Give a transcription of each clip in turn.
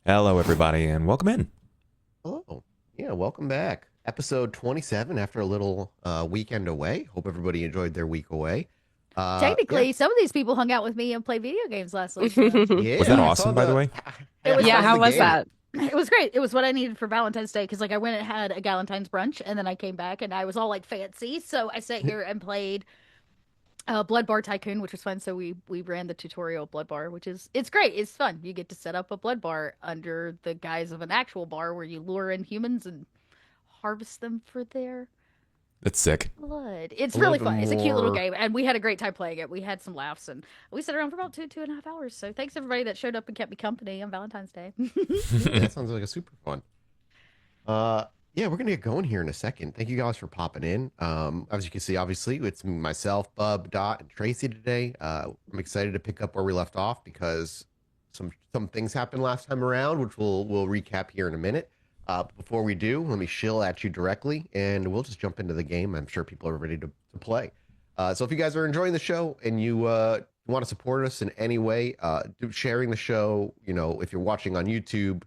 Hello, everybody, and welcome in. Hello. Yeah, welcome back. Episode 27 after a little weekend away. Hope everybody enjoyed their week away. Technically, some of these people hung out with me and played video games last week. Yeah, Was that awesome, by the way? How was that? It was great. It was what I needed for Valentine's Day because, like, I went and had a Galentine's brunch, and then I came back and I was all like fancy. So I sat here and played Blood Bar Tycoon, which was fun. So we ran the tutorial Blood Bar, it's great. It's fun. You get to set up a blood bar under the guise of an actual bar where you lure in humans and harvest them for their That's sick. blood. It's really fun. It's a cute little game, and we had a great time playing it. We had some laughs, and we sat around for about 2.5 hours. So thanks everybody that showed up and kept me company on Valentine's Day. Yeah, that sounds like a super fun. Yeah, we're gonna get going here in a second. Thank you guys for popping in. As you can see, obviously it's myself, Bub, Dot, and Tracy today. I'm excited to pick up where we left off because some things happened last time around, which we'll recap here in a minute. Before we do, let me shill at you directly, and we'll just jump into the game. I'm sure people are ready to play. So if you guys are enjoying the show and you want to support us in any way, sharing the show, if you're watching on YouTube,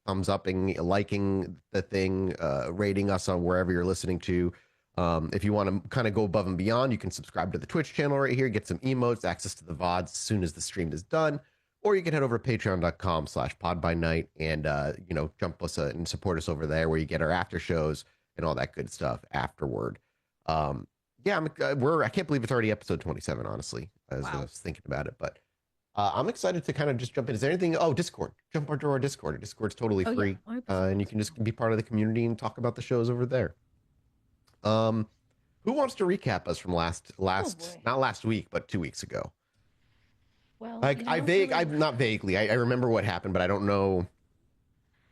thumbs upping, liking the thing, rating us on wherever you're listening to. If you want to kind of go above and beyond, you can subscribe to the Twitch channel right here, get some emotes, access to the VODs as soon as the stream is done. Or you can head over to patreon.com/podbynight and, jump us and support us over there where you get our after shows and all that good stuff afterward. Yeah, I can't believe it's already episode 27. Honestly, as I was thinking about it, but I'm excited to kind of just jump in. Is there anything? Oh, Discord. Jump onto our Discord. Our Discord's totally free, Yeah, and you can just be part of the community and talk about the shows over there. Who wants to recap us from not last week, but 2 weeks ago? Well, Like I'm not vaguely. I remember what happened, but I don't know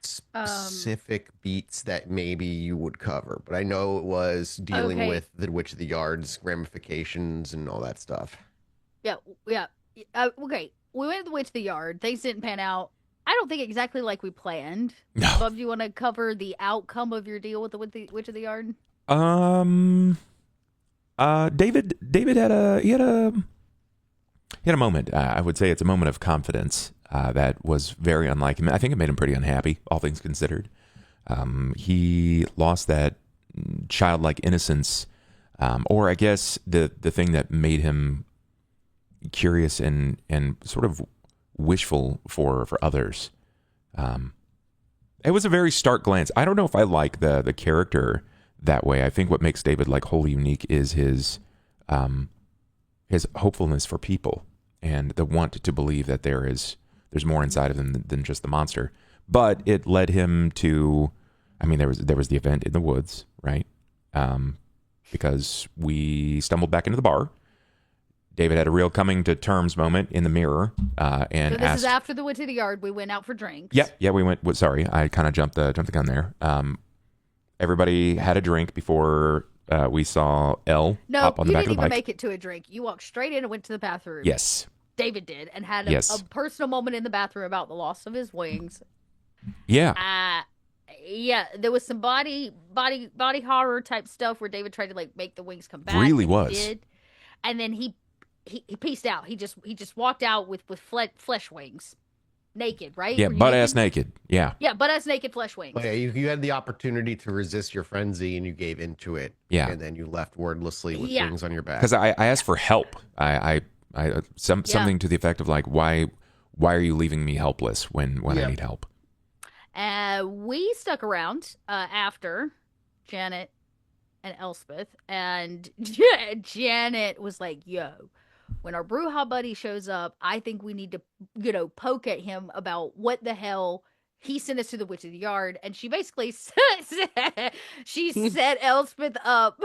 specific beats that maybe you would cover. But I know it was dealing with the Witch of the Yard's ramifications and all that stuff. Yeah. Okay. We went to the Witch of the Yard. Things didn't pan out. I don't think exactly like we planned. No. Bub, do you want to cover the outcome of your deal with the Witch of the Yard? David had a moment. I would say it's a moment of confidence that was very unlike him. I think it made him pretty unhappy, all things considered. He lost that childlike innocence, or I guess the thing that made him curious and sort of wishful for others. It was a very stark glance. I don't know if I like the character that way. I think what makes David like wholly unique is his hopefulness for people and the want to believe that there's more inside of him than just the monster. But it led him to, I mean, there was the event in the woods, right? Because we stumbled back into the bar. David had a real coming to terms moment in the mirror, and so this is after the Witch of the Yard. We went out for drinks. Yeah, we went. Sorry, I kind of jumped the gun there. Everybody had a drink before we saw Elle up on the back of the bike. No, you didn't even make it to a drink. You walked straight in and went to the bathroom. Yes. David did, and had a personal moment in the bathroom about the loss of his wings. Yeah. Yeah, there was some body horror type stuff where David tried to like make the wings come back. Really was. He did. And then he pieced out. He just walked out with flesh wings, naked, right? Yeah, butt ass naked. Yeah. Yeah, butt ass naked flesh wings. Oh, yeah, you had the opportunity to resist your frenzy and you gave into it. Yeah, and then you left wordlessly with wings on your back. Because I asked for help. Something to the effect of like, why are you leaving me helpless when I need help? We stuck around after Janet and Elspeth, and Janet was like, yo, when our Bruja buddy shows up, I think we need to, poke at him about what the hell he sent us to the Witch of the Yard. And she basically set Elspeth up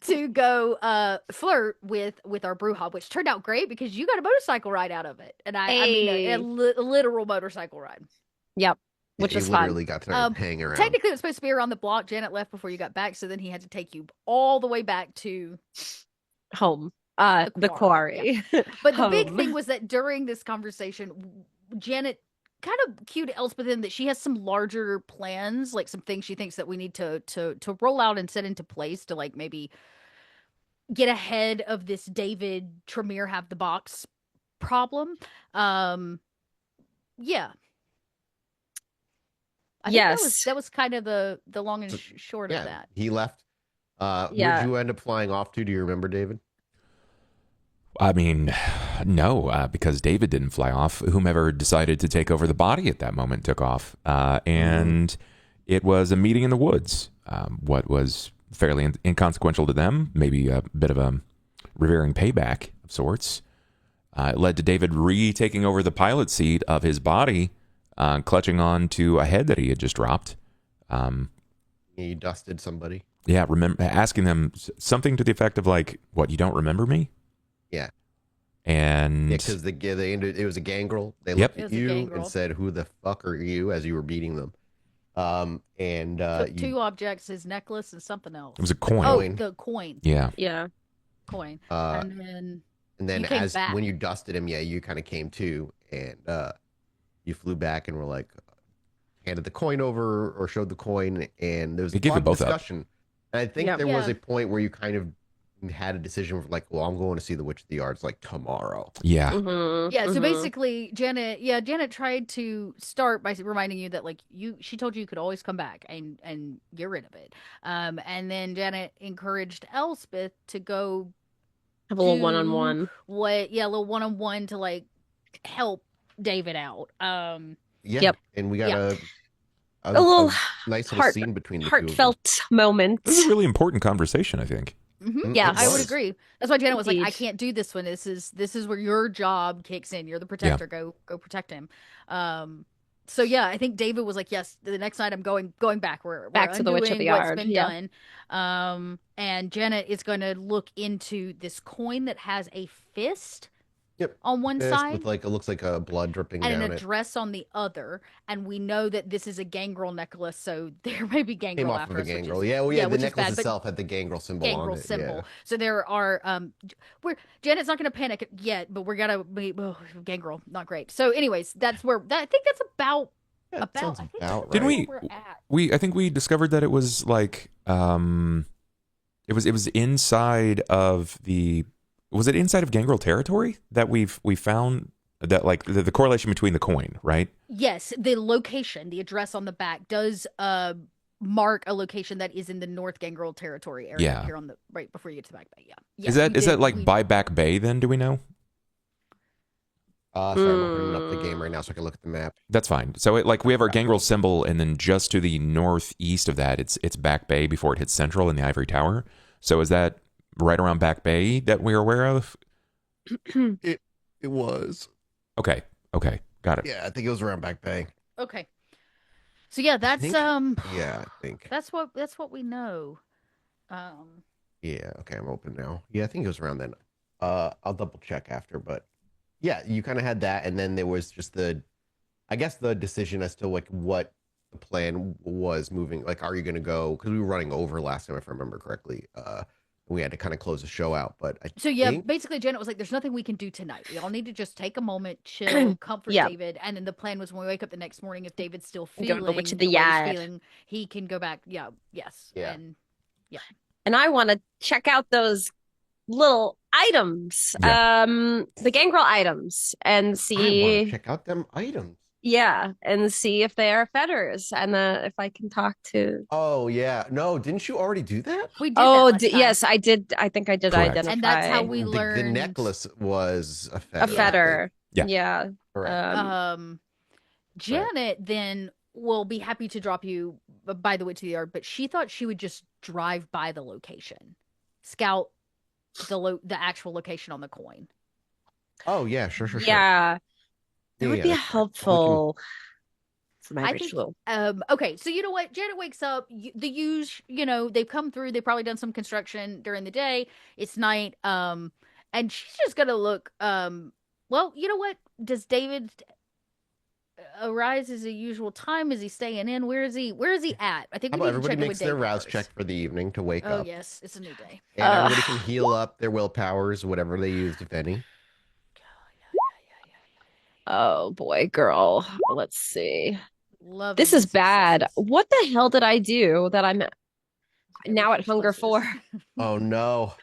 to go flirt with our Bruja, which turned out great because you got a motorcycle ride out of it. And I mean, a literal motorcycle ride. Yep. Which was fun. Literally got to hang around. Technically, it was supposed to be around the block. Janet left before you got back, so then he had to take you all the way back to home, the quarry. Yeah. But the big thing was that during this conversation, Janet kind of cued Elspeth in that she has some larger plans, like some things she thinks that we need to roll out and set into place to like maybe get ahead of this David Tremere have the box problem. Yeah. I think that was kind of the long and short of that. He left. Where'd you end up flying off to? Do you remember, David? I mean, no, because David didn't fly off. Whomever decided to take over the body at that moment took off. And it was a meeting in the woods. What was fairly inconsequential to them, maybe a bit of a revering payback of sorts. It led to David retaking over the pilot seat of his body, clutching on to a head that he had just dropped. He dusted somebody. Yeah, asking them something to the effect of like, "What, you don't remember me?" Yeah, and because it was a gangrel. They looked at you and said, "Who the fuck are you?" As you were beating them. Two objects: his necklace and something else. It was a coin. Oh, the coin. Yeah, coin. And then when you dusted him, you kind of came to and. You flew back and were like, handed the coin over or showed the coin, and there was a lot of discussion. And I think there was a point where you kind of had a decision of like, well, I'm going to see the Witch of the Yards like tomorrow. Yeah. Mm-hmm. Yeah. So basically, Janet tried to start by reminding you that like she told you could always come back and get rid of it. And then Janet encouraged Elspeth to go have a little one-on-one. A little one-on-one to like help David out. Yep. And we got a little nice little scene between the heartfelt moment. It was a really important conversation, I think. Yes. I would agree. That's why Janet was like, Indeed. I can't do this one. This is where your job kicks in. You're the protector. Go protect him. So yeah, I think David was like, yes, the next night I'm going back. We're Back to the Witch of the undoing what's Yard. been Yeah. done. And Janet is going to look into this coin that has a fist Yep. on one Fist side with like, it looks like a blood dripping and an down it. address on the other. And we know that this is a gangrel necklace, so there may be Came gangrel off after of a us, which gangrel. is, Yeah, well, yeah, the which is necklace bad, but itself had the gangrel symbol on gangrel it. symbol. Yeah. So there are where Janet's not going to panic yet, but we're gonna be gangrel, not great. So, anyways, that's where I think that's about Yeah, that sounds I think about that's Didn't right. where we're at. I think we discovered that it was like it was inside of the was it inside of gangrel territory that we found that like the correlation between the coin, right? Yes, the location, the address on the back does mark a location that is in the North Gangrel territory area Yeah. here on the right before you get to the Back Bay. Yeah. Is that like by Back Bay then, do we know? Sorry, I'm opening up the game right now so I can look at the map. That's fine. So it, like we have our gangrel symbol, and then just to the northeast of that, it's Back Bay before it hits Central in the Ivory Tower. So is that right around Back Bay that we're aware of? It was. Okay, got it. Yeah, I think it was around Back Bay. Okay. So yeah, that's think- Yeah, I think. that's what we know. Yeah, okay, I'm open now. Yeah, I think it was around then. I'll double check after, but yeah, you kind of had that, and then there was just the decision as to like what the plan was moving. Like, are you going to go? Because we were running over last time, if I remember correctly. We had to kind of close the show out, but Basically Janet was like, "There's nothing we can do tonight. We all need to just take a moment, chill, comfort Yeah. David." And then the plan was when we wake up the next morning, if David's still Go feeling to the Witch of the way he's Yard. feeling, he can go back. Yeah, yes, Yeah. and And I want to check out those little items, Yeah. the gangrel items, and I want to see, check out them items. and see if they are fetters, and if I can talk to. Oh yeah, no, didn't you already do that? we did. Oh, that last time. yes, I did. I think I did Correct. identify. And that's how we The learned necklace was a a feather. fetter. Yeah. Yeah. Correct. Janet then will be happy to drop you by the Witch of the Yard, but she thought she would just drive by the location, scout the actual location on the coin. Oh yeah, sure. Yeah. That would be that's right. helpful for my I think- ritual. Okay, so you know what? Janet wakes up. They've come through. They've probably done some construction during the day. It's night. And she's just gonna look. Well, you know what? Does David arise as a usual time? Is he staying in? Where is he at? I think How we about need to everybody check in makes with their David rouse first. check for the evening to wake Oh up, yes, it's a new day. and everybody can heal up their willpowers, whatever they used, if any. Oh boy, girl. Let's see. Love This is bad. What the hell did I do that I'm now at hunger for? Oh no.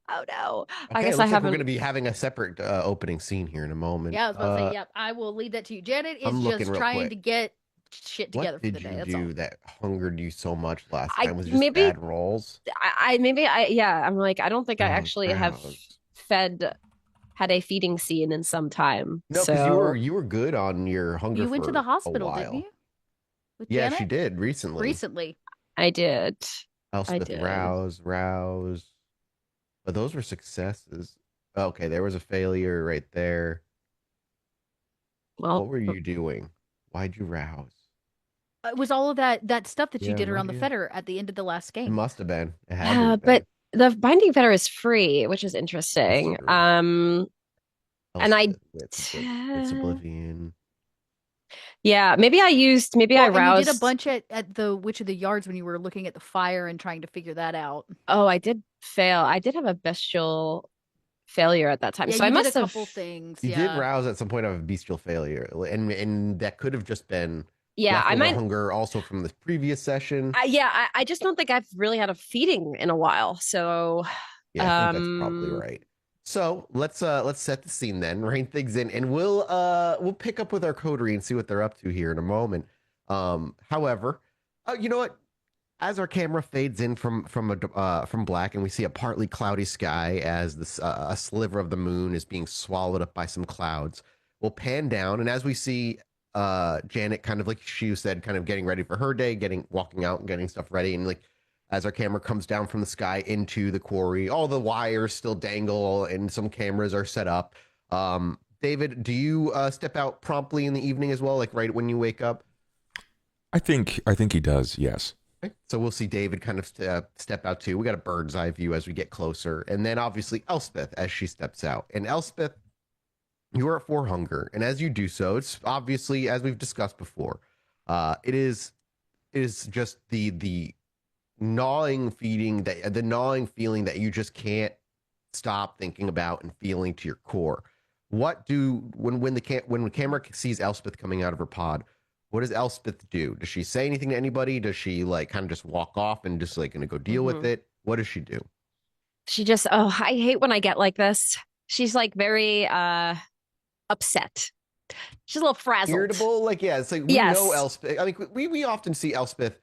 Oh no. Okay, I guess looks I like haven't. we're going to be having a separate opening scene here in a moment. Yeah, I was about to say. Yep, I will leave that to you. Janet is I'm looking just real trying quick. to get shit together What for the did day. you That's all. do that hungered you so much last I- time? Was it just maybe- bad rolls? I'm like, I don't think I Oh, actually have gross. had a feeding scene in some time. No, because so you were good on your hunger. You went to for the a hospital, while. didn't you? With Yeah, Janet? she did recently. Recently. I did. Elspeth did. rouse. But those were successes. Okay, there was a failure right there. Well, What were you doing? Why'd you rouse? It was all of that stuff that you Yeah, did no around the idea. fetter at the end of the last It game. must have been. It had to have but been. the binding fetter is free, which is interesting. true. And I It's Oblivion. Yeah, maybe I And roused. you did a bunch at the Witch of the Yards when you were looking at the fire and trying to figure that out. Oh, I did fail. I did have a bestial failure at that time. Yeah, So you I did must a have. couple things. You Yeah. did rouse at some point of a bestial failure, and that could have just been Yeah, I leftover might. hunger also from the previous session. I just don't think I've really had a feeding in a while. So Yeah, I think that's probably right. So let's set the scene then, rein things in, and we'll pick up with our coterie and see what they're up to here in a moment. However, you know what? As our camera fades in from black, and we see a partly cloudy sky as a sliver of the moon is being swallowed up by some clouds, we'll pan down, and as we see Janet, kind of like she said, kind of getting ready for her day, walking out and getting stuff ready, and like as our camera comes down from the sky into the quarry. All the wires still dangle and some cameras are set up. David, do you step out promptly in the evening as well, like right when you wake up? I think he does. Yes. Okay. So we'll see David kind of step out too. We got a bird's eye view as we get closer. And then obviously Elspeth as she steps out. And Elspeth, you are at 4 hunger. And as you do so, it's obviously, as we've discussed before, it is just the gnawing feeling that you just can't stop thinking about and feeling to your core. What do when the camera sees Elspeth coming out of her pod, what does Elspeth do? Does she say anything to anybody? Does she like kind of just walk off and just like gonna go deal with it? What does she do? She just, I hate when I get like this. She's like very upset. She's a little frazzled. Irritable? Like, yeah, it's like we know Elspeth. I mean, we often see Elspeth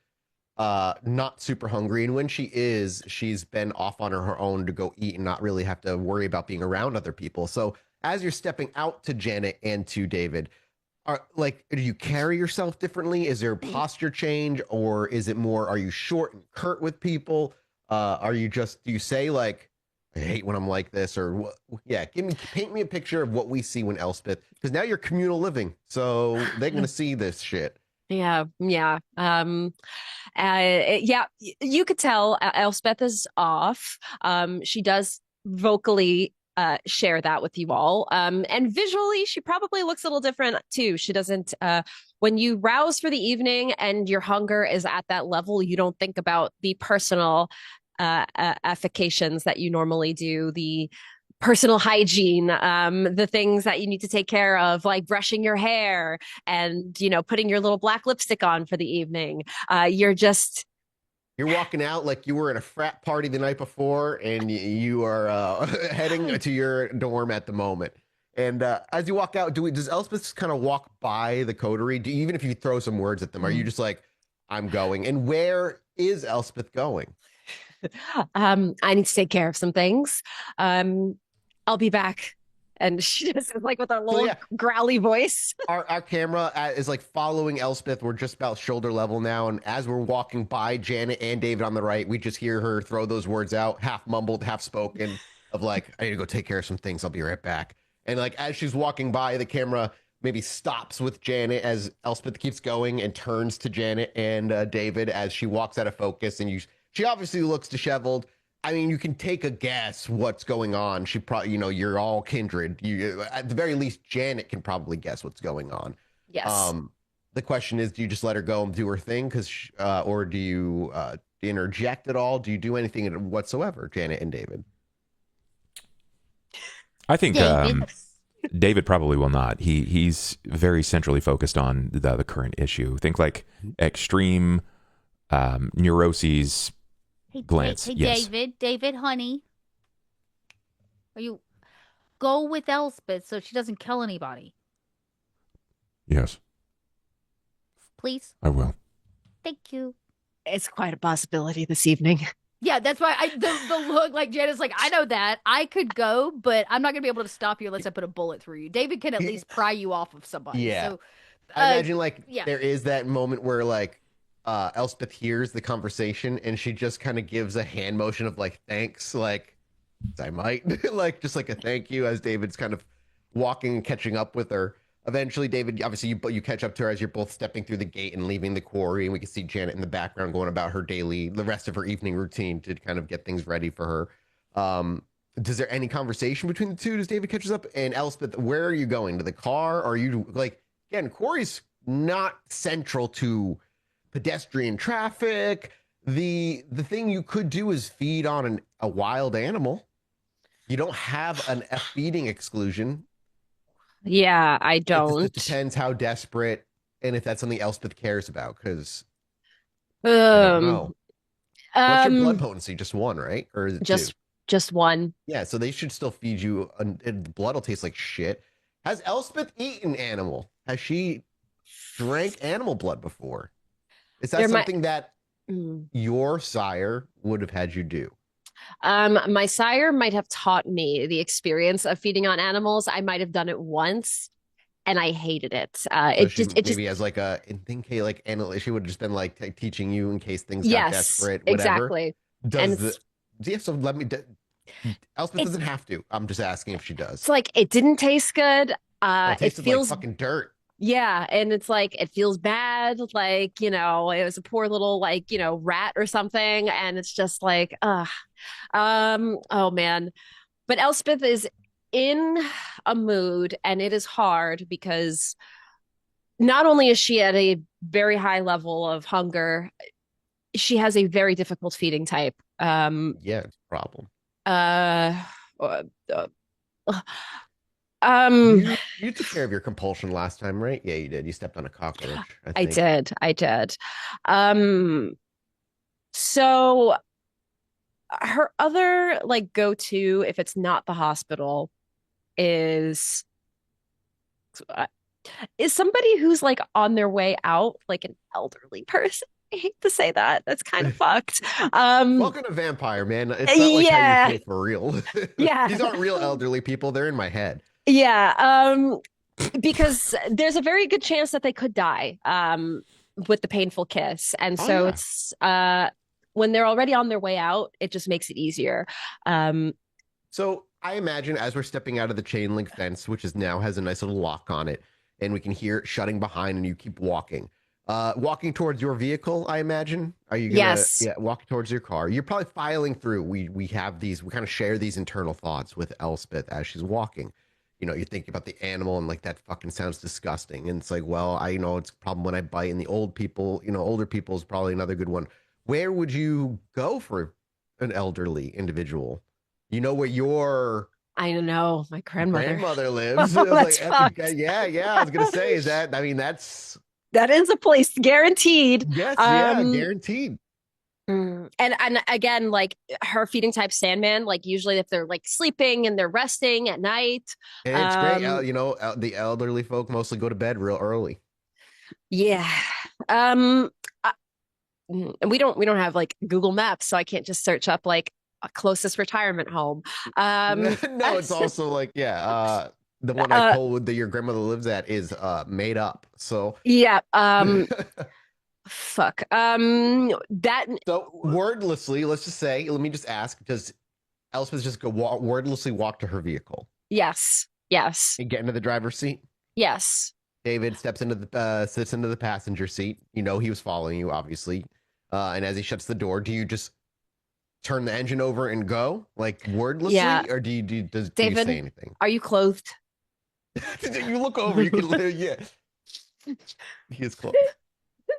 not super hungry, and when she is, she's been off on her own to go eat and not really have to worry about being around other people. So as you're stepping out to Janet and to David, do you carry yourself differently? Is there a posture change, or is it more, are you short and curt with people? Do you say like, I hate when I'm like this, or what? Yeah, paint me a picture of what we see when Elspeth, because now you're communal living, so they're gonna see this shit. Yeah. You could tell Elspeth is off. She does vocally share that with you all. And visually, she probably looks a little different too. She doesn't, when you rouse for the evening and your hunger is at that level, you don't think about the personal affications that you normally do, the personal hygiene, the things that you need to take care of, like brushing your hair and, putting your little black lipstick on for the evening. You're walking out like you were at a frat party the night before, and you are heading to your dorm at the moment. And as you walk out, does Elspeth just kind of walk by the coterie? Even if you throw some words at them, are you just like, I'm going? And where is Elspeth going? I need to take care of some things. I'll be back. And she just is like with a little growly voice. Our camera is like following Elspeth. We're just about shoulder level now. And as we're walking by Janet and David on the right, we just hear her throw those words out, half mumbled, half spoken, of like, I need to go take care of some things. I'll be right back. And like, as she's walking by, the camera maybe stops with Janet as Elspeth keeps going and turns to Janet and David as she walks out of focus. And she obviously looks disheveled. I mean, you can take a guess what's going on. She probably, you're all kindred. At the very least, Janet can probably guess what's going on. Yes. The question is, do you just let her go and do her thing? Or do you interject at all? Do you do anything whatsoever, Janet and David? I think David probably will not. He's very centrally focused on the current issue. Think like extreme neuroses. Glance. Hey, yes. David, honey, go with Elspeth so she doesn't kill anybody. Yes. Please. I will. Thank you. It's quite a possibility this evening. Yeah, that's why the look, like Janet's like, I know that I could go, but I'm not gonna be able to stop you unless I put a bullet through you. David can at least pry you off of somebody. Yeah. So, I imagine there is that moment where like Elspeth hears the conversation and she just kind of gives a hand motion of like, thanks, like I might like just like a thank you as David's kind of walking and catching up with her. Eventually, David, obviously you catch up to her as you're both stepping through the gate and leaving the quarry, and we can see Janet in the background going about the rest of her evening routine to kind of get things ready for her. Does there any conversation between the two? Does David catches up? And Elspeth, where are you going? To the car? Or are you like, again, quarry's not central to pedestrian traffic. The thing you could do is feed on a wild animal. You don't have a feeding exclusion. Yeah, I don't. It depends how desperate and if that's something Elspeth cares about. Because I don't know. What's your blood potency? Just one, right? Or is it just one? Yeah, so they should still feed you. And blood will taste like shit. Has Elspeth eaten animal? Has she drank animal blood before? Is that something that your sire would have had you do? My sire might have taught me the experience of feeding on animals. I might have done it once. and I hated it. So It she just, maybe has like a in case like she would have just been like teaching you in case things got yes, desperate, whatever. exactly. And Does the yeah? So let me. Elspeth it, doesn't have to. I'm just asking if she it's does. like it didn't taste good. Oh, it It tasted like feels fucking dirt. yeah, and it's like it feels bad, like, it was a poor little like, rat or something, and it's just like, oh man. But Elspeth is in a mood, and it is hard because not only is she at a very high level of hunger, she has a very difficult feeding type. Yeah, it's a problem. Uh, uh, uh, um, You took care of your compulsion last time, right? Yeah, you did. You stepped on a cockroach, I I think. I did. Um, so her other like go-to, if it's not the hospital, is uh, is somebody who's like on their way out, like an elderly person. I hate to say that. That's kind of fucked. Welcome to Vampire, man. It's not like how you Yeah, feel for real. yeah, These aren't real elderly people. They're in my head. yeah. Because there's a very good chance that they could die with the painful kiss. And Oh so yeah. it's when they're already on their way out, it just makes it easier. Um, So I imagine as we're stepping out of the chain link fence, which is now has a nice little lock on it, and we can hear it shutting behind, and you keep walking. Walking towards your vehicle, I imagine. Are you gonna yes. walk towards your car? You're probably filing through. We have these, we kind of share these internal thoughts with Elspeth as she's walking. You think about the animal and like that fucking sounds disgusting. And it's like, well, I it's a problem when I bite, and the old people, older people is probably another good one. Where would you go for an elderly individual? You know where your I don't know, my grandmother. grandmother lives. Oh, It was like that's fucked. yeah. I was gonna say, is that? I mean, that's That is a place guaranteed. yes, yeah, Um, guaranteed. and again, like her feeding type Sandman, like usually if they're like sleeping and they're resting at night, And it's great. um, The elderly folk mostly go to bed real early. yeah. Um, I- and we don't have like Google Maps, so I can't just search up like a closest retirement home. Um, No, it's also like the one I uh, told that your grandmother lives at is made up. So yeah. Fuck. That so wordlessly, let's just say, let me just ask, does Elspeth just go wordlessly walk to her vehicle yes, yes, and get into the driver's seat? yes. David steps into the sits into the passenger seat. He was following you, obviously. And as he shuts the door, do you just turn the engine over and go like wordlessly, Yeah. or do you say David, anything? are you clothed? You look over, you can yeah. He is close.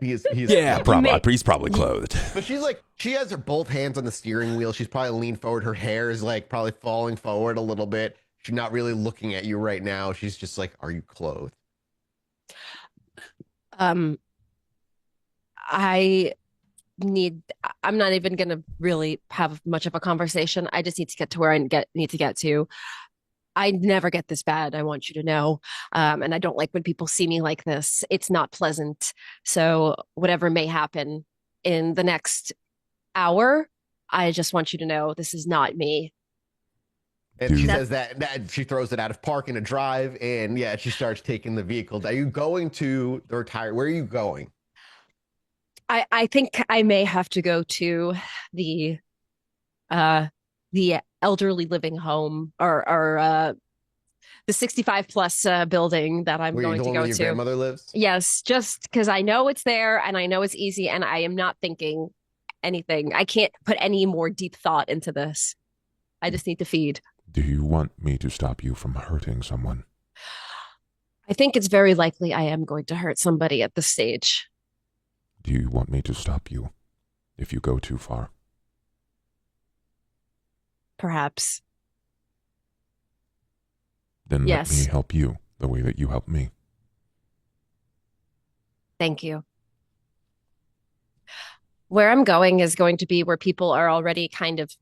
He is Yeah, close. he's probably clothed. But she has her both hands on the steering wheel. She's probably leaned forward. Her hair is like probably falling forward a little bit. She's not really looking at you right now. She's just like, are you clothed? Um, I need. I'm not even gonna really have much of a conversation. I just need to get to where I need to get to. I never get this bad. I want you to know. And I don't like when people see me like this. It's not pleasant. So whatever may happen in the next hour, I just want you to know this is not me. And she says that she throws it out of park in a drive, and yeah, she starts taking the vehicle. Are you going to the retire? Where are you going? I think I may have to go to the the elderly living home or the 65 plus building that I'm Where going the to one go where your to. grandmother lives? Yes, just because I know it's there and I know it's easy and I am not thinking anything. I can't put any more deep thought into this. I just need to feed. Do you want me to stop you from hurting someone? I think it's very likely I am going to hurt somebody at this stage. Do you want me to stop you if you go too far? Perhaps. Then Yes. let me help you the way that you help me. Thank you. Where I'm going is going to be where people are already kind of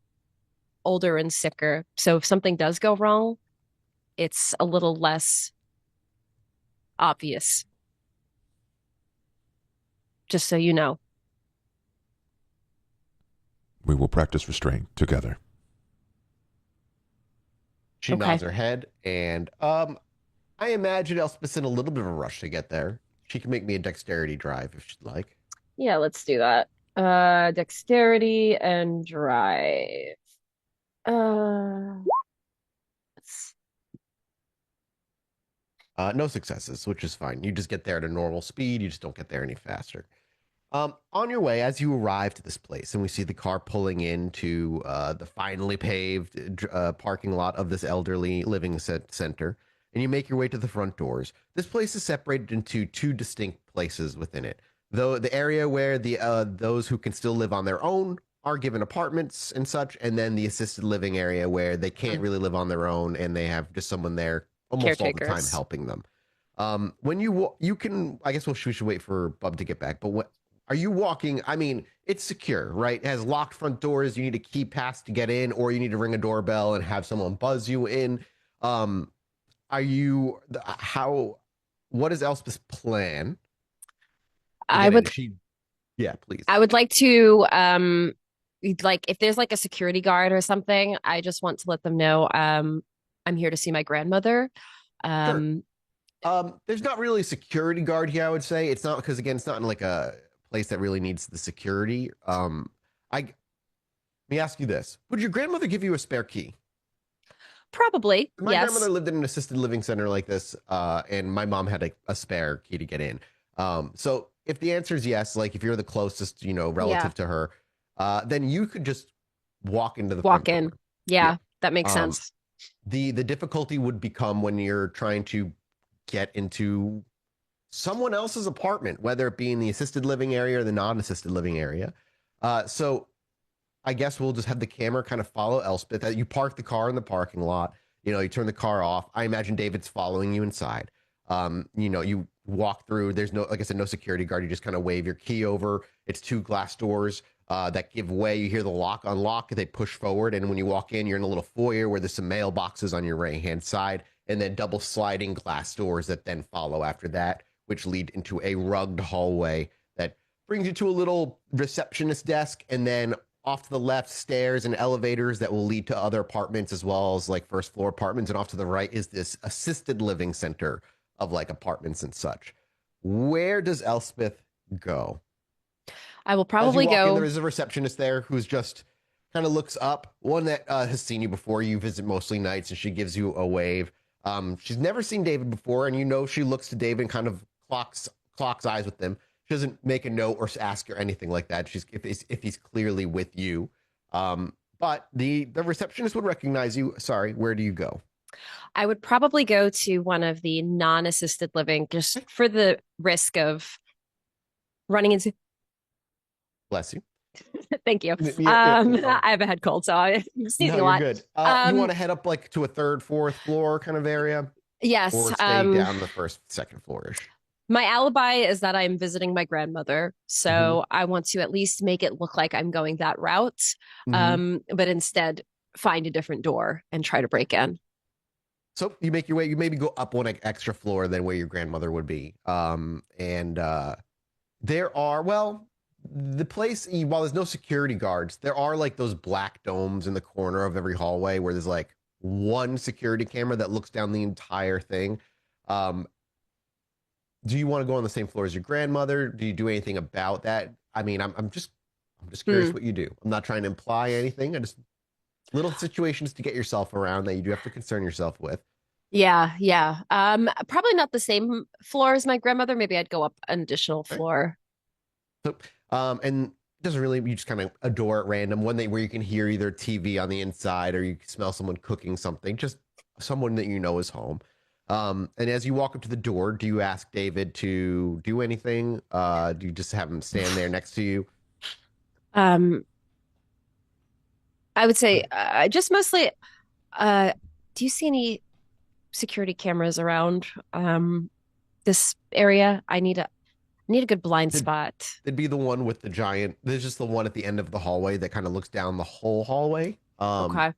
older and sicker. So if something does go wrong, it's a little less obvious. Just so you know. We will practice restraint together. She Okay. nods her head, and I imagine Elspeth's in a little bit of a rush to get there. She can make me a dexterity drive if she'd like. Yeah, let's do that. Dexterity and drive. Uh, let's- No successes, which is fine. You just get there at a normal speed. You just don't get there any faster. On your way, as you arrive to this place, and we see the car pulling into the finely paved parking lot of this elderly living center, and you make your way to the front doors. This place is separated into two distinct places within it. Though the area where the those who can still live on their own are given apartments and such, and then the assisted living area where they can't really live on their own and they have just someone there almost all the time Caretakers. helping them. When you can, I guess we should wait for Bub to get back. But what are you walking? I mean, it's secure, right? It has locked front doors. You need a key pass to get in, or you need to ring a doorbell and have someone buzz you in. Um, are you how? What is Elspeth's plan? To I get in? would Is she, yeah, please. I would like to like if there's like a security guard or something, I just want to let them know I'm here to see my grandmother. Sure. Um There's not really a security guard here, I would say. It's not because again, it's not in like a place that really needs the security. Let me ask you this: would your grandmother give you a spare key? Probably, My yes. grandmother lived in an assisted living center like this, and my mom had a spare key to get in. So if the answer is yes, like if you're the closest, relative to her, then you could just walk into the front Walk in. door. Yeah, that makes Um, sense. The difficulty would become when you're trying to get into someone else's apartment, whether it be in the assisted living area or the non-assisted living area. So I guess we'll just have the camera kind of follow Elspeth. You park the car in the parking lot. You turn the car off. I imagine David's following you inside. You walk through. There's no, like I said, no security guard. You just kind of wave your key over. It's two glass doors that give way. You hear the lock unlock. They push forward, and when you walk in, you're in a little foyer where there's some mailboxes on your right-hand side, and then double sliding glass doors that then follow after that, which lead into a rugged hallway that brings you to a little receptionist desk, and then off to the left, stairs and elevators that will lead to other apartments as well as like first floor apartments. And off to the right is this assisted living center of like apartments and such. Where does Elspeth go? I will As you probably walk in, go. there is a receptionist there who's just kind of looks up. One that has seen you before. You visit mostly nights, and she gives you a wave. She's never seen David before, and she looks to David and kind of clocks eyes with him. She doesn't make a note or ask or anything like that. She's if he's clearly with you. But the receptionist would recognize you. Sorry, where do you go? I would probably go to one of the non-assisted living just for the risk of running into. Bless you. Thank you. Yeah. I have a head cold, so I'm sneezing No, a you're lot. good. You want to head up like to a third, fourth floor kind of area, Yes. or stay down the first, second floorish? My alibi is that I'm visiting my grandmother, so I want to at least make it look like I'm going that route, but instead find a different door and try to break in. So you make your way. You maybe go up one extra floor than where your grandmother would be. There are, well, the place, while there's no security guards, there are like those black domes in the corner of every hallway where there's like one security camera that looks down the entire thing. Do you want to go on the same floor as your grandmother? Do you do anything about that? I mean, I'm just curious what you do. I'm not trying to imply anything. I just little situations to get yourself around that you do have to concern yourself with. Yeah. Probably not the same floor as my grandmother. Maybe I'd go up an additional floor. So, and it doesn't really, you just kind of a door at random, one where you can hear either TV on the inside or you can smell someone cooking something, just someone that you know is home. And as you walk up to the door, do you ask David to do anything? Do you just have him stand there next to you? I would say just mostly, do you see any security cameras around this area? I need a good blind spot. It'd be the one with the giant. There's just the one at the end of the hallway that kind of looks down the whole hallway. Okay.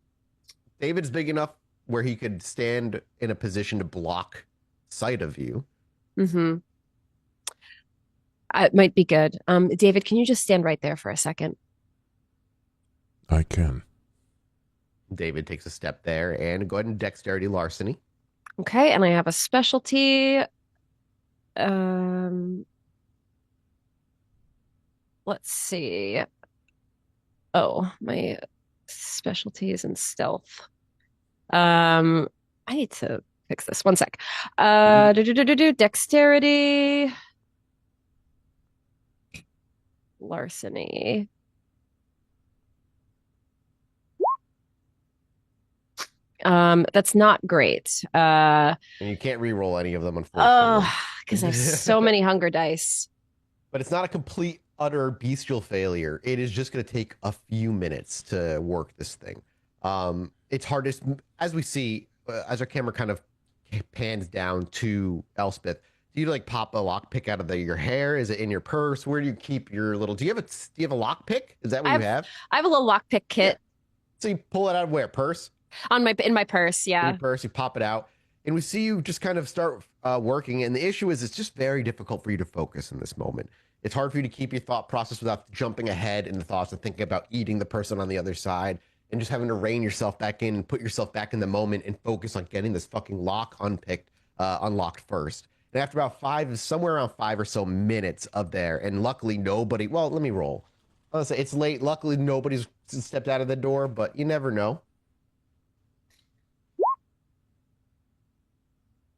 David's big enough where he could stand in a position to block sight of you. It might be good. David, can you just stand right there for a second? I can. David takes a step there and go ahead and dexterity larceny. Okay, and I have a specialty. Um, let's see. Oh, my specialty is in stealth. I need to fix this. One sec. Dexterity, larceny. That's not great. And you can't re-roll any of them, unfortunately. Because I have so many hunger dice. But it's not a complete, utter bestial failure. It is just going to take a few minutes to work this thing. It's hardest, as we see, as our camera kind of pans down to Elspeth. Do you like pop a lockpick out of your hair? Is it in your purse? Where do you keep your little? Do you have a lockpick? Is that what you have? I have a little lockpick kit. Yeah. So you pull it out of where? Purse? In my purse, yeah. In your purse, you pop it out, and we see you just kind of start working. And the issue is, it's just very difficult for you to focus in this moment. It's hard for you to keep your thought process without jumping ahead in the thoughts and thinking about eating the person on the other side, and just having to rein yourself back in and put yourself back in the moment and focus on getting this fucking lock unlocked first. And after about somewhere around 5 or so minutes of there, and luckily nobody. Well, let me roll. I'll say it's late. Luckily nobody's stepped out of the door, but you never know.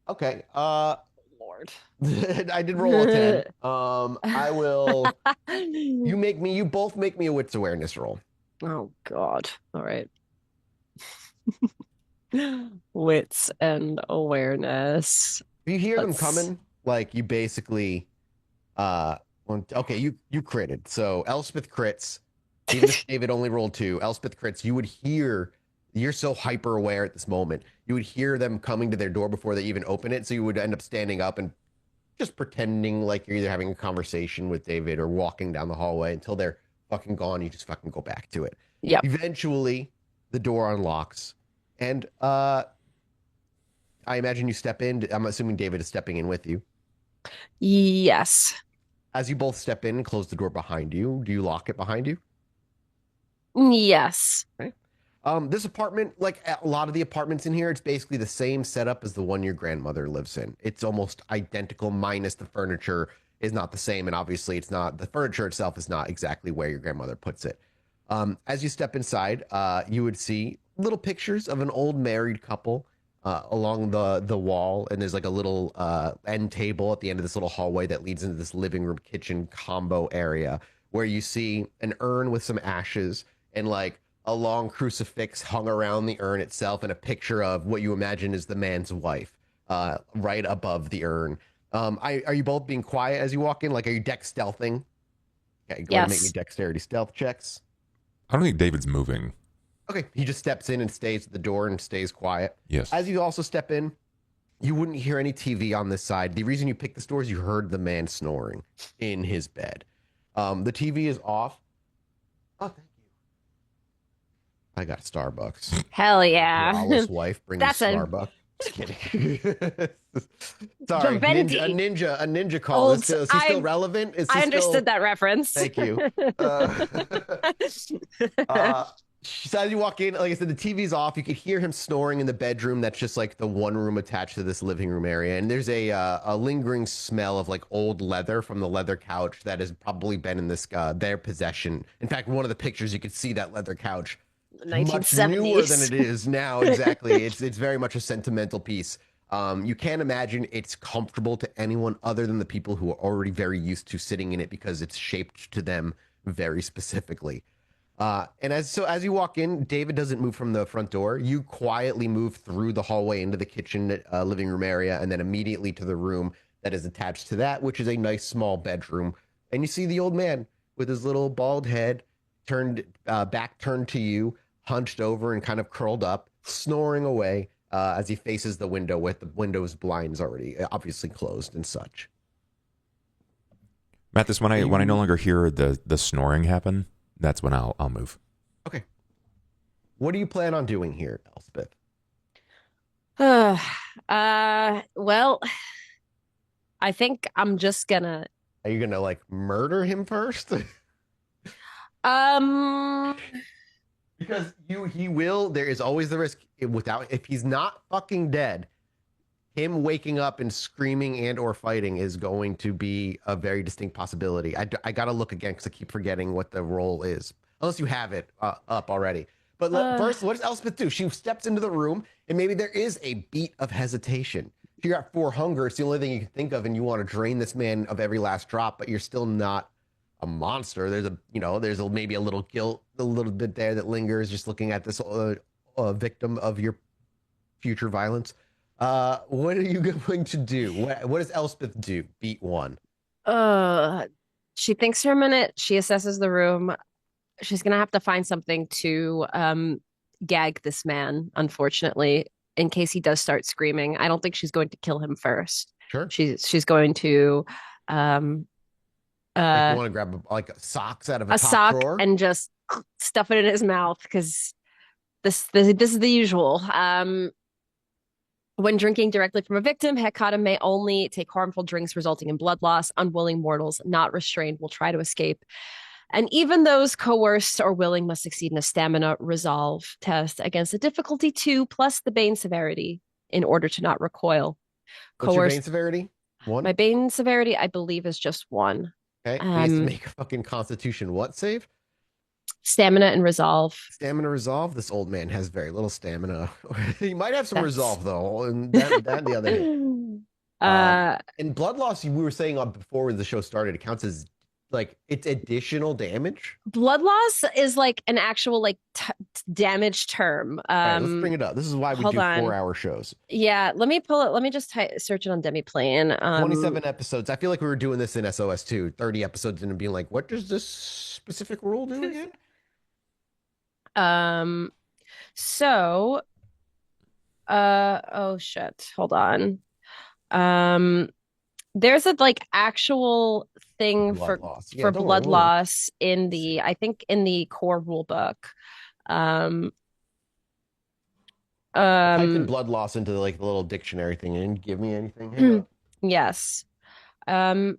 Okay. Lord. I did roll a 10. I will. You both make me a wits awareness roll. Oh God. All right. Wits and awareness. If you hear them coming, like you basically, okay, you critted. So Elspeth crits. Even if David only rolled 2, Elspeth crits. You would hear. You're so hyper aware at this moment. You would hear them coming to their door before they even open it. So you would end up standing up and just pretending like you're either having a conversation with David or walking down the hallway until they're fucking gone. You just fucking go back to it. Yeah. Eventually, the door unlocks, and I imagine you step in. I'm assuming David is stepping in with you. Yes. As you both step in and close the door behind you, do you lock it behind you? Yes. Okay. This apartment, like a lot of the apartments in here, it's basically the same setup as the one your grandmother lives in. It's almost identical, minus the furniture is not the same, and obviously it's not, the furniture itself is not exactly where your grandmother puts it. As you step inside, you would see little pictures of an old married couple along the wall, and there's like a little end table at the end of this little hallway that leads into this living room kitchen combo area, where you see an urn with some ashes and like a long crucifix hung around the urn itself, and a picture of what you imagine is the man's wife right above the urn. Are you both being quiet as you walk in? Like, are you dex stealthing? Okay, go ahead and make me dexterity stealth checks. I don't think David's moving. Okay, he just steps in and stays at the door and stays quiet. Yes. As you also step in, you wouldn't hear any TV on this side. The reason you picked this door is you heard the man snoring in his bed. The TV is off. Oh, thank you. I got Starbucks. Hell yeah. Lawless wife brings Starbucks. Just kidding. Sorry, a ninja call. Is he still relevant? I understood that reference. Thank you. So as you walk in, like I said, the TV's off. You could hear him snoring in the bedroom. That's just like the one room attached to this living room area. And there's a lingering smell of like old leather from the leather couch that has probably been in their possession. In fact, one of the pictures, you could see that leather couch. 1970s. Much newer than it is now. Exactly. It's very much a sentimental piece. You can't imagine it's comfortable to anyone other than the people who are already very used to sitting in it because it's shaped to them very specifically. And as you walk in, David doesn't move from the front door. You quietly move through the hallway into the kitchen, living room area, and then immediately to the room that is attached to that, which is a nice small bedroom. And you see the old man with his little bald head back turned to you, hunched over and kind of curled up, snoring away as he faces the window with the window's blinds already obviously closed and such. Mathis, when I no longer hear the snoring happen, that's when I'll move. Okay. What do you plan on doing here, Elspeth? Well, I think I'm just gonna. Are you gonna like murder him first? Because he will. There is always the risk if he's not fucking dead, him waking up and screaming and or fighting is going to be a very distinct possibility. I got to look again because I keep forgetting what the role is. Unless you have it up already. But first, what does Elspeth do? She steps into the room, and maybe there is a beat of hesitation. If you're at 4 hunger, it's the only thing you can think of, and you want to drain this man of every last drop, but you're still not a monster. There's maybe a little guilt, a little bit there that lingers, just looking at this victim of your future violence. What are you going to do? What does Elspeth do? Beat 1. She thinks for a minute. She assesses the room. She's gonna have to find something to gag this man, unfortunately, in case he does start screaming. I don't think she's going to kill him first. Sure. She's going to you want to grab socks out of a top sock drawer and just stuff it in his mouth because this is the usual. When drinking directly from a victim, Hecata may only take harmful drinks resulting in blood loss. Unwilling mortals not restrained will try to escape. And even those coerced or willing must succeed in a stamina resolve test against a difficulty 2 plus the bane severity in order to not recoil. What's your bane severity? 1? My bane severity, I believe, is just 1. Okay. He has to make a fucking constitution what save? Stamina and resolve. Stamina resolve? This old man has very little stamina. He might have some resolve, though. And that the other hand. And blood loss, we were saying before the show started, it counts as it's additional damage. Blood loss is an actual damage term. All right, let's bring it up. This is why we do 4-hour shows. Yeah, let me pull it. Let me just search it on Demiplane. 27 episodes. I feel like we were doing this in SOS too. 30 episodes and being like, what does this specific rule do again? Oh shit. Hold on. There's a actual thing blood for blood loss in the core rule book. Type in blood loss into the little dictionary thing and give me anything. Yes. Yeah,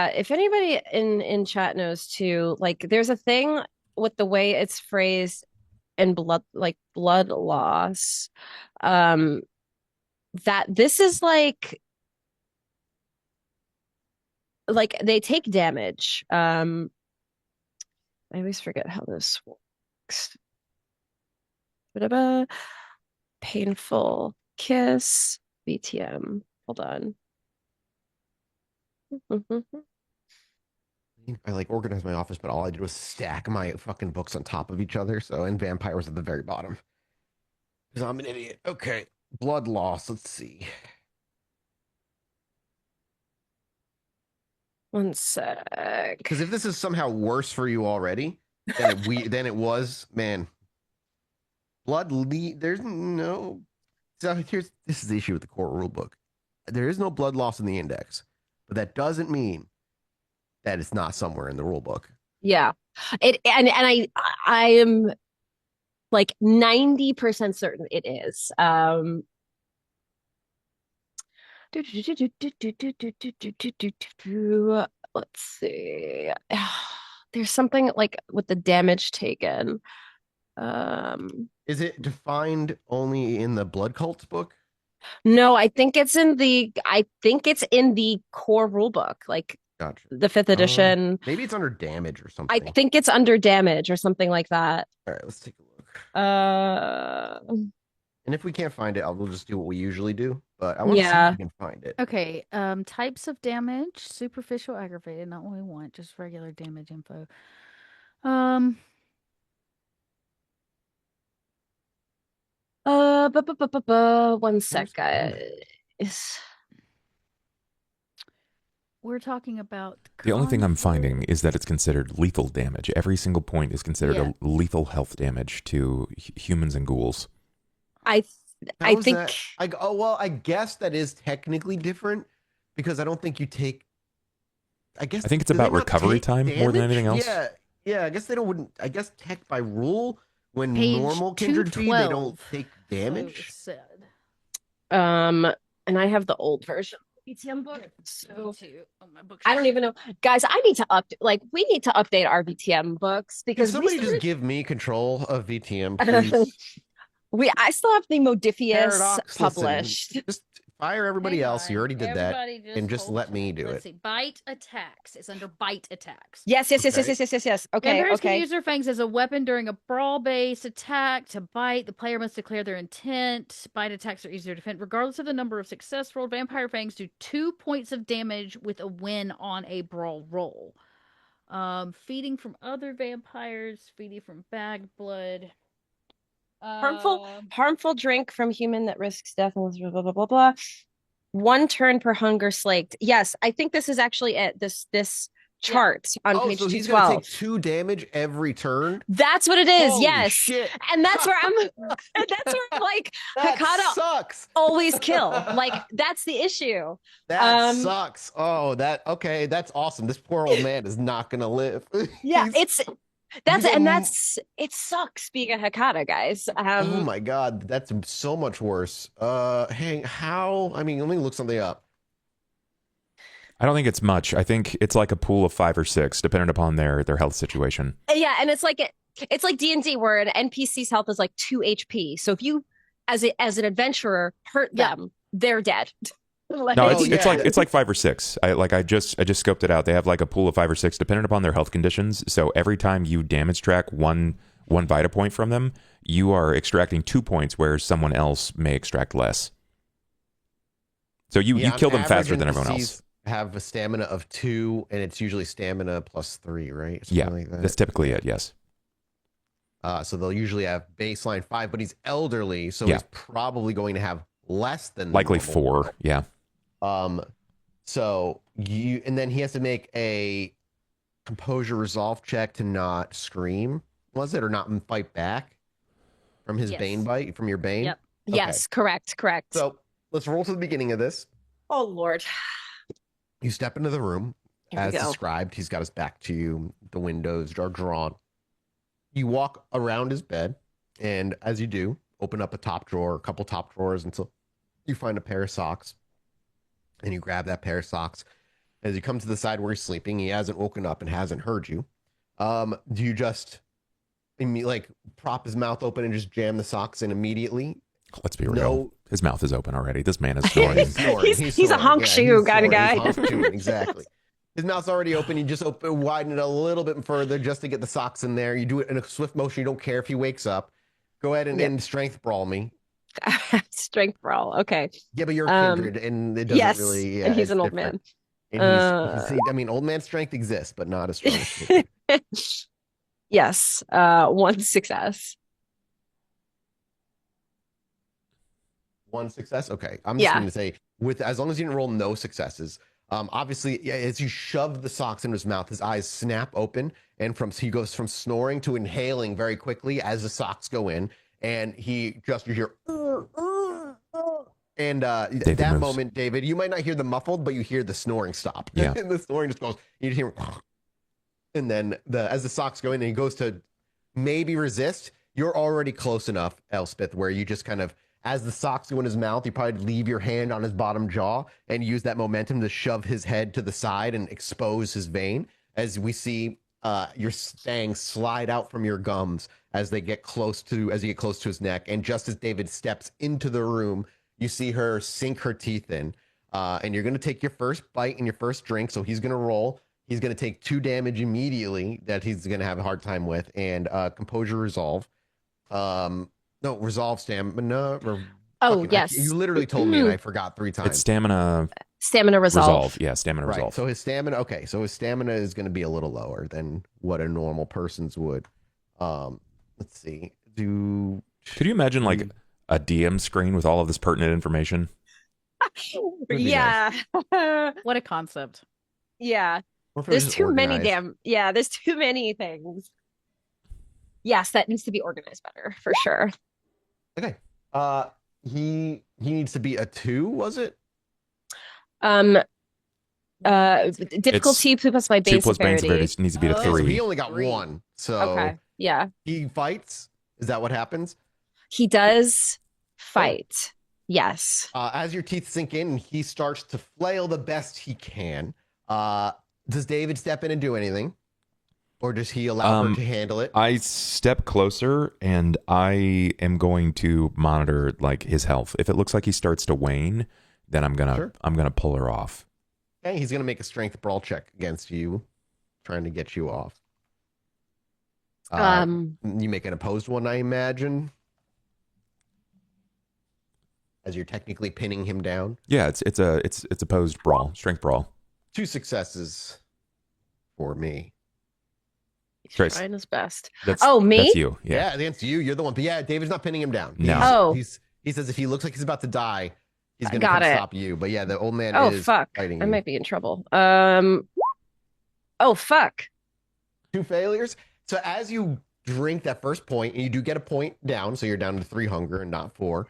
if anybody in chat knows too, there's a thing with the way it's phrased in blood loss. That this is they take damage. I always forget how this works. Painful kiss, VTM. Hold on. I organized my office, but all I did was stack my fucking books on top of each other. And vampire was at the very bottom. Because I'm an idiot. Okay. Blood loss. Let's see. One sec. Because if this is somehow worse for you already than it was, man. There's no. So this is the issue with the core rule book. There is no blood loss in the index, but that doesn't mean that it's not somewhere in the rule book. Yeah, I am 90% certain it is. Let's see. There's something with the damage taken. Is it defined only in the blood cults book? No, I think it's in the core rule book, Gotcha. The 5th edition. Maybe it's under damage or something. I think it's under damage or something like that. All right, let's take a look. And if we can't find it, we'll just do what we usually do. But I want to see if we can find it. Okay. Types of damage: superficial, aggravated. Not what we want. Just regular damage info. One sec, guys. We're talking about the only thing I'm finding is that it's considered lethal damage. Every single point is considered a lethal health damage to humans and ghouls. I think. I guess that is technically different because I don't think you take. I think it's about recovery time more than anything else. Yeah. I guess they don't. I guess tech by rule, when Page normal kindred feed, they don't take damage. So and I have the old version. VTM book. So I don't even know, guys. I need to we need to update our VTM books because somebody just give me control of VTM, please. I still have the Modifius Paradox, published. listen, just fire everybody Hang else. You on. already did that. Everybody And just hold let me tight. do Let's it. see. Bite attacks. It's under bite attacks. Yes. Okay. Okay. Vampires can Okay. use their fangs as a weapon during a brawl-based attack to bite. The player must declare their intent. Bite attacks are easier to defend. Regardless of the number of success rolled, vampire fangs do 2 points of damage with a win on a brawl roll. Feeding from other vampires, feeding from bag blood. Harmful drink from human that risks death and blah blah blah blah blah. 1 turn per hunger slaked. Yes, I think this is actually it. This chart on page so he's gonna 212. take 2 damage every turn. That's what it is. Holy yes, shit. and that's where I'm like, That Hakata sucks. always kill. Like that's the issue. That sucks. Oh, okay. That's awesome. This poor old man is not gonna live. Yeah, He's it sucks being a Hakata, guys. oh my god, that's so much worse. Hey, I mean, let me look something up. I don't think it's much. I think it's like a pool of 5 or 6, depending upon their health situation. Yeah, and it's like D&D where an NPC's health is like 2 HP. So if you, as an adventurer, hurt them, they're dead. No, it's like 5 or 6. I just scoped it out. They have like a pool of 5 or 6, depending upon their health conditions. So every time you damage track one Vita point from them, you are extracting 2 points, where someone else may extract less. So you kill them faster than everyone else. Have a stamina of 2, and it's usually stamina plus 3, right? Something like that. That's typically it. Yes. So they'll usually have baseline 5, but he's elderly, so he's probably going to have less than likely normal. 4. Yeah. So and then he has to make a composure resolve check to not scream, was it, or not fight back from his bane bite, from your bane? Yep. Okay. Yes, correct. So let's roll to the beginning of this. Oh Lord. You step into the room as described. He's got his back to you. The windows are drawn. You walk around his bed, and as you do, open up a couple top drawers until you find a pair of socks. And you grab that pair of socks. As you come to the side where he's sleeping, he hasn't woken up and hasn't heard you. Do you just prop his mouth open and just jam the socks in immediately? Let's be real. His mouth is open already. This man is snoring. He's a honk shoe kind of guy. Exactly. His mouth's already open. You just widen it a little bit further just to get the socks in there. You do it in a swift motion. You don't care if he wakes up. Go ahead and strength brawl me. Strength brawl. Okay. Yeah, but you're a kindred, and it doesn't really. Yeah, and he's an old man. And old man strength exists, but not as strong as Yes. 1 success. 1 success. Okay, I'm just going to say as long as you didn't roll no successes. Obviously, as you shove the socks into his mouth, his eyes snap open, and he goes from snoring to inhaling very quickly as the socks go in, and you hear. And that moment, David, you might not hear the muffled, but you hear the snoring stop. Yeah. And the snoring just goes. You just hear, and then as the socks go in, and he goes to maybe resist. You're already close enough, Elspeth, where you just kind of. As the socks go in his mouth, you probably leave your hand on his bottom jaw and use that momentum to shove his head to the side and expose his vein. As we see your fangs slide out from your gums as you get close to his neck. And just as David steps into the room, you see her sink her teeth in. And you're going to take your first bite and your first drink. So he's going to roll. He's going to take 2 damage immediately that he's going to have a hard time with. And composure resolve. No, resolve stamina. Yes. You literally told me and I forgot 3 times. It's stamina resolve. Yeah, stamina right. resolve. So his stamina, so his stamina is going to be a little lower than what a normal person's would. Let's see. Could you imagine like a DM screen with all of this pertinent information? Yeah. What a concept. Yeah. There's too many there's too many things. Yes, that needs to be organized better for sure. Okay. He needs to be a 2, was it? Difficulty plus my base 2 plus bane severity. severity needs to be a 3. So he only got 1. So okay. Yeah. He fights. Is that what happens? He does fight. Yes. As your teeth sink in, he starts to flail the best he can. Does David step in and do anything? Or does he allow her to handle it? I step closer and I am going to monitor like his health. If it looks like he starts to wane, then I'm gonna pull her off. Okay, he's gonna make a strength brawl check against you, trying to get you off. You make an opposed one, I imagine, as you're technically pinning him down. Yeah, it's opposed brawl, strength brawl. 2 successes for me. He's Trace. trying his best. Me? That's you. Yeah, against you. You're the one. But yeah, David's not pinning him down. No. He says if he looks like he's about to die, he's going Got to it. stop you. But yeah, the old man Oh, is fuck. fighting you. I might be in trouble. Oh, fuck. 2 failures. So as you drink that first point, and you do get a point down, so you're down to 3 hunger and not 4.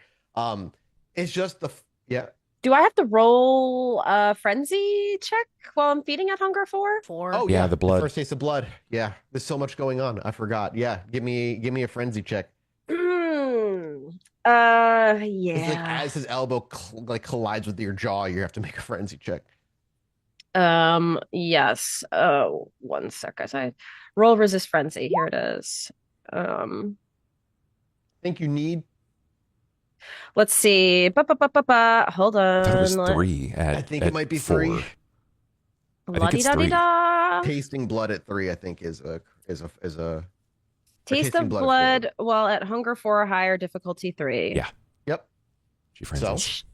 It's just Do I have to roll a frenzy check while I'm feeding at hunger 4? 4. Oh Yeah, the blood. first taste of blood. Yeah, there's so much going on. I forgot. Yeah, give me a frenzy check. Yeah. It's like as his elbow collides with your jaw, you have to make a frenzy check. Yes. Oh, 1 sec. I roll resist frenzy. Here it is. I think you need. Let's see. Hold I thought it was on. 3 at I think it might be 4. 3. I think it's La-di-da-di-da. Tasting blood at 3, I think, is a Taste tasting of blood at blood while at hunger 4 or higher, difficulty 3. Yeah. Yep. She frenzies. So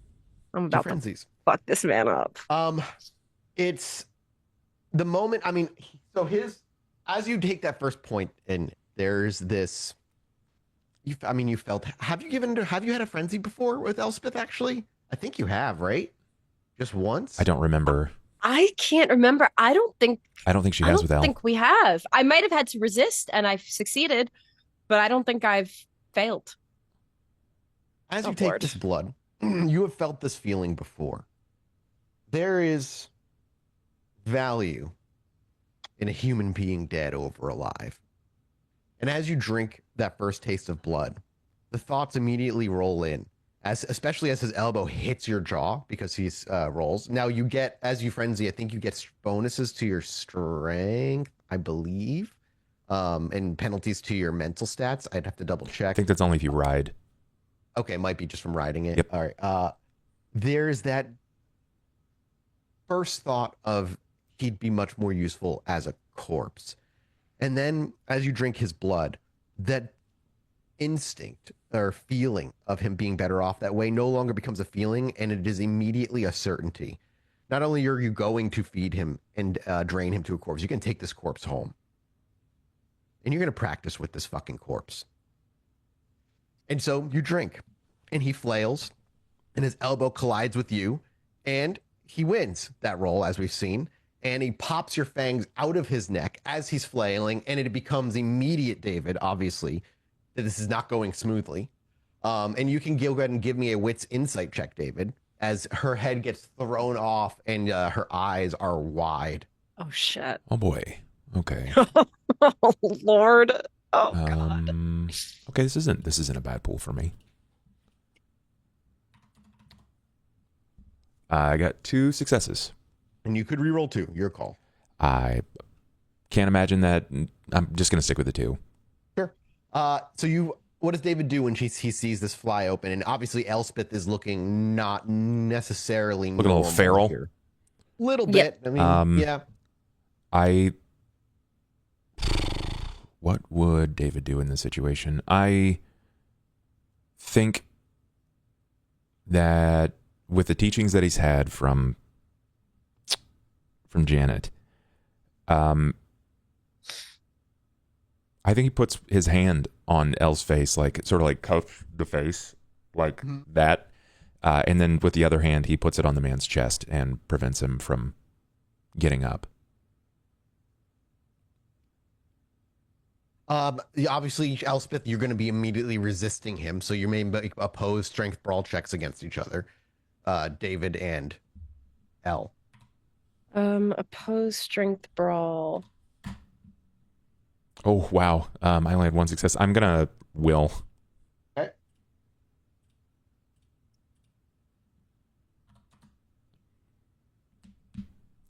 I'm about to frenzies. fuck this man up. It's the moment. I mean, as you take that first point, and there's this. You felt. Have you had a frenzy before with Elspeth? Actually, I think you have, right? Just once. I don't remember. I can't remember. I don't think she has with I Elle. don't think we have. I might have had to resist and I've succeeded, but I don't think I've failed. As you Oh, take Lord. this blood, you have felt this feeling before. There is value in a human being dead over alive. And as you drink that first taste of blood, the thoughts immediately roll in, especially as his elbow hits your jaw because he's rolls. Now you get, as you frenzy, I think you get bonuses to your strength, I believe, and penalties to your mental stats. I'd have to double check. I think that's only if you ride. Okay, might be just from riding it. Yep. All right. There's that first thought of he'd be much more useful as a corpse. And then as you drink his blood, that instinct or feeling of him being better off that way no longer becomes a feeling, and it is immediately a certainty. Not only are you going to feed him and drain him to a corpse, you can take this corpse home. And you're going to practice with this fucking corpse. And so you drink, and he flails, and his elbow collides with you, and he wins that roll, as we've seen. And he pops your fangs out of his neck as he's flailing, and it becomes immediate, David, obviously, that this is not going smoothly. And you can go ahead and give me a wits insight check, David, as her head gets thrown off and her eyes are wide. Oh shit. Oh boy. Okay. Oh Lord. Oh God. Okay, this isn't a bad pool for me. I got 2 successes. And you could reroll 2. Your call. I can't imagine that. I'm just going to stick with the 2. Sure. What does David do when he sees this fly open? And obviously Elspeth is looking not necessarily looking a little feral. Here. Little bit. Yep. I mean, yeah. What would David do in this situation? I think that with the teachings that he's had from Janet, I think he puts his hand on Elle's face, like sort of like cuff the face, like that, and then with the other hand, he puts it on the man's chest and prevents him from getting up. Obviously, Elspeth, you're going to be immediately resisting him, so you may oppose strength brawl checks against each other, David and Elle. Oppose strength brawl. Oh wow! I only had 1 success. I'm gonna will. Okay.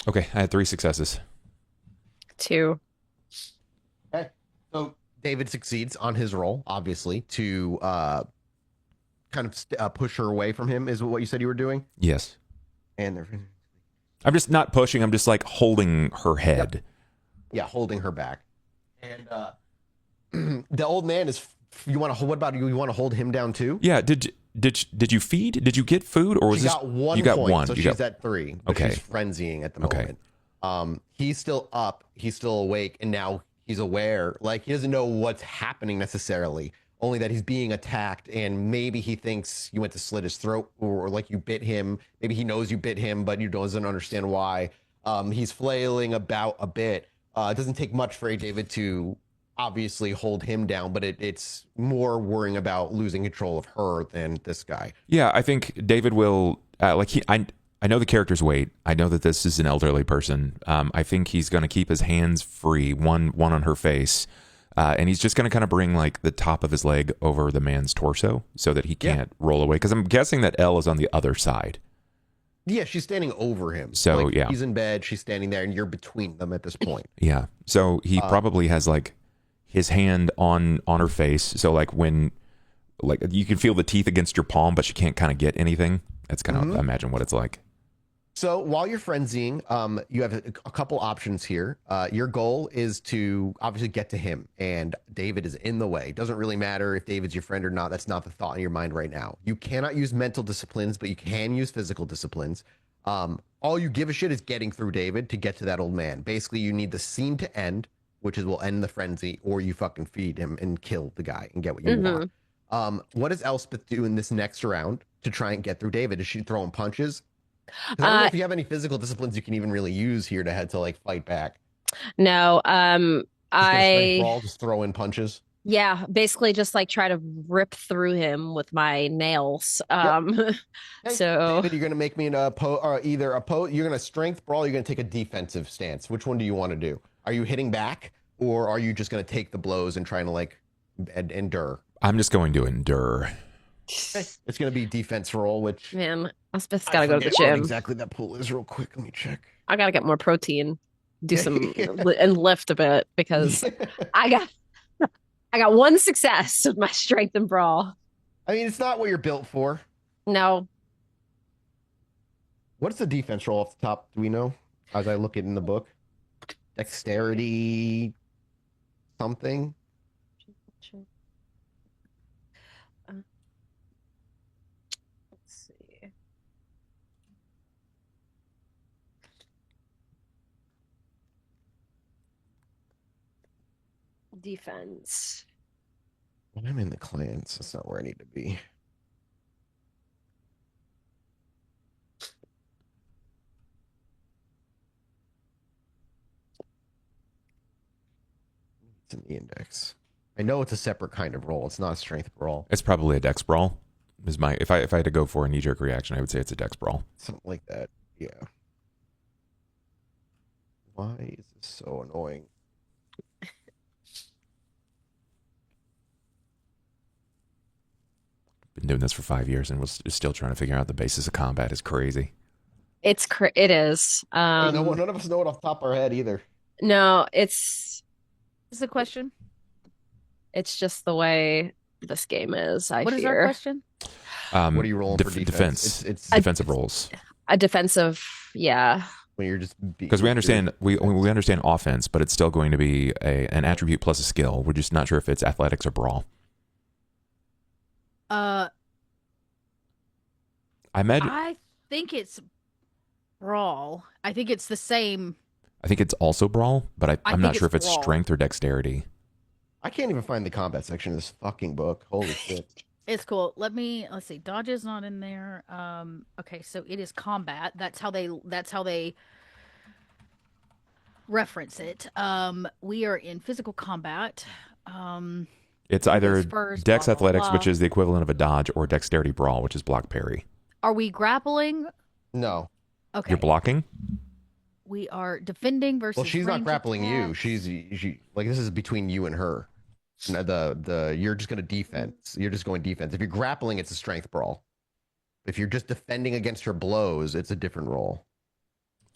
Okay, I had 3 successes. 2. So David succeeds on his roll, obviously, to kind of push her away from him. Is what you said you were doing? Yes. And I'm just not pushing. I'm just like holding her head. yeah, holding her back. And the old man is. You want to? What about you? You want to hold him down too? Yeah. Did you feed? Did you get food, or was She this? got one You got point, one. so You she's got- at 3. But Okay. she's frenzying at the Okay. moment. He's still up. He's still awake, and now he's aware. Like he doesn't know what's happening necessarily. Only that he's being attacked, and maybe he thinks you went to slit his throat, or like you bit him. Maybe he knows you bit him, but you doesn't understand why. He's flailing about a bit. It doesn't take much for David to obviously hold him down, but it's more worrying about losing control of her than this guy. Yeah, I think David will I know the character's weight. I know that this is an elderly person. I think he's going to keep his hands free, one on her face, and he's just going to kind of bring like the top of his leg over the man's torso so that he can't roll away. Because I'm guessing that Elle is on the other side. Yeah, she's standing over him. So, like, yeah. he's in bed, she's standing there, and you're between them at this point. Yeah, so he probably has like his hand on her face. So like when like you can feel the teeth against your palm, but you can't kind of get anything. That's kind of imagine what it's like. So while you're frenzying, you have a couple options here. Your goal is to obviously get to him, and David is in the way. Doesn't really matter if David's your friend or not. That's not the thought in your mind right now. You cannot use mental disciplines, but you can use physical disciplines. All you give a shit is getting through David to get to that old man. Basically, you need the scene to end, which is will end the frenzy, or you fucking feed him and kill the guy and get what you want. What does Elspeth do in this next round to try and get through David? Is she throwing punches? 'Cause I don't know if you have any physical disciplines you can even really use here to head to like fight back. No, Just throw in punches. yeah, basically just like try to rip through him with my nails. Hey, So David, you're gonna make me you're gonna strength brawl. You're gonna take a defensive stance. Which one do you want to do? Are you hitting back, or are you just gonna take the blows and trying to like endure? I'm just going to endure. It's gonna be defense roll, which man, Elspeth's gotta go to the forget what gym. exactly that pool is real quick. Let me check. I gotta get more protein, do some and lift a bit because I got one success with my strength and brawl. I mean, it's not what you're built for. No, What's the defense roll off the top? Do we know? As I look it in the book, dexterity, something. let's see. Defense. I'm in the clans. That's not where I need to be. It's in the index. I know it's a separate kind of roll. It's not a strength roll. It's probably a dex brawl. Is my if I had to go for a knee jerk reaction, I would say it's a dex brawl. Something like that. Yeah. Why is this so annoying? Been doing this for 5 years and was still trying to figure out the basis of combat is crazy. It is. None of us know it off the top of our head either. No, it's Is the question? just the way this game is. I What is fear our question? What are you rolling for defense? It's defensive rolls. a defensive. Yeah, When you're just Because we understand we understand offense, but it's still going to be an attribute plus a skill. We're just not sure if it's athletics or brawl. I think it's brawl. I think it's the same. I think it's also brawl, but I'm not think sure if it's it's brawl. strength or dexterity. I can't even find the combat section of this fucking book. Holy shit. It's cool. Let's see. Dodge is not in there. Okay, so it is combat. That's how they reference it. We are in physical combat. It's either Spurs, dex blah, blah, athletics, blah. which is the equivalent of a dodge, or dexterity brawl, which is block parry. Are we grappling? No. Okay. You're blocking? We are defending versus Well, she's not ranged grappling you. attacks. She like this is between you and her. No, you're just gonna defense. You're just going defense. If you're grappling, it's a strength brawl. If you're just defending against her blows, it's a different role.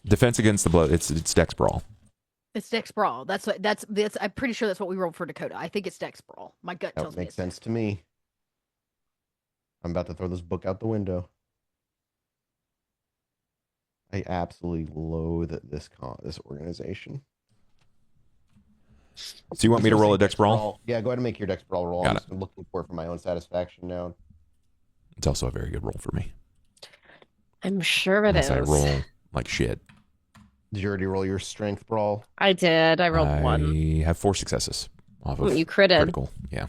Defense against the blow. It's dex brawl. It's Dex Brawl. That's I'm pretty sure that's what we rolled for Dakota. I think it's Dex Brawl. My gut tells That me makes it's sense to me. I'm about to throw this book out the window. I absolutely loathe this organization. So you want me to roll a Dex Brawl? Yeah, go ahead and make your Dex Brawl roll. Got I'm it. just looking for it for my own satisfaction now. It's also a very good roll for me. I'm sure it Unless is. I roll like shit. Did you already roll your Strength Brawl? I did. I rolled I one. have 4 successes off of You critted. critical. Yeah.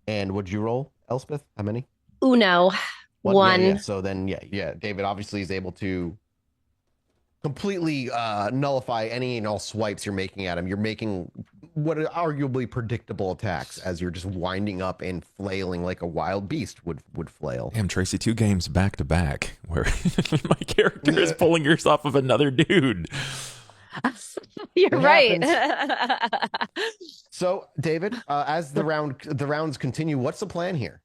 And what'd you roll, Elspeth? How many? Uno. One. Yeah. So then, yeah. David obviously is able to completely nullify any and all swipes you're making at him. You're making what are arguably predictable attacks as you're just winding up and flailing like a wild beast would flail. Damn, Tracy, 2 games back to back where my character is pulling yours off of another dude. You're It right. So, David, as the rounds continue, what's the plan here?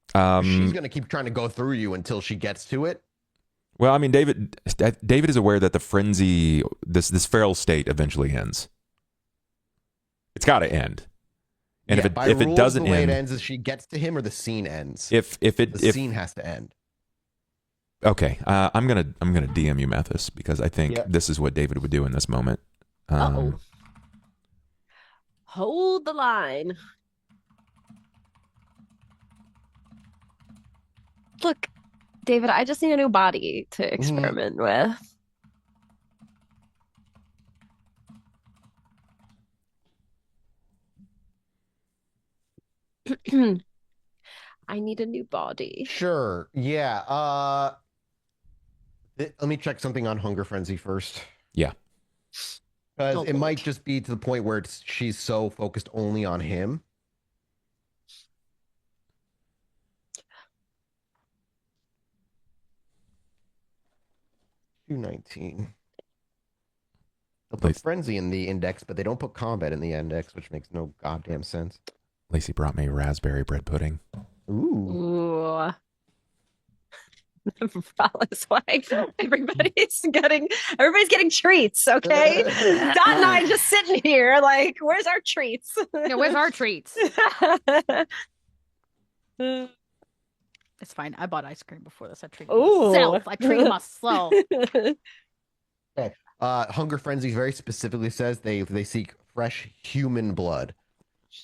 She's Um, going to keep trying to go through you until she gets to it. well, I mean, David is aware that the frenzy, this feral state eventually ends. It's got to end. And Yeah, if it doesn't the way end, it ends is she gets to him or the scene ends. the Scene has to end. okay, I'm gonna DM you, Mathis, because I think this is what David would do in this moment. Uh-oh. Hold the line. Look, David, I just need a new body to experiment with. I need a new body. Sure. Yeah. Let me check something on Hunger Frenzy first. Yeah. Because it might just be to the point where she's so focused only on him. 219. They'll put Frenzy in the index, but they don't put Combat in the index, which makes no goddamn sense. Lacey brought me raspberry bread pudding. Ooh. Flawless wife. Everybody's getting treats, okay? Dot and I just sitting here like, where's our treats? Yeah, where's our treats? It's fine. I bought ice cream before this. I treated myself. I treated myself. Okay. Hunger Frenzy very specifically says they seek fresh human blood.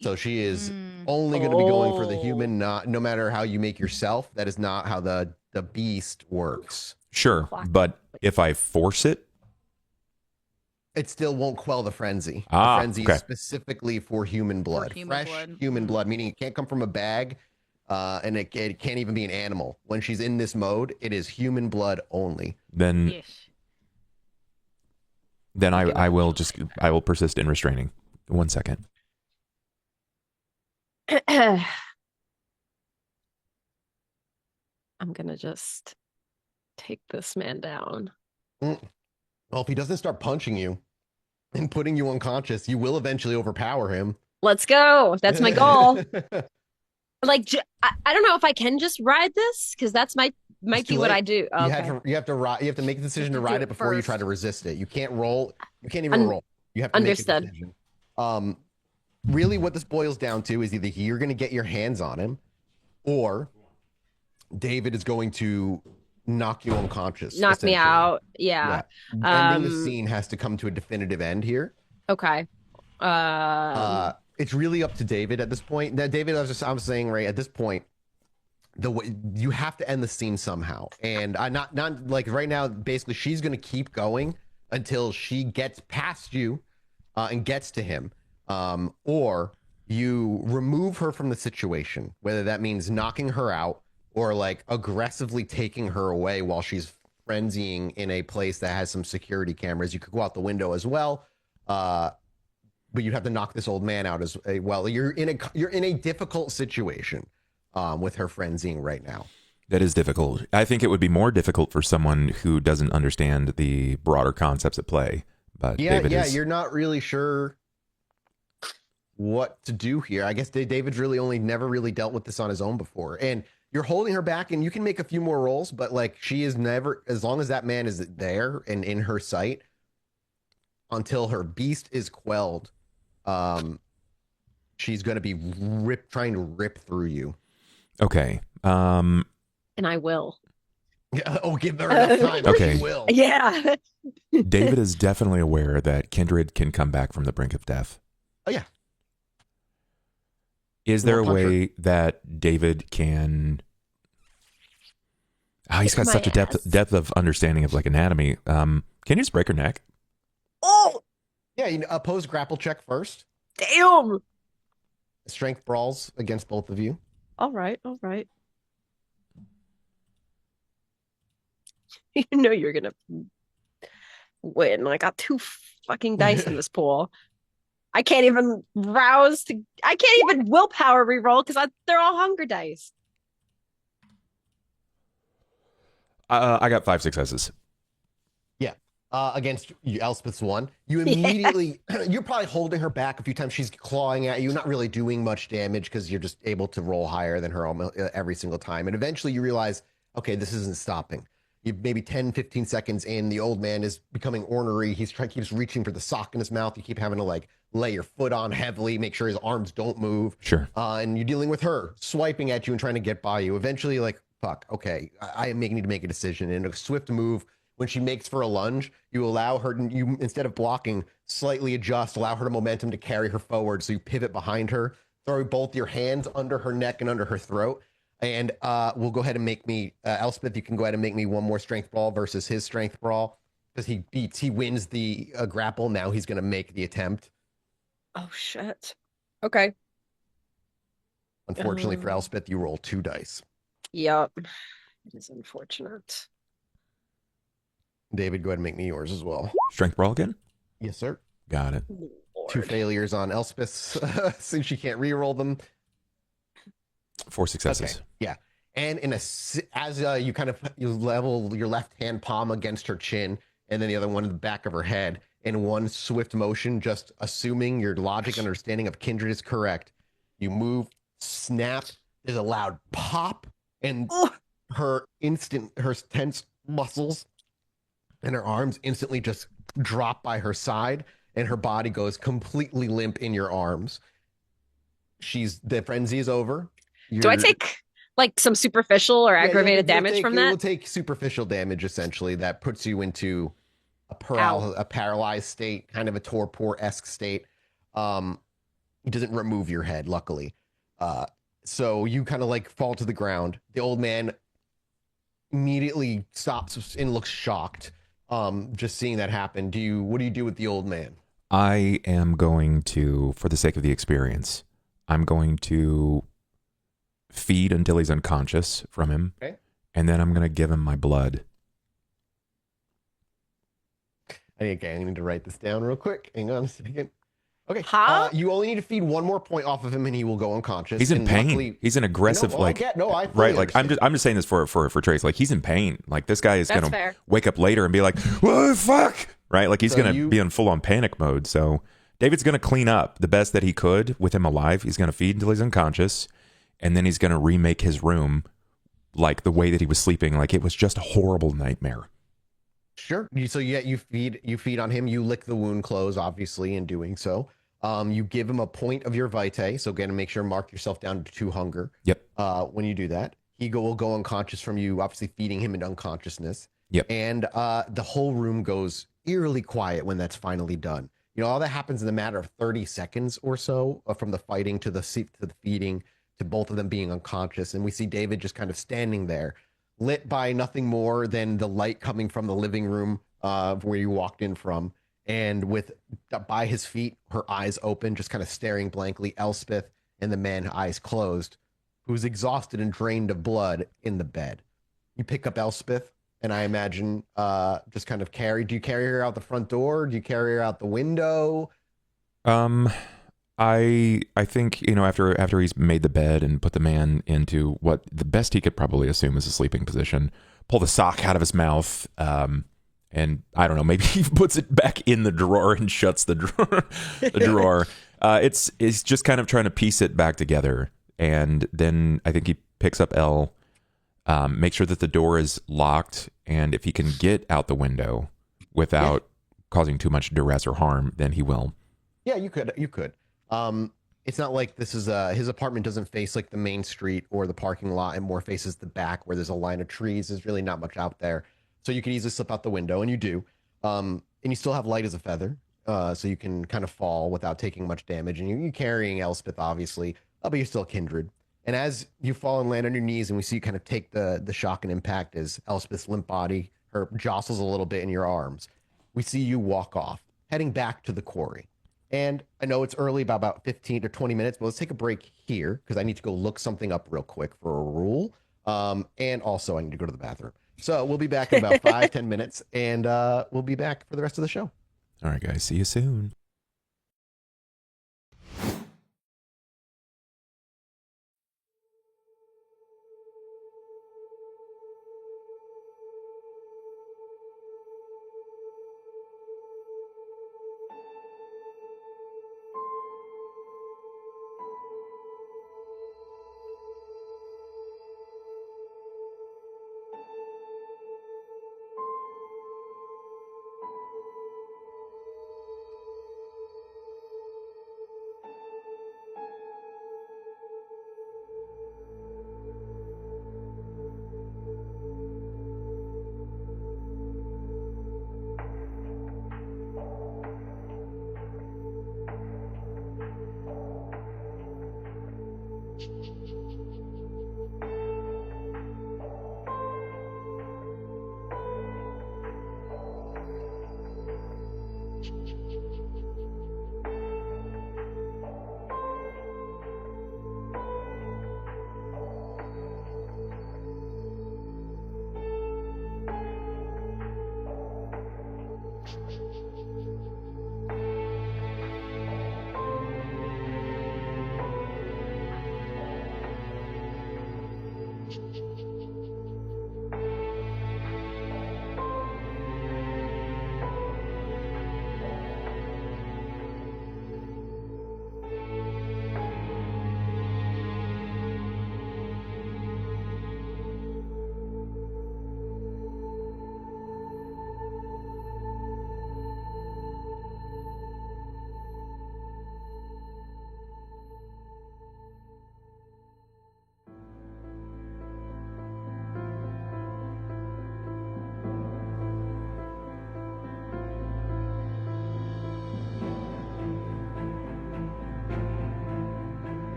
So she is only going to be going for the human, no matter how you make yourself. That is not how the beast works. Sure, but if I force it, it still won't quell the frenzy. The frenzy is specifically for human blood. Human blood, meaning it can't come from a bag, and it can't even be an animal. When she's in this mode, it is human blood only. Then I will persist in restraining. 1 second. I'm gonna just take this man down. Well, if he doesn't start punching you and putting you unconscious, you will eventually overpower him. Let's go. That's my goal. Like, I don't know if I can just ride this, because that's might be what I do. Okay. You have to make the decision to ride it before you try to resist it. You can't roll. You can't even roll. You have to make a decision. Really, what this boils down to is either you're going to get your hands on him, or David is going to knock you unconscious. Knock me out. Yeah. Ending the scene has to come to a definitive end here. Okay. It's really up to David at this point. That David, I'm saying right at this point, you have to end the scene somehow. And not like right now. Basically, she's going to keep going until she gets past you and gets to him, or you remove her from the situation. Whether that means knocking her out or like aggressively taking her away while she's frenzying in a place that has some security cameras. You could go out the window as well. But you'd have to knock this old man out as well. You're in a difficult situation with her frenzying right now. That is difficult. I think it would be more difficult for someone who doesn't understand the broader concepts at play. But you're not really sure what to do here. I guess David's really never really dealt with this on his own before, and you're holding her back. And you can make a few more rolls, but like she is never, as long as that man is there and in her sight. until her beast is quelled. She's going to be trying to rip through you. Okay. And I will. Oh, give her enough time. Okay. She will. Yeah. David is definitely aware that Kindred can come back from the brink of death. Oh, yeah. Is there a way that David can... he's got such a depth of understanding of like anatomy. Can you just break her neck? Oh, Yeah, you oppose grapple check first. damn. Strength brawls against both of you. All right. You know you're gonna win. I got 2 fucking dice in this pool. I can't even I can't even willpower reroll because they're all hunger dice. I got 5 successes. Against you, Elspeth's one. You immediately, you're probably holding her back a few times. She's clawing at you, not really doing much damage because you're just able to roll higher than her almost every single time. And eventually you realize, okay, this isn't stopping. You maybe 10, 15 seconds in, the old man is becoming ornery. Keeps reaching for the sock in his mouth. You keep having to like lay your foot on heavily, make sure his arms don't move. Sure. And you're dealing with her swiping at you and trying to get by you. Eventually, like, fuck, okay, I need to make a decision. And a swift move. When she makes for a lunge, you allow her, you instead of blocking, slightly adjust, allow her momentum to carry her forward. So you pivot behind her, throw both your hands under her neck and under her throat. And we'll go ahead and make me, Elspeth, you can go ahead and make me one more strength brawl versus his strength brawl. Because he wins the grapple. Now he's going to make the attempt. Oh, shit. Okay. Unfortunately for Elspeth, you roll 2 dice. Yep. It is unfortunate. David, go ahead and make me yours as well. Strength brawl again? Yes, sir. Got it. Lord. 2 failures on Elspeth's, since she can't re-roll them. 4 successes. Okay. Yeah. And as you kind of you level your left hand palm against her chin, and then the other one in the back of her head, in one swift motion, just assuming your logic and understanding of Kindred is correct, you move, snap, there's a loud pop, and her tense muscles and her arms instantly just drop by her side, and her body goes completely limp in your arms. The frenzy is over. Do I take like some superficial or aggravated damage from that? You will take superficial damage, essentially. That puts you into a paralyzed state, kind of a torpor-esque state. It doesn't remove your head, luckily. So you kind of like fall to the ground. The old man immediately stops and looks shocked. Just seeing that happen. What do you do with the old man? I am going to, for the sake of the experience, I'm going to feed until he's unconscious from him. Okay. And then I'm going to give him my blood. I need to write this down real quick. Hang on a second. Okay. Huh? You only need to feed 1 more point off of him, and he will go unconscious. He's in pain. Luckily, he's an aggressive, right? Like I'm just saying this for Trace. Like he's in pain. Like this guy is going to wake up later and be like, "What the fuck?" Right? Like he's going to be in full on panic mode. So David's going to clean up the best that he could with him alive. He's going to feed until he's unconscious, and then he's going to remake his room like the way that he was sleeping. Like it was just a horrible nightmare. Sure. So you feed on him. You lick the wound close, obviously, in doing so. You give him a point of your vitae. So again, make sure mark yourself down to 2 hunger. Yep. When you do that, he will go unconscious from you, obviously feeding him into unconsciousness. Yep. And the whole room goes eerily quiet when that's finally done. You know, all that happens in a matter of 30 seconds or so, from the fighting to the feeding to both of them being unconscious. And we see David just kind of standing there, lit by nothing more than the light coming from the living room where you walked in from. And by his feet, her eyes open, just kind of staring blankly, Elspeth and the man, eyes closed, who's exhausted and drained of blood in the bed. You pick up Elspeth, and I imagine just kind of do you carry her out the front door? Do you carry her out the window? I think, you know, after he's made the bed and put the man into what the best he could probably assume is a sleeping position, pull the sock out of his mouth, and I don't know, maybe he puts it back in the drawer and shuts the drawer. It's just kind of trying to piece it back together. And then I think he picks up Elle, makes sure that the door is locked, and if he can get out the window without causing too much duress or harm, then he will. Yeah, you could. It's not like this is his apartment doesn't face like the main street or the parking lot. It more faces the back where there's a line of trees. There's really not much out there, so you can easily slip out the window, and you do. And you still have light as a feather, so you can kind of fall without taking much damage. And you're carrying Elspeth, obviously, but you're still kindred. And as you fall and land on your knees, and we see you kind of take the shock and impact as Elspeth's limp body her jostles a little bit in your arms, we see you walk off, heading back to the quarry. And I know it's early, by about 15 to 20 minutes, but let's take a break here because I need to go look something up real quick for a rule. And also I need to go to the bathroom. So we'll be back in about 5-10 minutes, and we'll be back for the rest of the show. All right, guys. See you soon.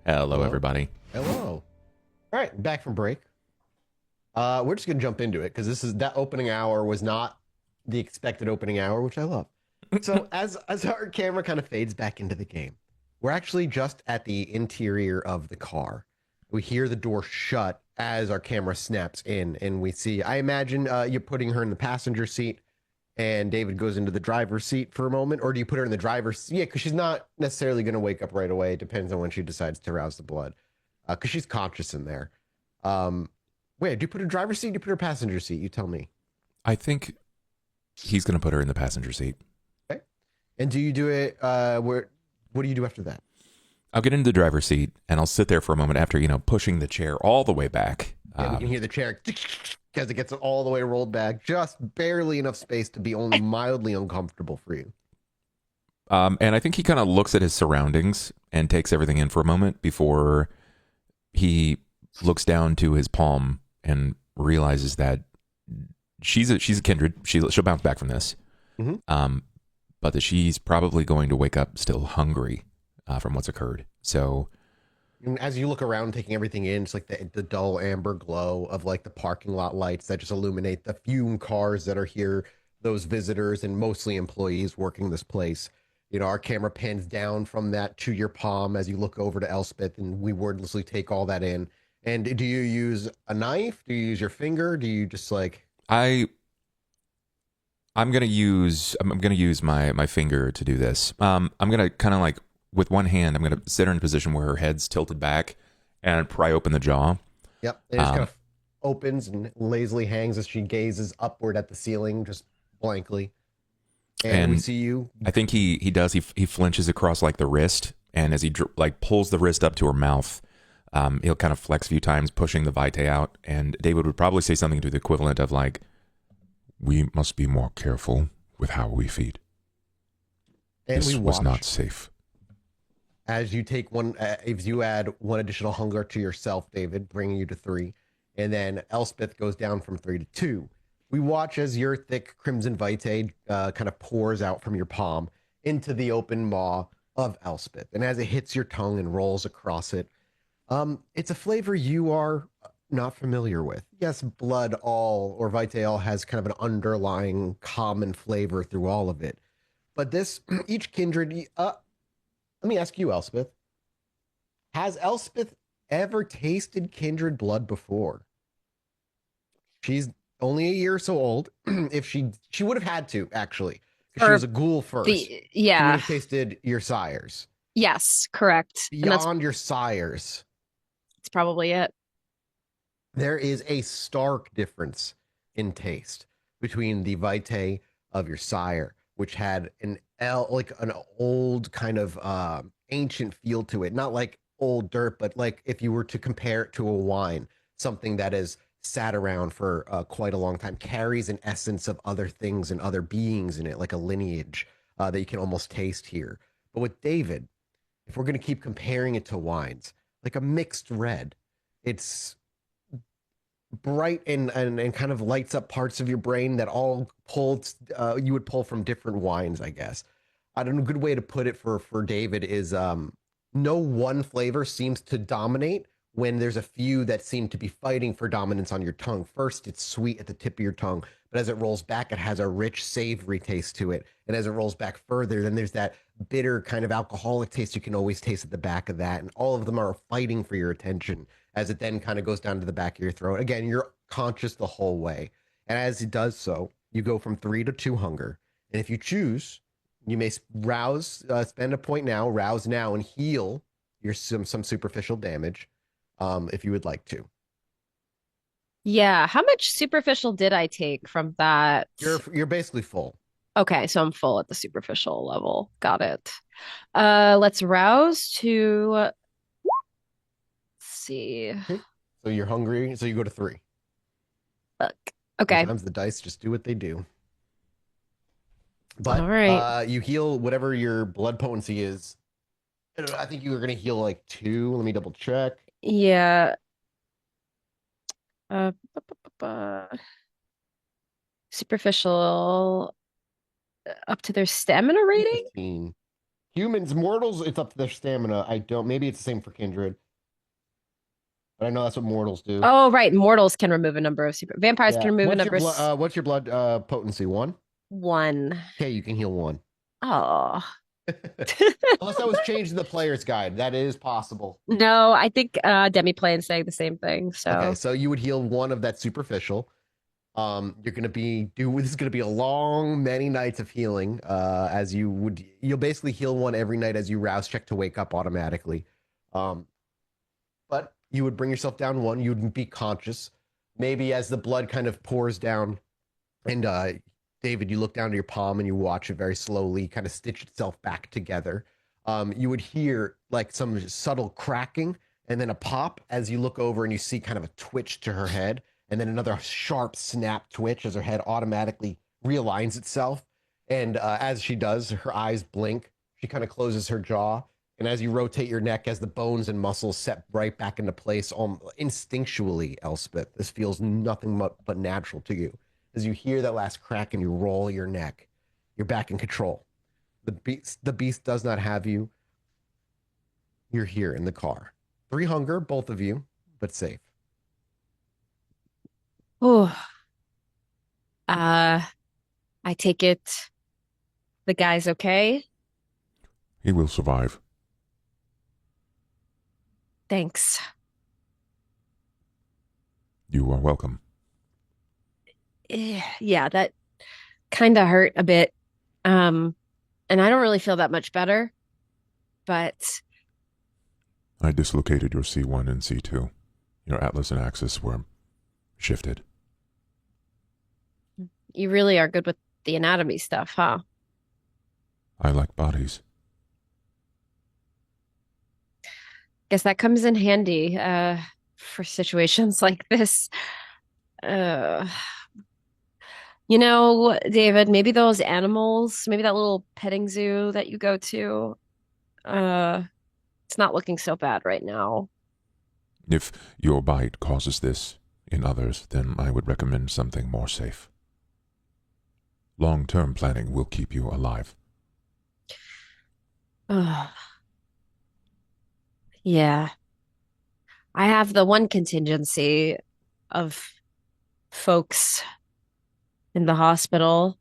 Hello, everybody. Hello. All right, back from break. We're just gonna jump into it because that opening hour was not the expected opening hour, which I love. So as our camera kind of fades back into the game, we're actually just at the interior of the car. We hear the door shut as our camera snaps in, and we see. I imagine you're putting her in the passenger seat, and David goes into the driver's seat for a moment, or do you put her in the driver's seat? Yeah, because she's not necessarily going to wake up right away. It depends on when she decides to rouse the blood, because she's conscious in there. Wait, do you put her driver's seat? Or do you put her passenger seat? You tell me. I think he's going to put her in the passenger seat. Okay. And do you do it? What do you do after that? I'll get into the driver's seat and I'll sit there for a moment after, pushing the chair all the way back. Yeah, we can hear the chair because it gets all the way rolled back, just barely enough space to be only mildly uncomfortable for you. And I think he kind of looks at his surroundings and takes everything in for a moment before he looks down to his palm and realizes that she's a kindred. She'll bounce back from this, but that she's probably going to wake up still hungry from what's occurred. So, as you look around, taking everything in, it's like the dull amber glow of like the parking lot lights that just illuminate the few cars that are here, those visitors and mostly employees working this place. Our camera pans down from that to your palm as you look over to Elspeth, and we wordlessly take all that in. And do you use a knife? Do you use your finger? Do you just like... I'm gonna use my finger to do this. I'm gonna kind of like with one hand, I'm gonna sit her in a position where her head's tilted back and pry open the jaw. Yep, it just kind of opens and lazily hangs as she gazes upward at the ceiling, just blankly. And we see you. I think he does. He flinches across like the wrist, and as he pulls the wrist up to her mouth, he'll kind of flex a few times, pushing the vitae out. And David would probably say something to the equivalent of like, "We must be more careful with how we feed. And this was not safe." As you take if you add one additional hunger to yourself, David, bringing you to 3, and then Elspeth goes down from 3 to 2. We watch as your thick crimson vitae kind of pours out from your palm into the open maw of Elspeth. And as it hits your tongue and rolls across it, it's a flavor you are not familiar with. Yes, blood or vitae all has kind of an underlying common flavor through all of it. But each kindred... let me ask you, Elspeth. Has Elspeth ever tasted kindred blood before? She's only a year or so old. If she would have had to, actually, Because she Or was a ghoul first. She would yeah. have tasted your sires. Yes, correct. And that's Beyond your sires, probably it. there is a stark difference in taste between the vitae of your sire, which had like an old kind of ancient feel to it, not like old dirt, but like if you were to compare it to a wine, something that has sat around for quite a long time, carries an essence of other things and other beings in it, like a lineage that you can almost taste here. But with David, if we're going to keep comparing it to wines, like a mixed red, it's bright and kind of lights up parts of your brain that all pulled you would pull from different wines, I guess. I don't know, a good way to put it for David is no one flavor seems to dominate when there's a few that seem to be fighting for dominance on your tongue. First, it's sweet at the tip of your tongue, but as it rolls back, it has a rich, savory taste to it. And as it rolls back further, then there's that bitter kind of alcoholic taste you can always taste at the back of that. And all of them are fighting for your attention as it then kind of goes down to the back of your throat. Again, you're conscious the whole way. And as it does so, you go from 3 to 2 hunger. And if you choose, you may spend a point now, rouse now, and heal your some superficial damage if you would like to. Yeah. How much superficial did I take from that? You're basically full. Okay, so I'm full at the superficial level. Got it. Let's rouse to let's see. Okay. So you're hungry, so you go to 3. Look. Okay. Sometimes the dice just do what they do. But all right. You heal whatever your blood potency is. I think you were going to heal like 2. Let me double check. Yeah. Superficial up to their stamina rating? 15. Humans, mortals, it's up to their stamina. Maybe it's the same for kindred. But I know that's what mortals do. Oh, right. Mortals can remove a number of vampires Yeah. can remove a number. What's your blood potency? 1? 1. Okay, you can heal 1. Oh. Unless that was changed in the player's guide. That is possible. No, I think Demiplane saying the same thing. So okay, so you would heal 1 of that superficial. You're gonna this is gonna be a long, many nights of healing. You'll basically heal 1 every night as you rouse check to wake up automatically. But you would bring yourself down 1. You'd be conscious. Maybe as the blood kind of pours down, and David, you look down to your palm and you watch it very slowly kind of stitch itself back together. You would hear like some subtle cracking and then a pop as you look over and you see kind of a twitch to her head, and then another sharp snap twitch as her head automatically realigns itself. And as she does, her eyes blink. She kind of closes her jaw. And as you rotate your neck, as the bones and muscles set right back into place, instinctually, Elspeth, this feels nothing but natural to you. As you hear that last crack and you roll your neck, you're back in control. The beast does not have you. You're here in the car. 3 hunger, both of you, but safe. Oh. I take it the guy's okay? He will survive. Thanks. You are welcome. Yeah, that kind of hurt a bit. And I don't really feel that much better, but I dislocated your C1 and C2. Your atlas and axis were shifted. you really are good with the anatomy stuff, huh? I like bodies. Guess that comes in handy for situations like this. David, maybe those animals, maybe that little petting zoo that you go to, it's not looking so bad right now. If your bite causes this in others, then I would recommend something more safe. Long-term planning will keep you alive. Yeah. I have the one contingency of folks in the hospital.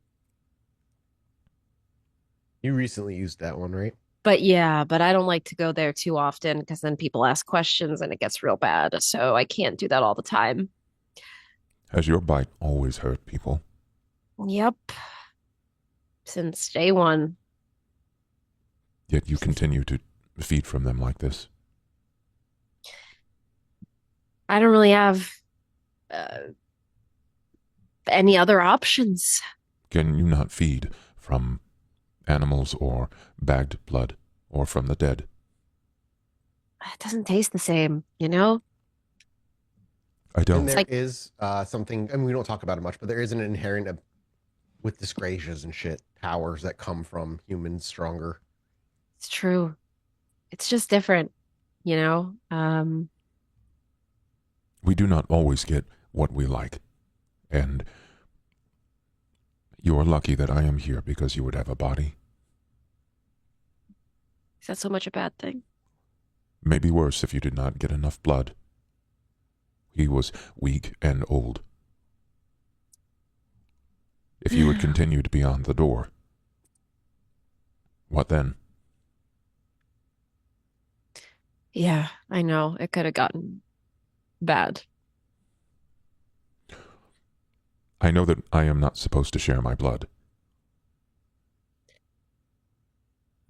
You recently used that one, right? But I don't like to go there too often because then people ask questions and it gets real bad. So I can't do that all the time. Has your bite always hurt people? Yep. since day one. Yet you continue to feed from them like this. I don't really have uh, any other options. Can you not feed from animals or bagged blood or from the dead? It doesn't taste the same, you know? I And don't. there like- is something, I mean, we don't talk about it much, but there is an inherent, with dyscrasias and shit, powers that come from humans stronger. It's true. It's just different, you know? We do not always get what we like. And you are lucky that I am here because you would have a body. Is that so much a bad thing? Maybe worse if you did not get enough blood. He was weak and old. If you had continued beyond the door, what then? Yeah, I know. It could have gotten bad. I know that I am not supposed to share my blood.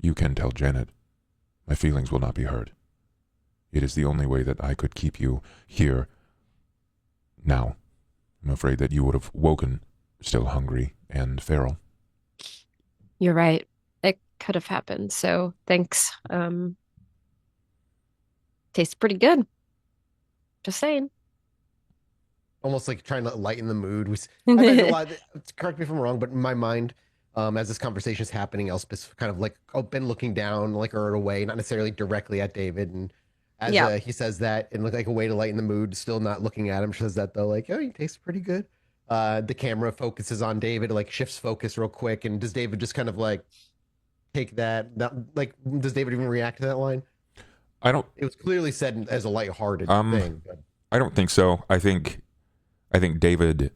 You can tell Janet. My feelings will not be hurt. It is the only way that I could keep you here now. I'm afraid that you would have woken still hungry and feral. You're right. It could have happened. So thanks. Tastes pretty good. Just saying. Almost like trying to lighten the mood. I imagine a lot. Correct me if I'm wrong, but in my mind, as this conversation is happening, Elspeth's kind of like been looking down, like or away, not necessarily directly at David. And as Yeah. he says that, and like a way to lighten the mood, still not looking at him, she says that though, like, oh, he tastes pretty good. The camera focuses on David, like shifts focus real quick, and does David just kind of like take that? Like, does David even react to that line? I don't. It was clearly said as a lighthearted thing. But... I don't think so. I think David.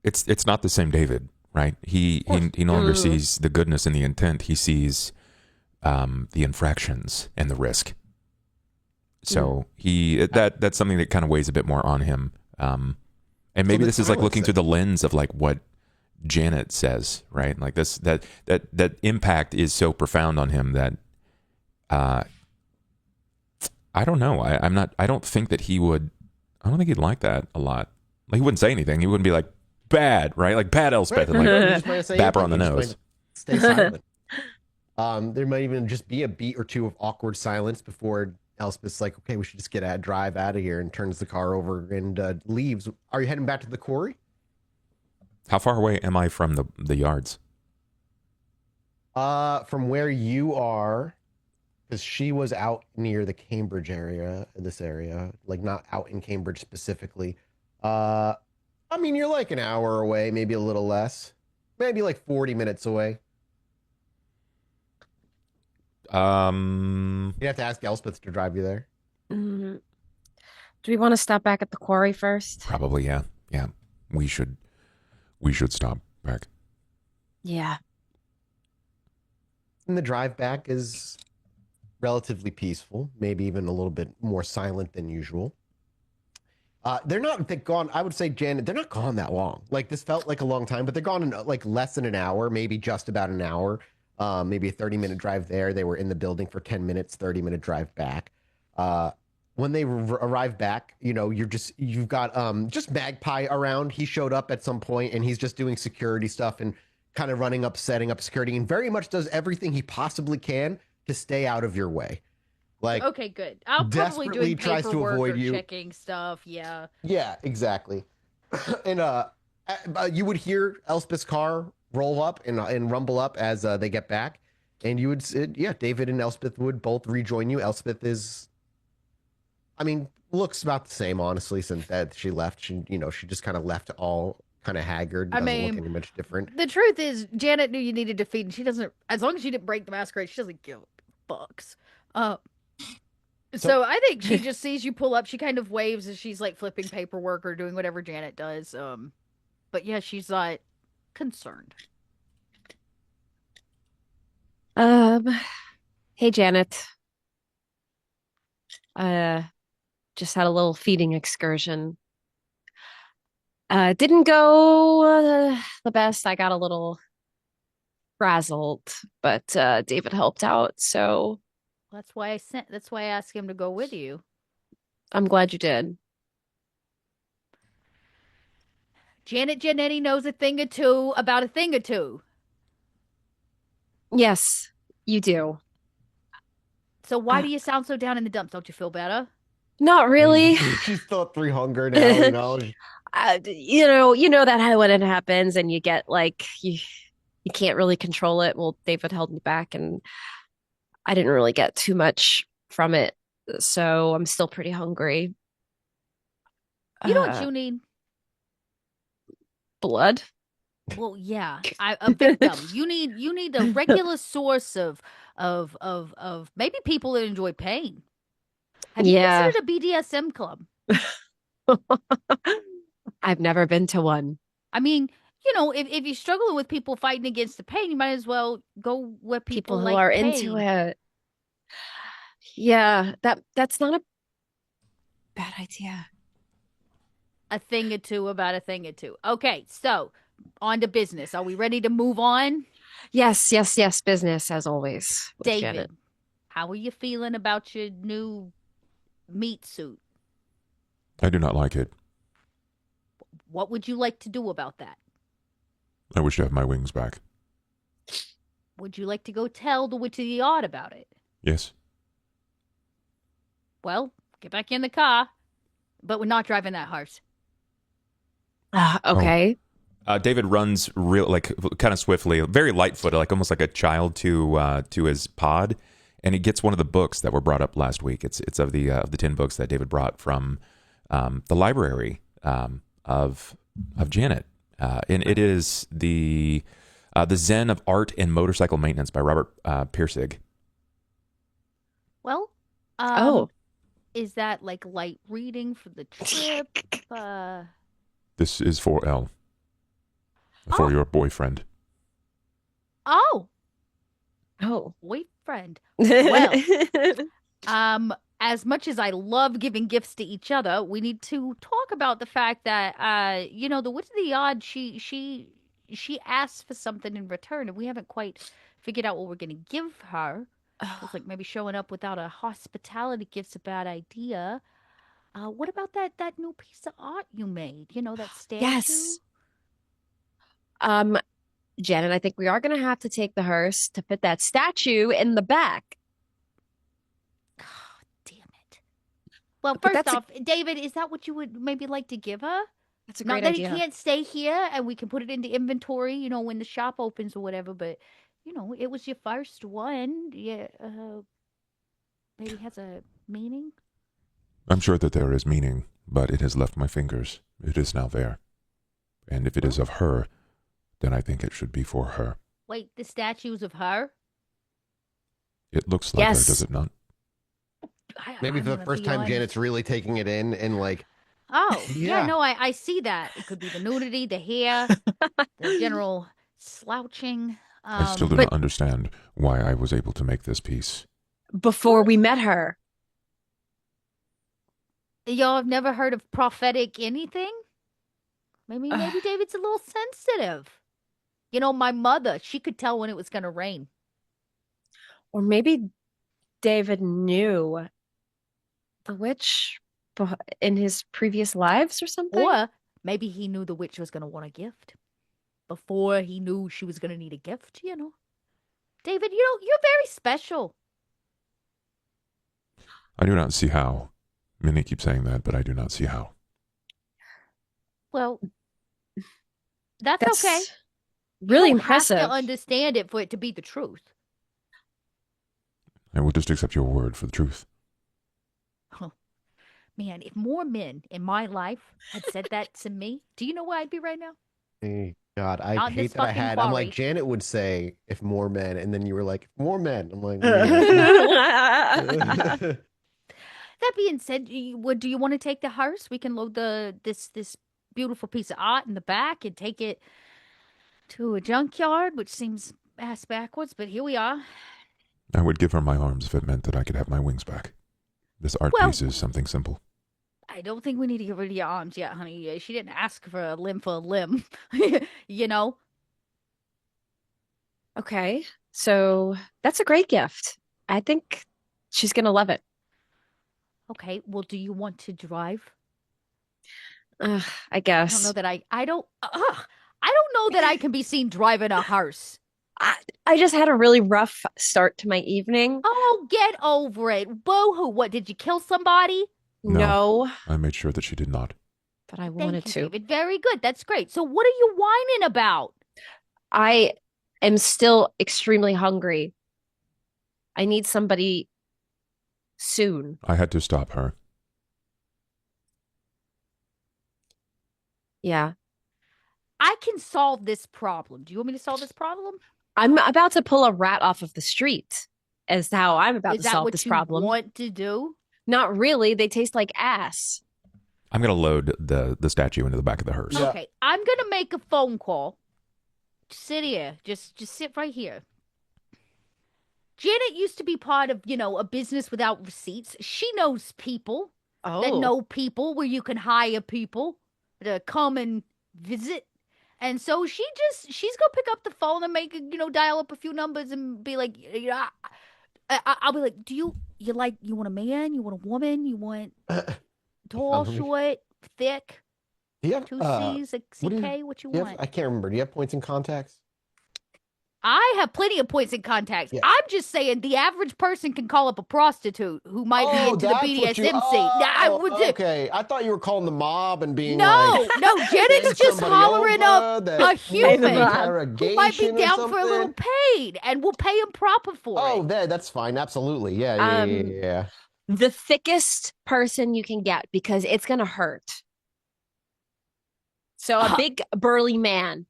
It's not the same David, right? He no longer sees the goodness and the intent. He sees the infractions and the risk. So that's something that kind of weighs a bit more on him. And maybe this is like looking through the lens of like what Janet says, right? Like this that impact is so profound on him that I don't know. I don't think that he would. I don't think he'd like that a lot. Like he wouldn't say anything. He wouldn't be like bad, right? Like bad Elspeth, and like bap her on the nose. Stay silent. There might even just be a beat or two of awkward silence before Elspeth's like, okay, we should just drive out of here, and turns the car over and leaves. Are you heading back to the quarry? How far away am I from the yards? From where you are, because she was out near the Cambridge area, this area, like not out in Cambridge specifically. I mean, you're like an hour away, maybe a little less, maybe like 40 minutes away. You'd have to ask Elspeth to drive you there. Do we want to stop back at the quarry first? Probably, yeah. Yeah. We should stop back. Yeah. And the drive back is relatively peaceful, maybe even a little bit more silent than usual. They're gone. I would say, Janet, they're not gone that long. Like this felt like a long time, but they're gone in like less than an hour, maybe just about an hour. Maybe a 30-minute drive there. They were in the building for 10 minutes, 30-minute drive back. When they arrive back, you've got just Magpie around. He showed up at some point and he's just doing security stuff and kind of setting up security, and very much does everything he possibly can to stay out of your way. Like, okay, good. I'll probably desperately doing tries to paperwork avoid or you. checking stuff. Yeah. Yeah, exactly. And you would hear Elspeth's car roll up and rumble up as they get back, and you would, David and Elspeth would both rejoin you. Elspeth looks about the same, honestly, since that she left. She just kind of left all kind of haggard. Doesn't look any much different. The truth is, Janet knew you needed to feed, and she doesn't. As long as you didn't break the masquerade, she doesn't give fucks. So I think she just sees you pull up. She kind of waves as she's like flipping paperwork or doing whatever Janet does. But yeah, she's not concerned. Hey Janet. Just had a little feeding excursion. Didn't go the best. I got a little frazzled, but David helped out, so That's why I asked him to go with you. I'm glad you did. Janet Janetti knows a thing or two about a thing or two. Yes, you do. So why do you sound so down in the dumps? Don't you feel better? Not really. She's still at 3 hunger now, you know. You know that how when it happens and you get like you can't really control it. Well, David held me back and I didn't really get too much from it. So I'm still pretty hungry. You know what you need? Blood? Well, yeah, a victim. You need a regular source of maybe people that enjoy pain. Have you considered a BDSM club? I've never been to one. I mean, if you're struggling with people fighting against the pain, you might as well go where people who like are pain. into it. Yeah, that's not a bad idea. A thing or two about a thing or two. Okay, so on to business. Are we ready to move on? Yes. Business as always. David, Janet. how are you feeling about your new meat suit? I do not like it. What would you like to do about that? I wish to have my wings back. Would you like to go tell the Witch of the Odd about it? Yes. Well, get back in the car, but we're not driving that horse. Okay. David runs kind of swiftly, very light-footed, like almost like a child to his pod, and he gets one of the books that were brought up last week. It's of the 10 books that David brought from the library of Janet, and it is the Zen of Art and Motorcycle Maintenance by Robert Pirsig. Well, is that like light reading for the trip? This is for L. For your boyfriend. Oh, boyfriend. Well, as much as I love giving gifts to each other, we need to talk about the fact that the Witch of the Odd, she asked for something in return, and we haven't quite figured out what we're gonna give her. It's like maybe showing up without a hospitality gift's a bad idea. What about that new piece of art you made? That statue? Yes. Janet, I think we are going to have to take the hearse to fit that statue in the back. God damn it. Well, first off, David, is that what you would maybe like to give her? That's a great idea. Not idea. that it can't stay here and we can put it into inventory, when the shop opens or whatever, but, it was your first one. Yeah, maybe has a meaning? I'm sure that there is meaning, but it has left my fingers. It is now there. And if it is of her, then I think it should be for her. Wait, the statue's of her? It looks like her, does it not? Maybe for the first time, Janet's really taking it in and like. Oh, yeah, no, I see that. It could be the nudity, the hair, the general slouching. I still do not understand why I was able to make this piece. Before we met her. Y'all have never heard of prophetic anything? Maybe David's a little sensitive. My mother, she could tell when it was going to rain. Or maybe David knew the witch in his previous lives or something. Or maybe he knew the witch was going to want a gift before he knew she was going to need a gift, David, you're very special. I do not see how. Minnie keeps saying that, but I do not see how. Well, that's okay. Really impressive. You have to understand it for it to be the truth. I will just accept your word for the truth. Oh, man, if more men in my life had said that to me, do you know where I'd be right now? Hey, God, I hate that I had. I'm like, Janet would say, if more men, and then you were like, more men. I'm like, that being said, do you want to take the hearse? We can load this beautiful piece of art in the back and take it to a junkyard, which seems ass backwards, but here we are. I would give her my arms if it meant that I could have my wings back. This art piece is something simple. I don't think we need to get rid of your arms yet, honey. She didn't ask for a limb. Okay. So that's a great gift. I think she's gonna love it. Okay, well, do you want to drive? I I don't know guess. that I don't I don't know that I can be seen driving a hearse. I, I just had a really rough start to my evening. Oh, get over it. Boo-hoo. What, did you kill somebody? No. No, I made sure that she did not. but I Thank wanted you, to. David. Very good. That's great. So what are you whining about? I am still extremely hungry. I need somebody soon. I had to stop her. Yeah. I can solve this problem. Do you want me to solve this problem? I'm about to pull a rat off of the street, as how I'm about Is to that solve what this you problem. want to do? Not really. They taste like ass. I'm going to load the statue into the back of the hearse. Yeah. Okay, I'm gonna make a phone call. Sit here. Just sit right here. Janet used to be part of, a business without receipts. She knows people that Oh. know people where you can hire people to come and visit. And so she's gonna pick up the phone and make, dial up a few numbers and be like, I'll be like, you want a man? You want a woman? You want tall, Sounds- short, thick, Do you have, two C's, a what do you- CK? What you do you want? have, I can't remember. Do you have points and contacts? I have plenty of points and contacts. Yeah. I'm just saying the average person can call up a prostitute who might be into the that's what BDSM you. scene. I would do. Okay, I thought you were calling the mob and being No, like, no, Janet's "Send just somebody hollering over up that a needs human interrogation who might be or down for a little something." paid, and we'll pay him proper for Oh, it. that's fine. Absolutely. Yeah. Yeah. The thickest person you can get because it's gonna hurt. So a big burly man.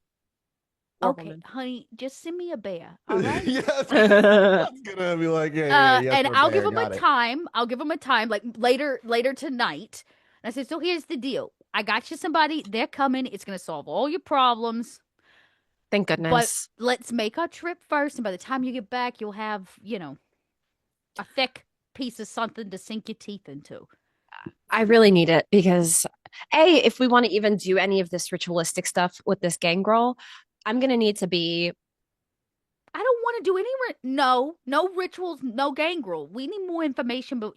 Or Okay, woman. honey, just send me a bear, all right? Yeah, that's gonna be like, yeah, And for I'll bear, give him a got it. time. I'll give him a time, like later tonight. And I said, so here's the deal. I got you somebody. They're coming. It's gonna solve all your problems. Thank But goodness. let's make our trip first, and by the time you get back, you'll have, a thick piece of something to sink your teeth into. I really need it because if we want to even do any of this ritualistic stuff with this gangrel, I'm gonna need to be I don't want to do any no rituals, no gangrel. We need more information, but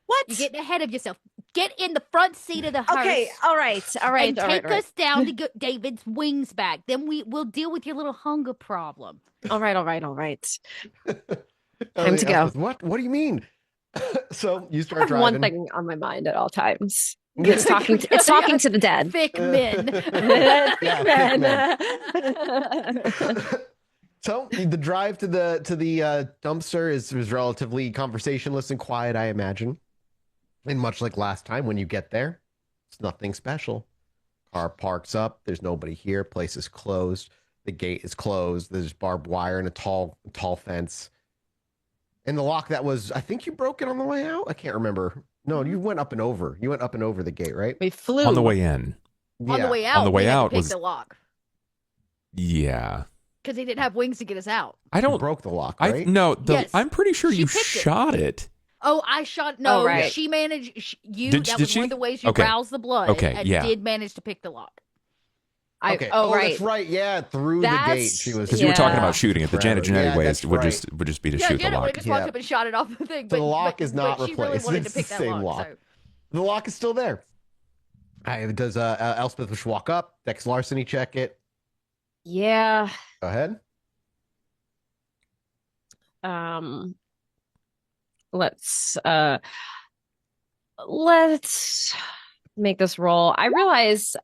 what? you're getting ahead of yourself. Get in the front seat of the hearse. Okay, all right, And all take right. us down to get David's wings back. Then we'll deal with your little hunger problem. All right. Oh, Time to yeah, go. What do you mean? So you I start have driving. one thing on my mind at all times. It's talking to the dead. Thick men. Yeah, thick men. So the drive to the dumpster is relatively conversationless and quiet, I imagine. And much like last time, when you get there, it's nothing special. Car parks up. There's nobody here. Place is closed. The gate is closed. There's barbed wire and a tall fence. And the lock that was, I think you broke it on the way out. I can't remember. No, you went up and over. You went up and over the gate, right? We flew On the way in. On the way out, On the way we had to out pick was- the lock Yeah. because he didn't have wings to get us out. I You don't. broke the lock, I right? no. Yes. I'm pretty sure She you picked it. shot it. Oh, I shot. No, Oh, right. she managed. Did that she? was one of the ways you Okay. roused the blood. Okay, and yeah. did manage to pick the lock. Okay. Right. That's right. Yeah, through the gate. That's- She was. Because you were talking Yeah. about shooting it. The Forever. Janet Genetti Yeah, ways that's would right. just be to Yeah, shoot the Janet lock. just walked Yeah. up and shot it off the thing. The lock is not she really replaced. wanted to It's pick the that same lock. So. The lock is still there. Does Elspeth just walk up? Dex larceny check it. Yeah. Go ahead. Let's make this roll. I realize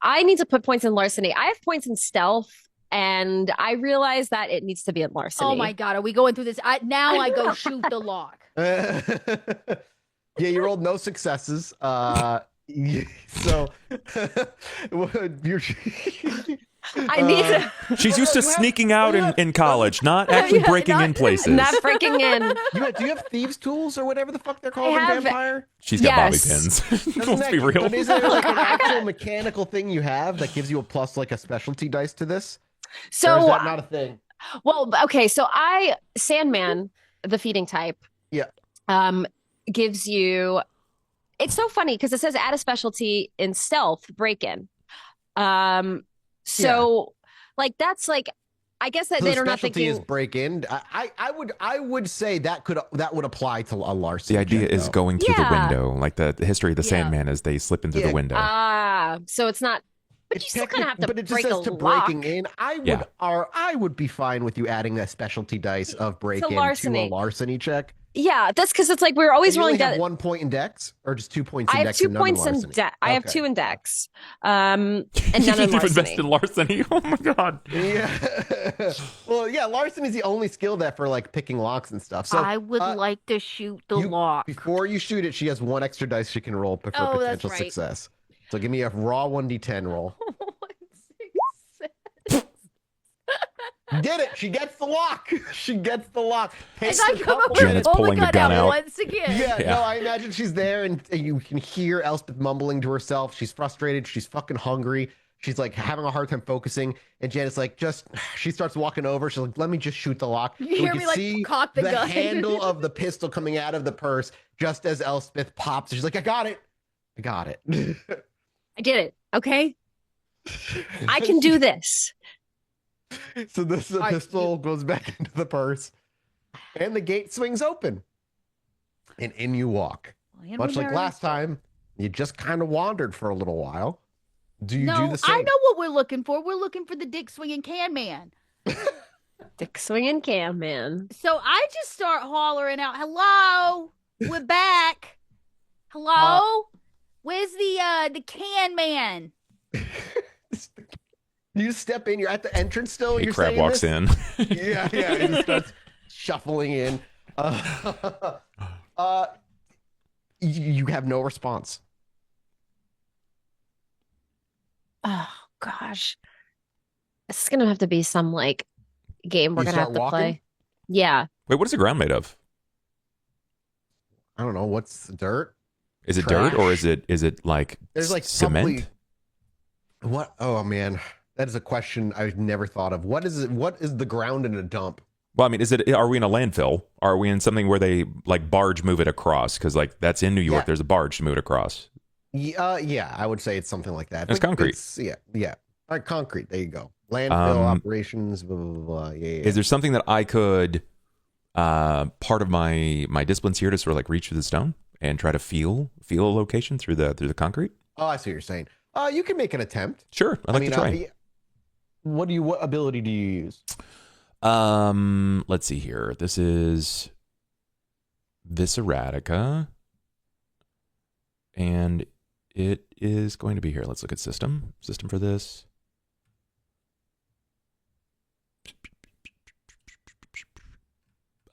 I need to put points in larceny. I have points in stealth, and I realize that it needs to be in larceny. Oh my god, are we going through this? Now I go shoot the lock. Yeah, you rolled no successes. So you're. I need to She's used to sneaking out in college, not actually Yeah, breaking not- in places. not breaking in. Do you have thieves' tools or whatever the fuck they're called I in have- Vampire? She's got bobby Yes. pins. Doesn't Let's be real. But is there like an actual mechanical thing you have that gives you a plus, like a specialty dice to this? Or is So, that not a thing? well, okay. So Sandman, the feeding type, Yeah. gives you. It's so funny because it says add a specialty in stealth break in. So like that's like I guess that So they the are not specialty is thinking. break in. I would say that would apply to a larceny. The idea check, is though. going through the Yeah. window, like the history of the Yeah. Sandman as they slip in through the Yeah. window. So it's not. But It's you still kind of have to but it just break a says to lock. breaking in. Yeah. I would be fine with you adding that specialty dice of break in to a larceny. larceny check. Yeah, that's because it's like we're always And you rolling only have down. 1 point in dex, or just 2 points in I have dex 2 and none points in larceny? dex. I have Okay. 2 in dex, and You none in didn't even invest larceny. in larceny. Oh my god. Yeah. Well, yeah, larceny is the only skill that for like picking locks and stuff. So I would like to shoot the lock. before you shoot it, she has 1 extra dice she can roll for Oh, that's potential right. success. So give me a raw 1d10 roll. 1, 6, 7. You did it. She gets the lock. She gets the lock. As Takes I a come couple over and Janet's pull the pulling the gun gun out out. once again. Yeah, Yeah. no, I imagine she's there and you can hear Elspeth mumbling to herself. She's frustrated. She's fucking hungry. She's like having a hard time focusing. And Janet's like, she starts walking over. She's like, let me just shoot the lock. You And we hear can me, like, see cock the gun. handle of the pistol coming out of the purse just as Elspeth pops. She's like, I got it. I got it. I did it. Okay, I can do this. So the pistol goes back into the purse and the gate swings open. And in you walk. Much like last time, you just kind of wandered for a little while. Do you do the same? I know what we're looking for. We're looking for the dick swinging can man. Dick swinging cam man. So I just start hollering out, "Hello, we're back. Hello, where's the can man?" You step in, you're at the entrance still. Hey, You're Crab saying walks this? in. Yeah, he just starts shuffling in. You have no response. Oh gosh, this is gonna have to be some like game we're You gonna have start to walking? play. Yeah, Wait, what is the ground made of? I don't know what's dirt. Is it Trash. dirt or is it like There's like cement? probably what? Oh man, that is a question I've never thought of. What is it? What is the ground in a dump? Well, I mean, are we in a landfill? Are we in something where they like barge move it across? Because like that's in New York. Yeah. There's a barge to move it across. Yeah, I would say it's something like that. It's concrete. Yeah. All right, concrete. There you go. Landfill operations. Blah, blah, blah. Yeah. Is there something that I could part of my disciplines here to sort of like reach through the stone and try to feel a location through the concrete? Oh, I see what you're saying. You can make an attempt. Sure, I'd like to try. What ability do you use? Let's see here. This is Visceratica, and it is going to be here. Let's look at system for this.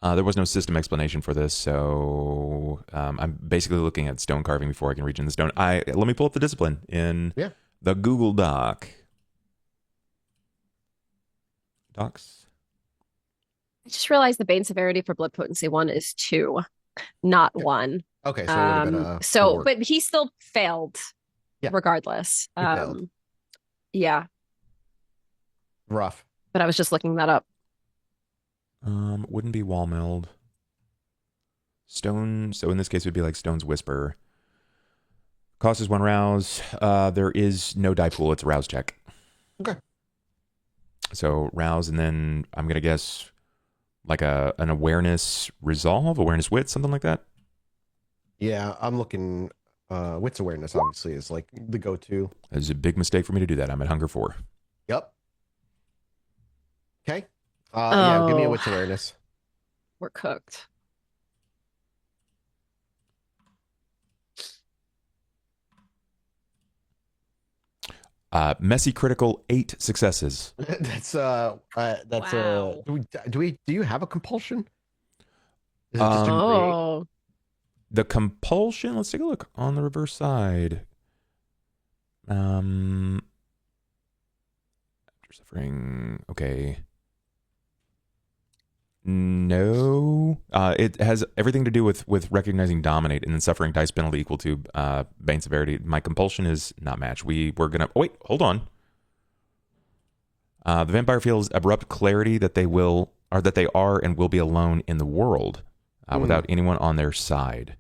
There was no system explanation for this, so I'm basically looking at stone carving before I can reach in the stone. Let me pull up the discipline in the Google Docs. I just realized the bane severity for blood potency 1 is 2, not 1. Okay, so it would have been a four. But he still failed, Yeah. regardless. He failed. Yeah, Rough. but I was just looking that up. Wouldn't be wall milled. Stone, so in this case it would be like Stone's Whisper. Cost is 1 rouse. There is no die pool, it's a rouse check. Okay. So rouse, and then I'm gonna guess like an awareness resolve, awareness wit, something like that. Yeah, I'm looking. Wits awareness obviously is like the go-to. It's a big mistake for me to do that. I'm at hunger 4. Yep. Okay. Yeah, give me a Oh. wits awareness. We're cooked. Messy critical, 8 successes. That's Wow. do you have a compulsion? Is it just a create? Oh, The compulsion, let's take a look on the reverse side. After suffering, okay. No. It has everything to do with recognizing dominate and then suffering dice penalty equal to bane severity. My compulsion is not matched. We're gonna wait, hold on. The vampire feels abrupt clarity that they are and will be alone in the world without anyone on their side.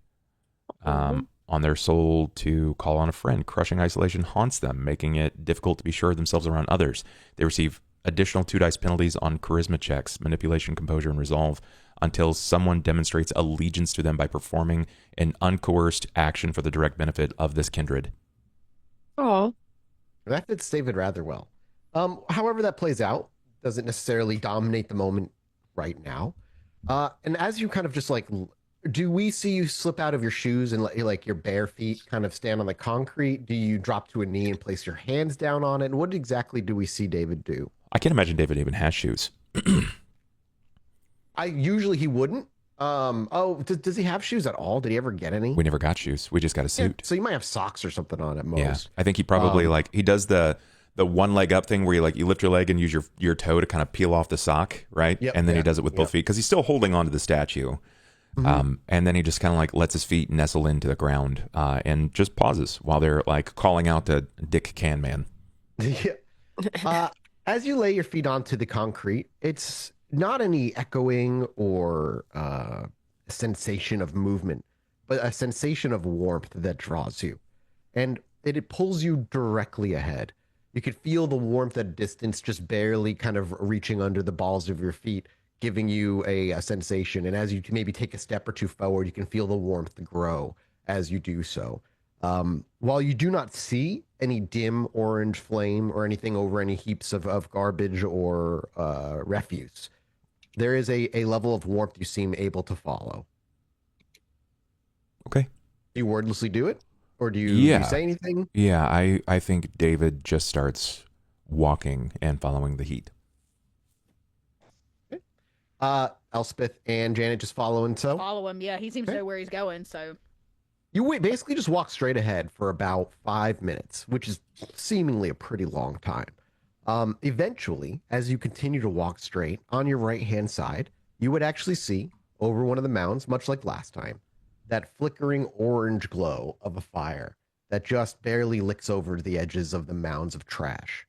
On their soul to call on a friend. Crushing isolation haunts them, making it difficult to be sure of themselves around others. They receive additional 2 dice penalties on charisma checks, manipulation, composure, and resolve until someone demonstrates allegiance to them by performing an uncoerced action for the direct benefit of this kindred. Oh, That fits David rather well. However that plays out doesn't necessarily dominate the moment right now. And as you kind of just like, do we see you slip out of your shoes and let like your bare feet kind of stand on the concrete? Do you drop to a knee and place your hands down on it? And what exactly do we see David do? I can't imagine David even has shoes. Usually he wouldn't. Does he have shoes at all? Did he ever get any? We never got shoes. We just got a suit. Yeah, so you might have socks or something on at most. Yeah, I think he probably he does the one leg up thing where you lift your leg and use your toe to kind of peel off the sock, right? Yep, And then he does it with both feet because he's still holding onto the statue. Mm-hmm. And then he just kind of lets his feet nestle into the ground and just pauses while they're calling out to Dick Can Man. Yeah. As you lay your feet onto the concrete, it's not any echoing or sensation of movement, but a sensation of warmth that draws you. And it pulls you directly ahead. You could feel the warmth at a distance, just barely kind of reaching under the balls of your feet, giving you a sensation. And as you maybe take a step or two forward, you can feel the warmth grow as you do so. While you do not see any dim orange flame or anything over any heaps of garbage or refuse, there is a level of warmth you seem able to follow. Okay. Do you wordlessly do it? Or do you say anything? Yeah, I think David just starts walking and following the heat. Elspeth and Janet just following. So Follow him. Yeah, he seems to know where he's going. So you basically just walk straight ahead for about 5 minutes, which is seemingly a pretty long time. Eventually, as you continue to walk straight, on your right-hand side, you would actually see over one of the mounds, much like last time, that flickering orange glow of a fire that just barely licks over the edges of the mounds of trash.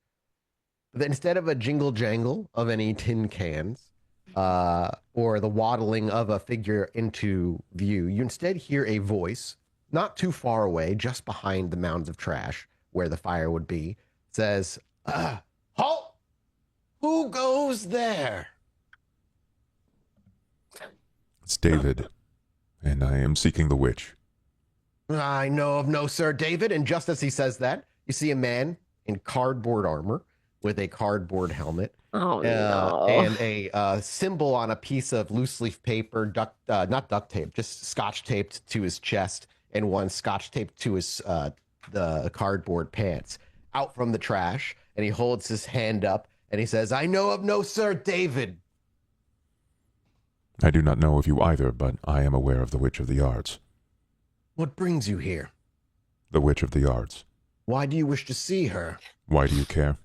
But instead of a jingle jangle of any tin cans or the waddling of a figure into view, you instead hear a voice not too far away, just behind the mounds of trash where the fire would be, says, "Halt! Who goes there?" It's David, and I am seeking the witch. "I know of no Sir David." And just as he says that, you see a man in cardboard armor with a cardboard helmet. Oh, no. And a symbol on a piece of loose leaf paper, not duct tape, just scotch taped to his chest, and one scotch taped to his the cardboard pants, out from the trash. And he holds his hand up and he says, "I know of no Sir David." I do not know of you either, but I am aware of the Witch of the Yards. "What brings you here?" The Witch of the Yards. "Why do you wish to see her?" Why do you care?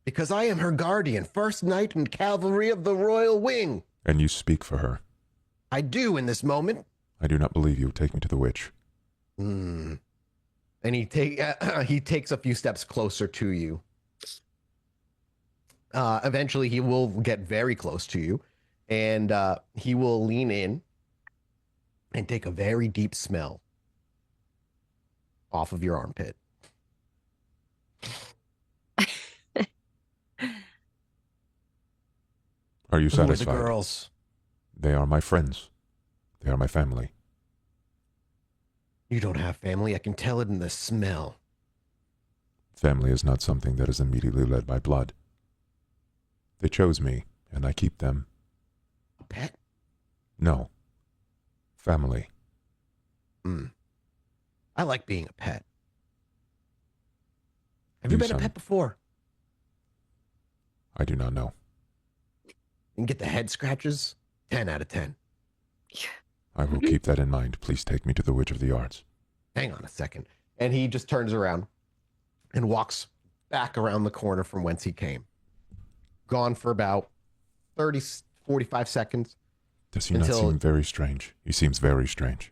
"Because I am her guardian, first knight in cavalry of the Royal Wing." And you speak for her. "I do in this moment." I do not believe you. Take me to the witch. And he takes a few steps closer to you. Eventually, he will get very close to you, and he will lean in and take a very deep smell off of your armpit. Are you "Who are the satisfied? girls?" They are my friends. They are my family. "You don't have family. I can tell it in the smell." Family is not something that is immediately led by blood. They chose me, and I keep them. "A pet?" No. Family. I like being a pet. Have you been a pet before? I do not know. And get the head scratches? 10 out of 10. I will keep that in mind. Please take me to the Witch of the Yards. Hang on a second. And he just turns around and walks back around the corner from whence he came. Gone for about 30, 45 seconds. Does he not seem very strange? He seems very strange.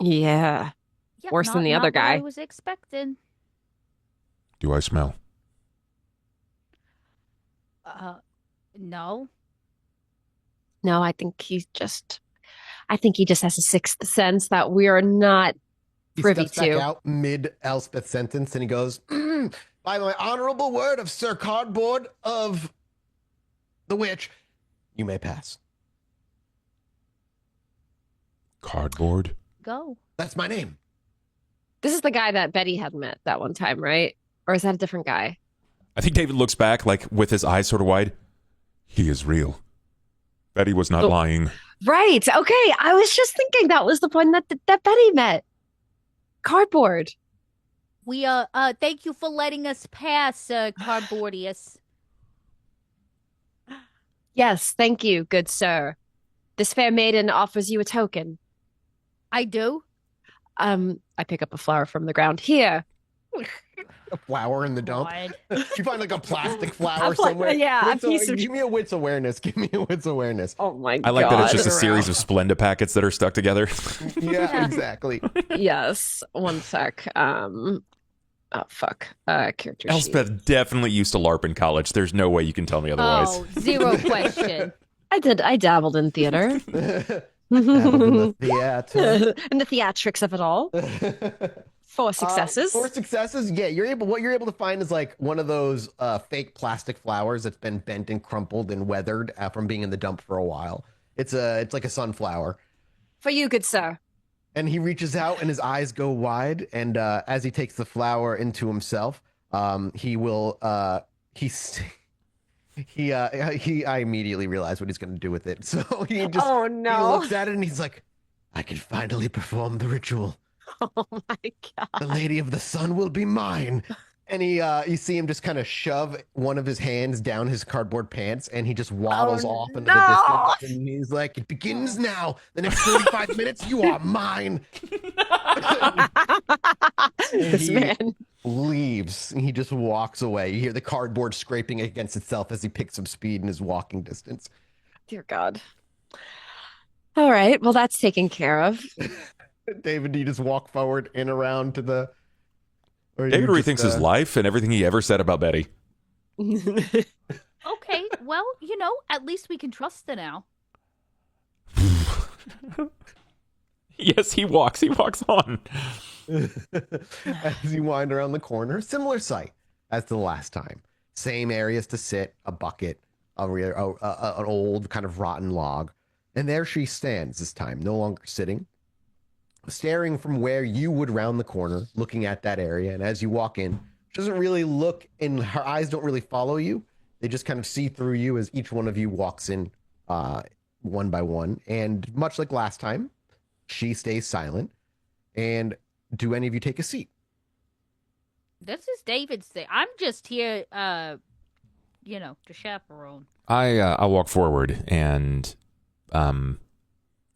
Yeah. Yep, Worse than the not other what guy. I was expecting. Do I smell? No. No, I think he just has a sixth sense that we are not He privy steps back to. out mid Elspeth's sentence and he goes, By my honorable word of Sir Cardboard of the Witch, you may pass. Cardboard? Go. That's my name. This is the guy that Betty had met that one time, right? Or is that a different guy? I think David looks back, like, with his eyes sort of wide. He is real. Betty was not lying. Right. Okay. I was just thinking that was the one that Betty met. Cardboard. We thank you for letting us pass, Cardboardius. Yes, thank you, good sir. This fair maiden offers you a token. I do. I pick up a flower from the ground. Here. A flower in the dump. God. You find like a plastic flower somewhere. Yeah, a piece of... Give me a wits awareness. Give me a wits awareness. Oh my God. I like that it's just a series of Splenda packets that are stuck together. Yeah, exactly. Yes. One sec. Oh, fuck. Character sheet. Elspeth definitely used to LARP in college. There's no way you can tell me otherwise. Oh, zero question. I dabbled in theater. The theater. And the theatrics of it all. 4 successes. 4 successes. Yeah, what you're able to find is like one of those fake plastic flowers that's been bent and crumpled and weathered from being in the dump for a while. It's like a sunflower. For you, good sir. And he reaches out and his eyes go wide. And as he takes the flower into himself, he will. I immediately realize what he's going to do with it. So he just. Oh He no! looks at it and he's like, "I can finally perform the ritual. Oh my God! The Lady of the Sun will be mine." And you see him just kind of shove one of his hands down his cardboard pants, and he just waddles off into the distance. And he's like, "It begins now. The next 45 minutes, you are mine." This man leaves. He just walks away. You hear the cardboard scraping against itself as he picks up speed in his walking distance. Dear God. All right. Well, that's taken care of. David, do you just walk forward and around to the... David rethinks his life and everything he ever said about Betty. Okay, well, at least we can trust her now. Yes, he walks on. As you wind around the corner, similar sight as the last time. Same areas to sit, a bucket, an old kind of rotten log. And there she stands this time, no longer sitting, staring from where you would round the corner, looking at that area. And as you walk in, she doesn't really look, and her eyes don't really follow you. They just kind of see through you as each one of you walks in one by one. And much like last time, she stays silent. And do any of you take a seat? This is David's thing. I'm just here, to chaperone. I walk forward, and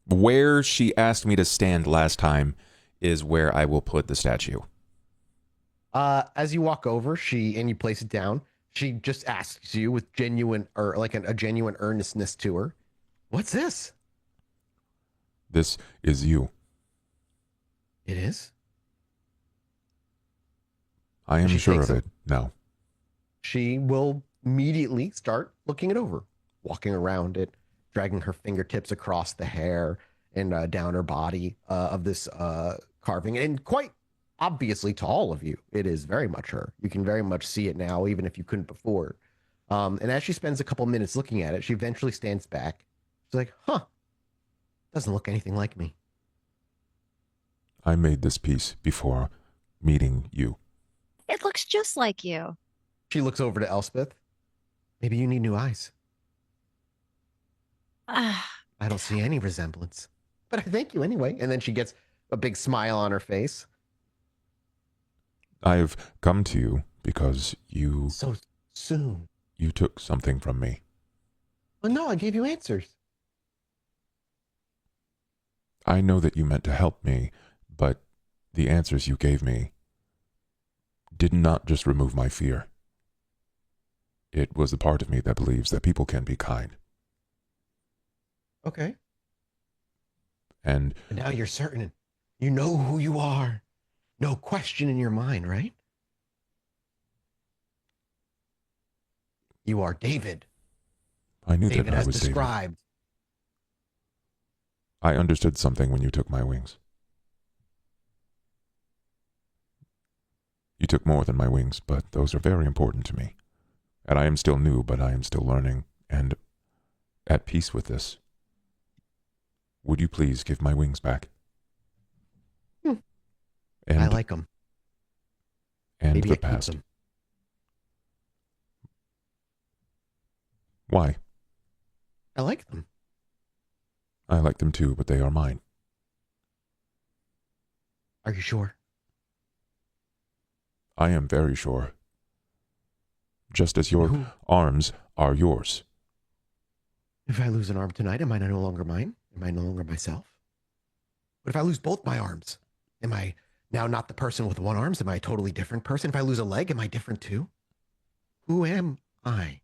where she asked me to stand last time is where I will put the statue. As you walk over, and you place it down, she just asks you with genuine, or like a genuine earnestness to her, "What's this?" This is you. It is? I am She sure takes of it. No. She will immediately start looking it over, walking around it, dragging her fingertips across the hair and down her body of this carving. And quite obviously to all of you, it is very much her. You can very much see it now, even if you couldn't before. And as she spends a couple minutes looking at it, she eventually stands back. She's like, doesn't look anything like me. I made this piece before meeting you. It looks just like you. She looks over to Elspeth. Maybe you need new eyes. I don't see any resemblance, but I thank you anyway. And then she gets a big smile on her face. I've come to you because you... So soon. You took something from me. Well, no, I gave you answers. I know that you meant to help me, but the answers you gave me did not just remove my fear. It was the part of me that believes that people can be kind. Okay. And now you're certain. You know who you are. No question in your mind, right? You are David. I knew David that I as was described. David. I understood something when you took my wings. You took more than my wings, but those are very important to me. And I am still new, but I am still learning and at peace with this. Would you please give my wings back? And, I like them. and Maybe the I keep past. them. Why? I like them. I like them too, but they are mine. Are you sure? I am very sure. Just as your arms are yours. If I lose an arm tonight, am I no longer mine? Am I no longer myself? What if I lose both my arms? Am I now not the person with one arm? Am I a totally different person? If I lose a leg, am I different too? Who am I?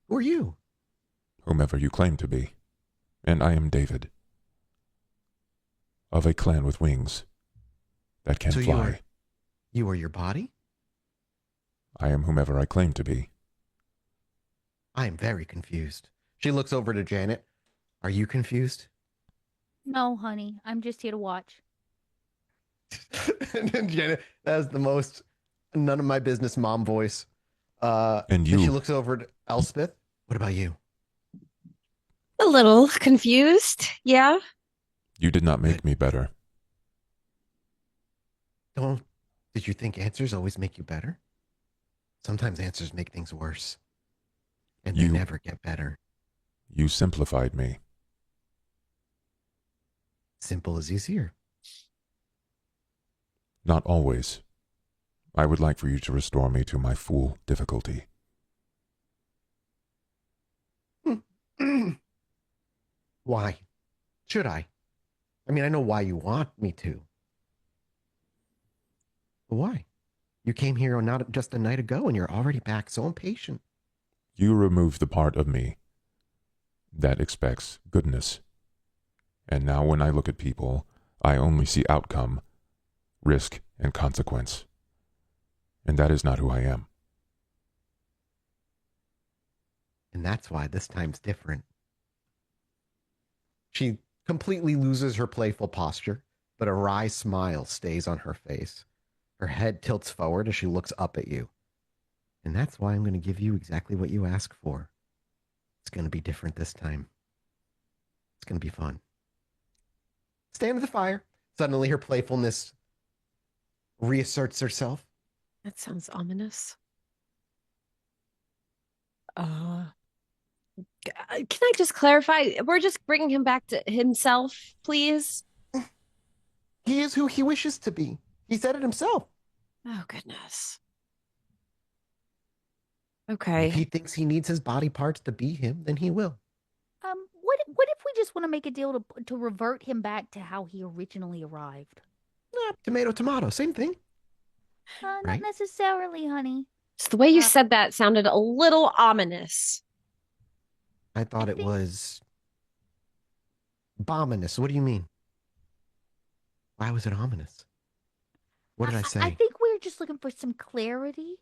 Who are you? Whomever you claim to be. And I am David. Of a clan with wings that can So fly. You are your body? I am whomever I claim to be. I am very confused. She looks over to Janet. Are you confused? No, honey, I'm just here to watch. And then Janet, that is the most none of my business mom voice. And you. She looks over to Elspeth. What about you? A little confused, yeah. You did not make me better. Did you think answers always make you better? Sometimes answers make things worse. And they never get better. You simplified me. Simple is easier. Not always. I would like for you to restore me to my full difficulty. Why? Should I? I mean, I know why you want me to. But why? You came here not just a night ago and you're already back, so impatient. You removed the part of me that expects goodness. And now when I look at people, I only see outcome, risk, and consequence. And that is not who I am. And that's why this time's different. She completely loses her playful posture, but a wry smile stays on her face. Her head tilts forward as she looks up at you. And that's why I'm going to give you exactly what you ask for. It's going to be different this time. It's going to be fun. Stand at the fire. Suddenly her playfulness reasserts herself. That sounds ominous. Can I just clarify? We're just bringing him back to himself, please. He is who he wishes to be. He said it himself. Oh, goodness. Okay. If he thinks he needs his body parts to be him, then he will. What if we just want to make a deal to revert him back to how he originally arrived? Tomato, tomato, same thing. Not Right? necessarily, honey. Just the way you said that sounded a little ominous. I thought it was ominous. What do you mean? Why was it ominous? What did I say? I think we're just looking for some clarity,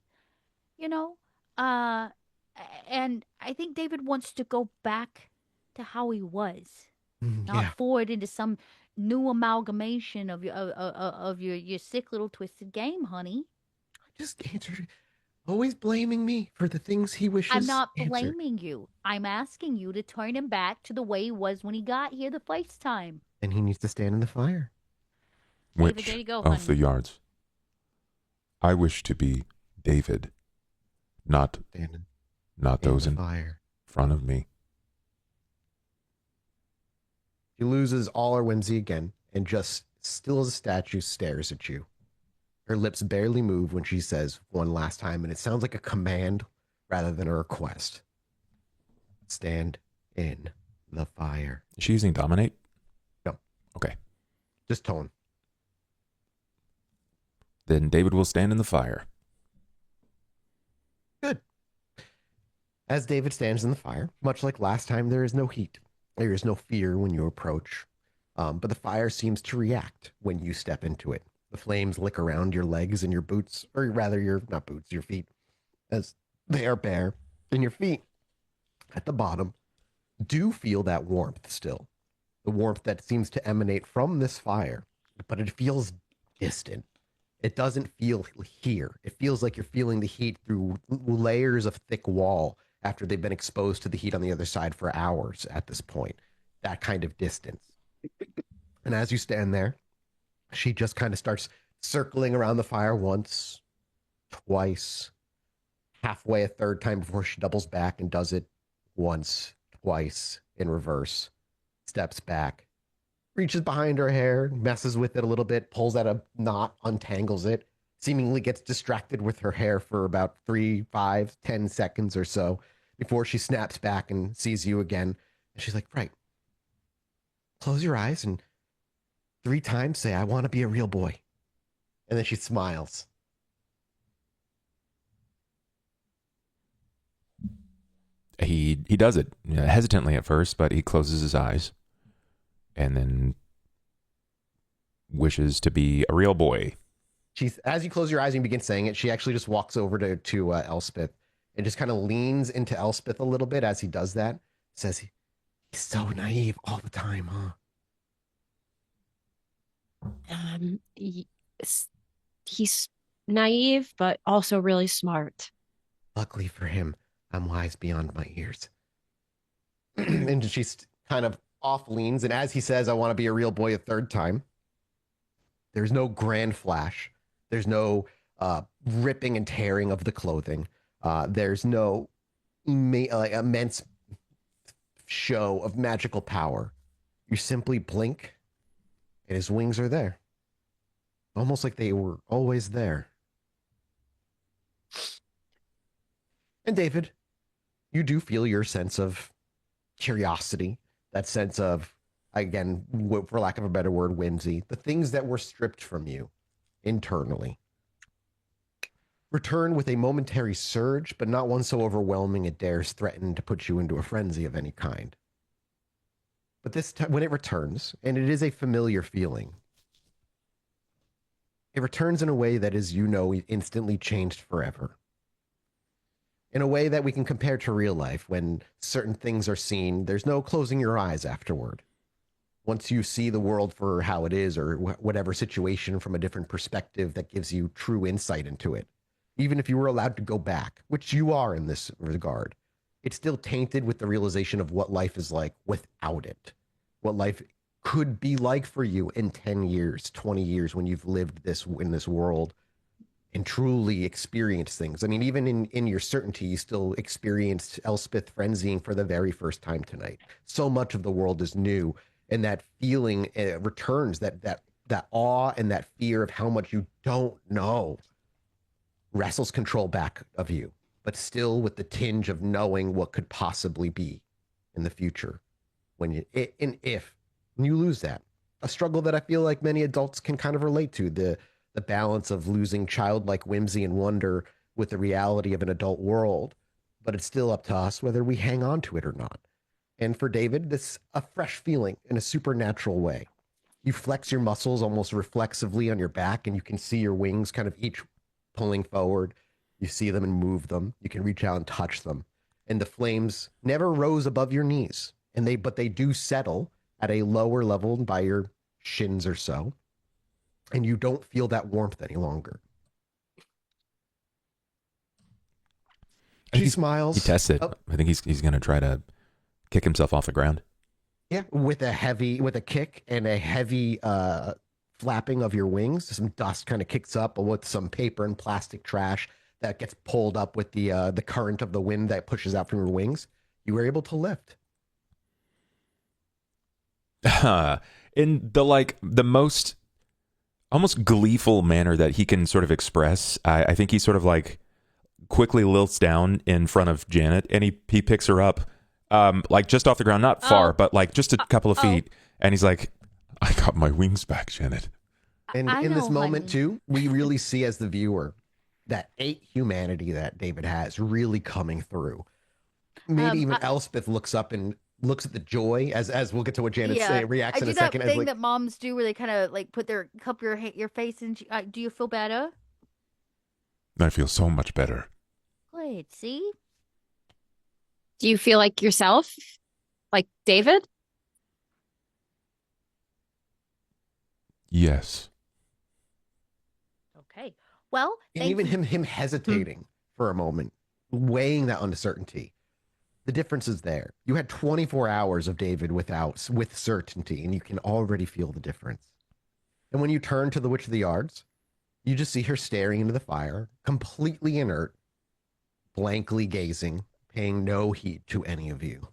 you know? And I think David wants to go back to how he was, not forward into some new amalgamation of your sick little twisted game, honey. I just answered. Always blaming me for the things he wishes. I'm not answered. blaming you. I'm asking you to turn him back to the way he was when he got here the first time. And he needs to stand in the fire. David, Which there you go, of honey. the yards? I wish to be David, not those in fire. front of me. She loses all her whimsy again and just still as a statue stares at you. Her lips barely move when she says one last time, and it sounds like a command rather than a request. Stand in the fire. Is she using dominate? No. Okay. Just tone. Then David will stand in the fire. Good. As David stands in the fire, much like last time, there is no heat. There is no fear when you approach. But the fire seems to react when you step into it. The flames lick around your legs and your boots, or rather your, not boots, your feet, as they are bare. And your feet at the bottom do feel that warmth still. The warmth that seems to emanate from this fire, but it feels distant. It doesn't feel here. It feels like you're feeling the heat through layers of thick wall after they've been exposed to the heat on the other side for hours at this point. That kind of distance. And as you stand there, she just kind of starts circling around the fire once, twice, halfway a third time before she doubles back and does it once, twice in reverse, steps back, reaches behind her hair, messes with it a little bit, pulls out a knot, untangles it, seemingly gets distracted with her hair for about 3, 5, 10 seconds or so before she snaps back and sees you again. And she's like, right, close your eyes and 3 times say, I want to be a real boy. And then she smiles. He does it hesitantly at first, but he closes his eyes and then wishes to be a real boy. She's, as you close your eyes and you begin saying it, she actually just walks over to Elspeth and just kind of leans into Elspeth a little bit as he does that. Says, he's so naive all the time, huh? He's naive, but also really smart. Luckily for him, I'm wise beyond my years. And she's kind of off leans. And as he says, I want to be a real boy a third time, there's no grand flash. There's no ripping and tearing of the clothing. There's no immense show of magical power. You simply blink, and his wings are there. Almost like they were always there. And David, you do feel your sense of curiosity, that sense of, again, for lack of a better word, whimsy, the things that were stripped from you internally. Return with a momentary surge, but not one so overwhelming it dares threaten to put you into a frenzy of any kind. But this time, when it returns, and it is a familiar feeling, it returns in a way that is, instantly changed forever. In a way that we can compare to real life. When certain things are seen, there's no closing your eyes afterward. Once you see the world for how it is, or whatever situation from a different perspective that gives you true insight into it, even if you were allowed to go back, which you are in this regard, it's still tainted with the realization of what life is like without it. What life could be like for you in 10 years, 20 years, when you've lived in this world and truly experienced things. I mean, even in your certainty, you still experienced Elspeth frenzying for the very first time tonight. So much of the world is new, and that feeling returns, that awe and that fear of how much you don't know wrestles control back of you, but still with the tinge of knowing what could possibly be in the future. If you lose that, a struggle that I feel like many adults can kind of relate to, the balance of losing childlike whimsy and wonder with the reality of an adult world, but it's still up to us whether we hang on to it or not. And for David, this a fresh feeling in a supernatural way. You flex your muscles almost reflexively on your back, and you can see your wings kind of each pulling forward. You see them and move them. You can reach out and touch them. And the flames never rose above your knees, but they do settle at a lower level by your shins or so. And you don't feel that warmth any longer. She smiles. He tests it. Oh. I think he's going to try to kick himself off the ground. Yeah, with a kick and a heavy flapping of your wings. Some dust kind of kicks up with some paper and plastic trash that gets pulled up with the current of the wind that pushes out from your wings. You were able to lift. In the most almost gleeful manner that he can sort of express, I think he sort of like quickly lilts down in front of Janet, and he picks her up, like just off the ground, not far, but like just a couple of feet, and he's like, "I got my wings back, Janet." And in this moment too, we really see as the viewer that humanity that David has really coming through. Maybe even Elspeth looks up and looks at the joy as we'll get to what Janet reacts in a second. I do that thing that moms do where they kind of like put their cup your face and do you feel better? I feel so much better. Great, see? Do you feel like yourself? Like David? Yes. Well, And thank even you. him hesitating for a moment, weighing that uncertainty. The difference is there. You had 24 hours of David with certainty, and you can already feel the difference. And when you turn to the Witch of the Yards, you just see her staring into the fire, completely inert, blankly gazing, paying no heed to any of you.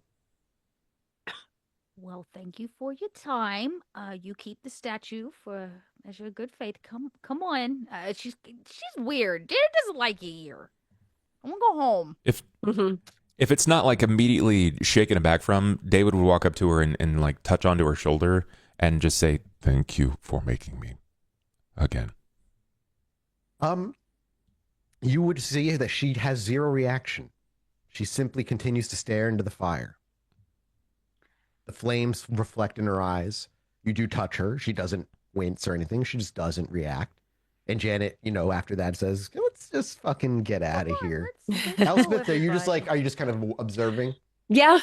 Well, thank you for your time. You keep the statue for measure of good faith. Come on. She's weird. Janet doesn't like you here. I'm gonna go home. If it's not like immediately shaken aback from, David would walk up to her and like touch onto her shoulder and just say, "Thank you for making me again." You would see that she has zero reaction. She simply continues to stare into the fire. The flames reflect in her eyes. You do touch her. She doesn't wince or anything. She just doesn't react. And Janet, after that says, let's just fucking get out of here. Let's Elspeth, go, are you just everybody. are you just kind of observing? Yeah.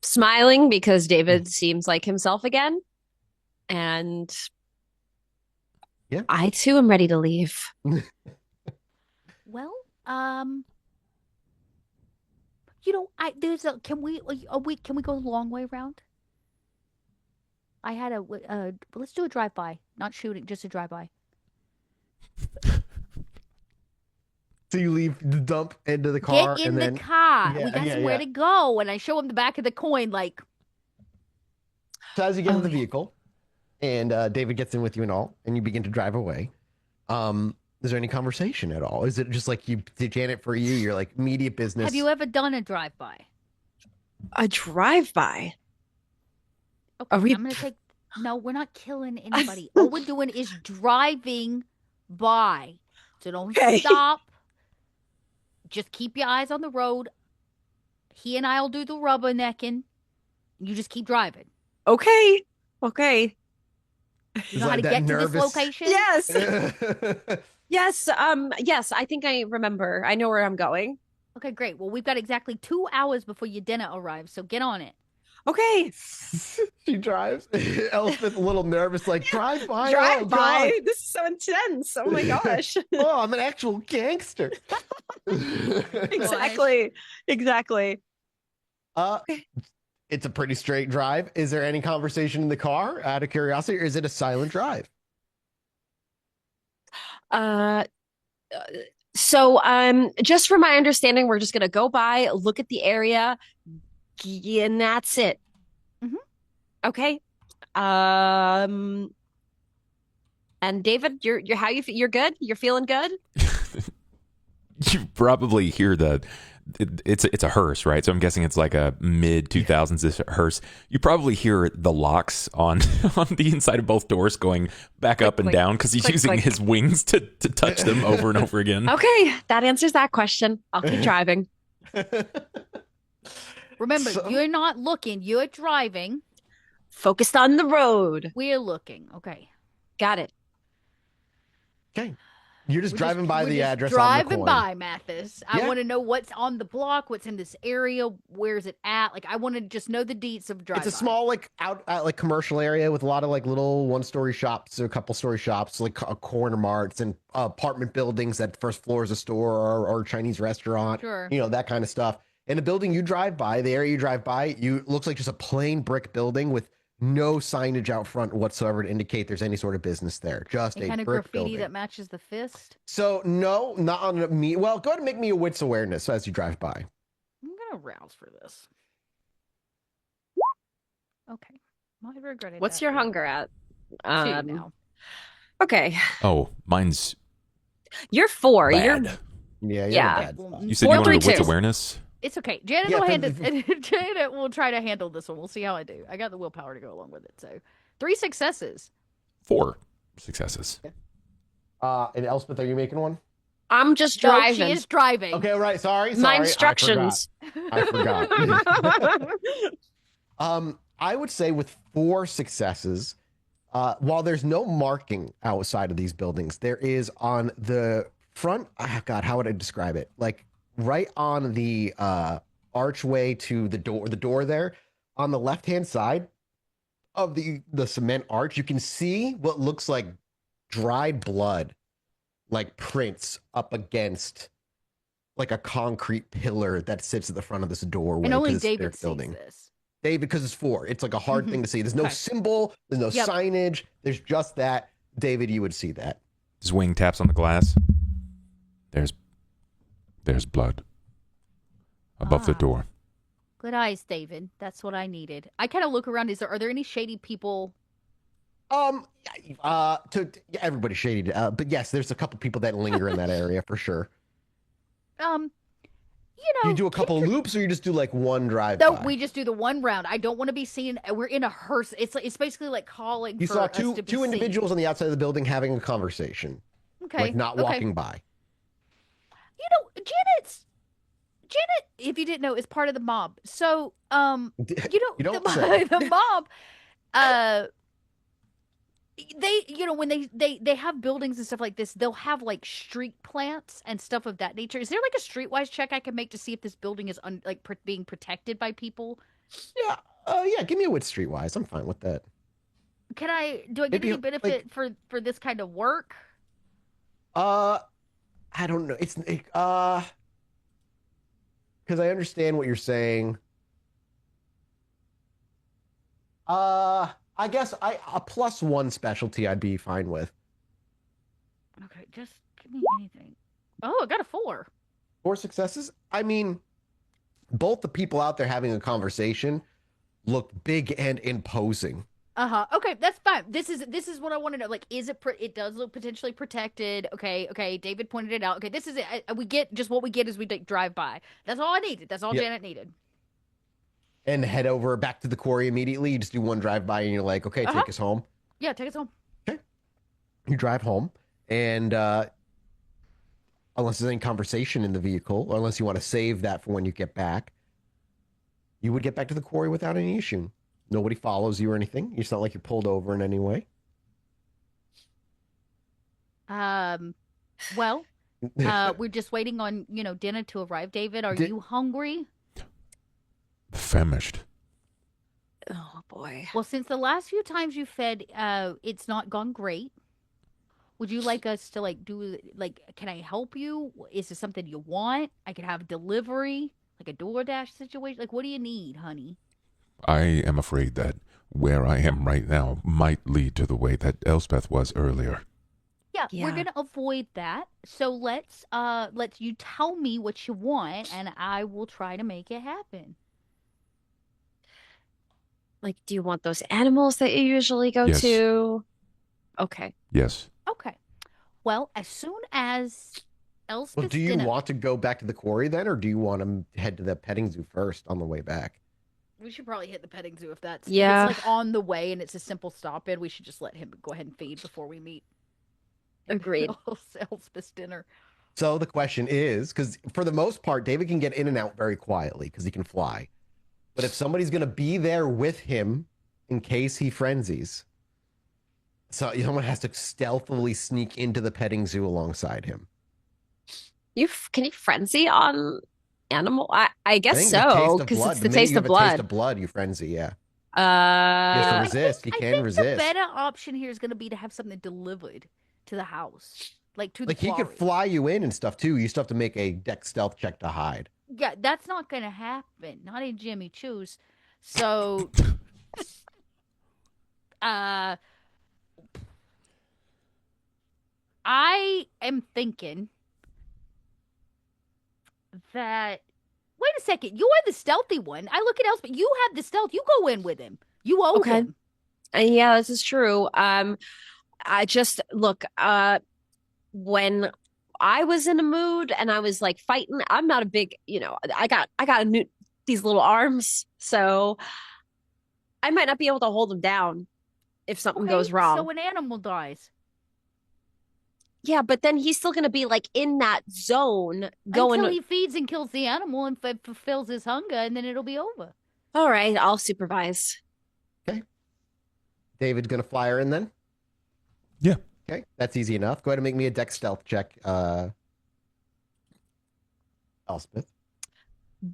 Smiling because David seems like himself again. And Yeah. I too am ready to leave. Well, can we go the long way around? I had let's do a drive-by, not shooting, just a drive-by. So you leave the dump into the car Get in and the then car. Yeah, We got yeah, somewhere yeah. to go, and I show him the back of the coin, like, So as you get in the yeah. vehicle, and David gets in with you and all, and you begin to drive away. Is there any conversation at all? Is it just like Janet, for you, you're like immediate business? have you ever done a drive-by? A drive-by. Okay, Are we- I'm gonna take. No, we're not killing anybody. All we're doing is driving by. So don't Okay. stop. Just keep your eyes on the road. He and I'll do the rubbernecking. You just keep driving. Okay. You know how to get to this location? Yes. Yes. Yes, I think I remember. I know where I'm going. Okay, great. Well, we've got exactly 2 hours before your dinner arrives, so get on it. Okay. She drives. Elspeth a little nervous, like drive by. Drive by. This is so intense. Oh my gosh. Oh, I'm an actual gangster. Exactly. It's a pretty straight drive. Is there any conversation in the car out of curiosity, or is it a silent drive? So just from my understanding, we're just gonna go by, look at the area, and that's it. Mhm. Okay. And David, you're how you're good? You're feeling good? You probably hear it's a hearse, right? So I'm guessing it's like a mid 2000s hearse. You probably hear the locks on the inside of both doors going back up and click, down because he's click, using click. his wings to touch them over and over again. Okay, that answers that question. I'll keep driving. Remember, So- you're not looking. You're driving. Focused on the road. We're looking. Okay. Got it. Okay. You're just driving by we're the just address driving on the coin. by, Mathis. I Yeah. want to know what's on the block, what's in this area, where's it at. Like, I want to just know the deets of drive. It's a small, like commercial area with a lot of like little one-story shops or a couple-story shops, like corner marts and apartment buildings. That first floor is a store or a Chinese restaurant. Sure. That kind of stuff. And the building you drive by, the area you drive by, looks like just a plain brick building with no signage out front whatsoever to indicate there's any sort of business there. Just Any a kind of brick graffiti building. that matches the fist. So no, not on me. Well, go ahead and make me a wits awareness as you drive by. I'm gonna rouse for this. Okay. Might regret it. What's your after. hunger at? 2 now. Okay. Oh, mine's You're 4. bad. You're Yeah, you're Yeah. bad spot. You said 4, you wanted 3, a wits 2. awareness? It's okay. Janet Yeah, will but- handle Janet will try to handle this one. We'll see how I do. I got the willpower to go along with it. So 3 successes. 4 successes. And Elspeth, are you making one? I'm just No, driving. she is driving. Okay, right. Sorry. My I instructions. forgot. I would say with 4 successes, while there's no marking outside of these buildings, there is on the front. God, how would I describe it? Like right on the archway to the door there, on the left-hand side of the cement arch, you can see what looks like dried blood like prints up against like a concrete pillar that sits at the front of this doorway. And only 'cause it's their David sees building. this. David, because it's 4. It's like a hard thing to see. There's no Okay. symbol. There's no Yep. signage. There's just that. David, you would see that. Zwing taps on the glass. There's blood above the Ah. door. Good eyes, David. That's what I needed. I kind of look around. Are there any shady people? Everybody's shady. But yes, there's a couple people that linger in that area for sure. You You do a couple loops, or you just do like one drive No, by? we just do the one round. I don't want to be seen. We're in a hearse. It's basically like calling You for saw us to be two individuals on the outside of the building having a conversation, seen. Okay. like not okay. walking by. You know, Janet, if you didn't know, is part of the mob. So, you know, You don't the, say. the mob, they, when they have buildings and stuff like this, they'll have like street plants and stuff of that nature. Is there like a streetwise check I can make to see if this building is being protected by people? Yeah, yeah. Give me a wit streetwise. I'm fine with that. Do I get Maybe, any benefit for this kind of work? I don't know. It's because I understand what you're saying. I guess a +1 specialty I'd be fine with. Okay, just give me anything. Oh, I got a 4. 4 successes. I mean, both the people out there having a conversation look big and imposing. Okay, that's fine. This is what I want to know. Like, is it? It does look potentially protected. Okay. David pointed it out. Okay, this is it. We get just what we get as we drive by. That's all I needed. That's all Yep. Janet needed. And head over back to the quarry immediately. You just do one drive by, and you're like, okay, take us home. Yeah, take us home. Okay. You drive home, and unless there's any conversation in the vehicle, or unless you want to save that for when you get back, you would get back to the quarry without any issue. Nobody follows you or anything. It's not like you're pulled over in any way. Well, we're just waiting on dinner to arrive. David, are you hungry? Famished. Oh boy. Well, since the last few times you fed, it's not gone great. Would you like us to can I help you? Is this something you want? I could have delivery, like a DoorDash situation. Like, what do you need, honey? I am afraid that where I am right now might lead to the way that Elspeth was earlier. Yeah, Yeah. we're gonna avoid that. So let's you tell me what you want, and I will try to make it happen. Like, do you want those animals that you usually go Yes. to? Okay. Yes. Okay. Well, as soon as Elspeth's Well, do you dinner, want to go back to the quarry then, or do you want to head to the petting zoo first on the way back? we should probably hit the petting zoo if that's Yeah. if it's like on the way and it's a simple stop in. We should just let him go ahead and feed before we meet. Agreed. Elspeth's dinner. So the question is, because for the most part, David can get in and out very quietly because he can fly. But if somebody's going to be there with him in case he frenzies, so someone has to stealthily sneak into the petting zoo alongside him. Can you frenzy on animal? I I guess think so, because it's the minute taste you of have a taste blood. of blood, you frenzy, yeah. You have to resist. You I can think resist. the better option here is going to be to have something delivered to the house, like to the Like he could quarry. fly you in and stuff too. You still have to make a dex stealth check to hide. Yeah, that's not going to happen. Not in Jimmy Choo's. So, I am thinking that. Wait a second. You are the stealthy one. I look at Elspeth. You have the stealth. You go in with him. You owe Okay. him. Yeah, this is true. I just look, when I was in a mood and I was like fighting, I'm not a big, I got these little arms, so I might not be able to hold them down if something Okay, goes wrong. So an animal dies. Yeah, but then he's still gonna be like in that zone going. Until he feeds and kills the animal and fulfills his hunger, and then it'll be over. All right, I'll supervise. David's gonna fly her in then? Yeah. Okay, that's easy enough. Go ahead and make me a dex stealth check, Elspeth.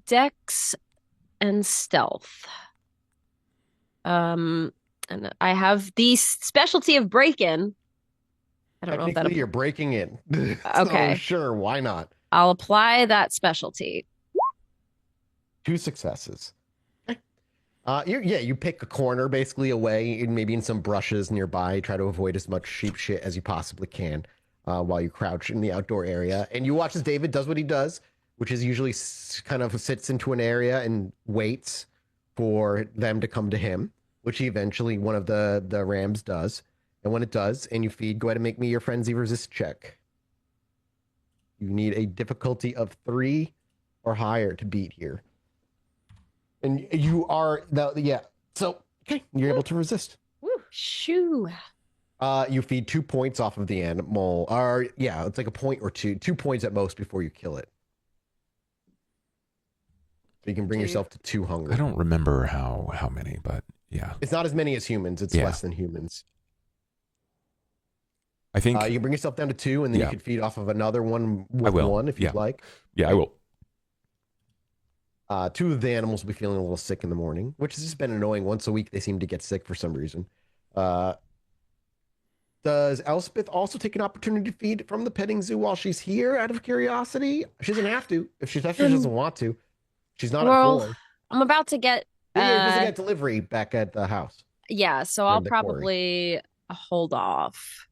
Dex and stealth. And I have the specialty of break-in. I don't know if that. Technically, you're breaking in. So Okay. sure, why not? I'll apply that specialty. 2 successes. You pick a corner basically away, and maybe in some brushes nearby. Try to avoid as much sheep shit as you possibly can while you crouch in the outdoor area. And you watch as David does what he does, which is usually kind of sits into an area and waits for them to come to him, which eventually one of the rams does. And when it does, and you feed, go ahead and make me your frenzy resist check. You need a difficulty of 3 or higher to beat here. And you are So okay, you're able to resist. Woo. Shoo. You feed 2 points off of the animal. Or it's like a point or 2 points at most before you kill it. So you can bring yourself to 2 hunger. I don't remember how many, but yeah. It's not as many as humans. It's less than humans. I think you can bring yourself down to 2, and then you can feed off of another one with 1 if you'd like. Yeah, I will. 2 of the animals will be feeling a little sick in the morning, which has just been annoying. Once a week, they seem to get sick for some reason. Does Elspeth also take an opportunity to feed from the petting zoo while she's here out of curiosity? She doesn't have to. If she doesn't want to. She's not at 4. I'm about to get... You're supposed to get delivery back at the house. Yeah, so I'll probably hold off.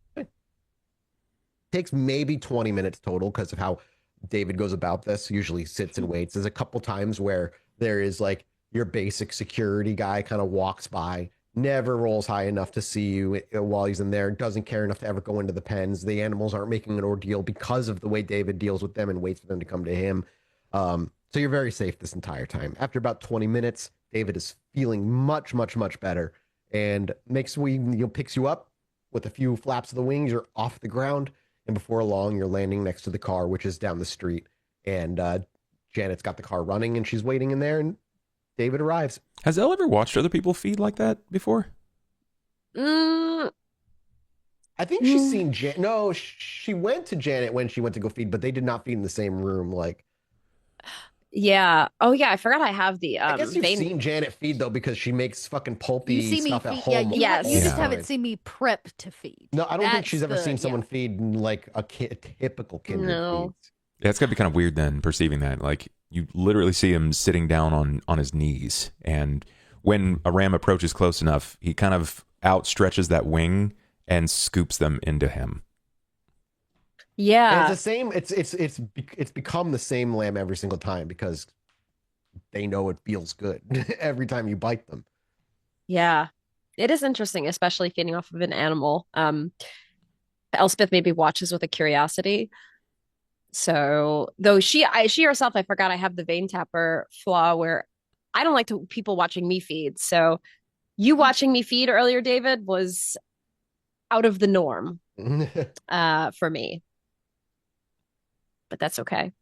Takes maybe 20 minutes total because of how David goes about this. Usually sits and waits. There's a couple times where there is like your basic security guy kind of walks by, never rolls high enough to see you while he's in there, doesn't care enough to ever go into the pens. The animals aren't making an ordeal because of the way David deals with them and waits for them to come to him. So you're very safe this entire time. After about 20 minutes, David is feeling much, much, much better and picks you up with a few flaps of the wings. You're off the ground. And before long, you're landing next to the car, which is down the street. And Janet's got the car running, and she's waiting in there, and David arrives. Has Elle ever watched other people feed like that before? I think she's seen Janet. No, she went to Janet when she went to go feed, but they did not feed in the same room. Yeah. Oh, yeah. I forgot I have the. I guess you've seen Janet feed though, because she makes fucking pulpy stuff at home. Yeah, you just haven't seen me prep to feed. No, I don't think she's ever seen someone feed like a typical kinder feeds. Yeah, it's gotta be kind of weird then perceiving that. Like you literally see him sitting down on his knees, and when a ram approaches close enough, he kind of outstretches that wing and scoops them into him. Yeah, and it's the same. It's become the same lamb every single time because they know it feels good every time you bite them. Yeah, it is interesting, especially feeding off of an animal. Elspeth maybe watches with a curiosity. So though she herself, I forgot I have the vein tapper flaw where I don't like people watching me feed. So you watching me feed earlier, David, was out of the norm for me. But that's okay.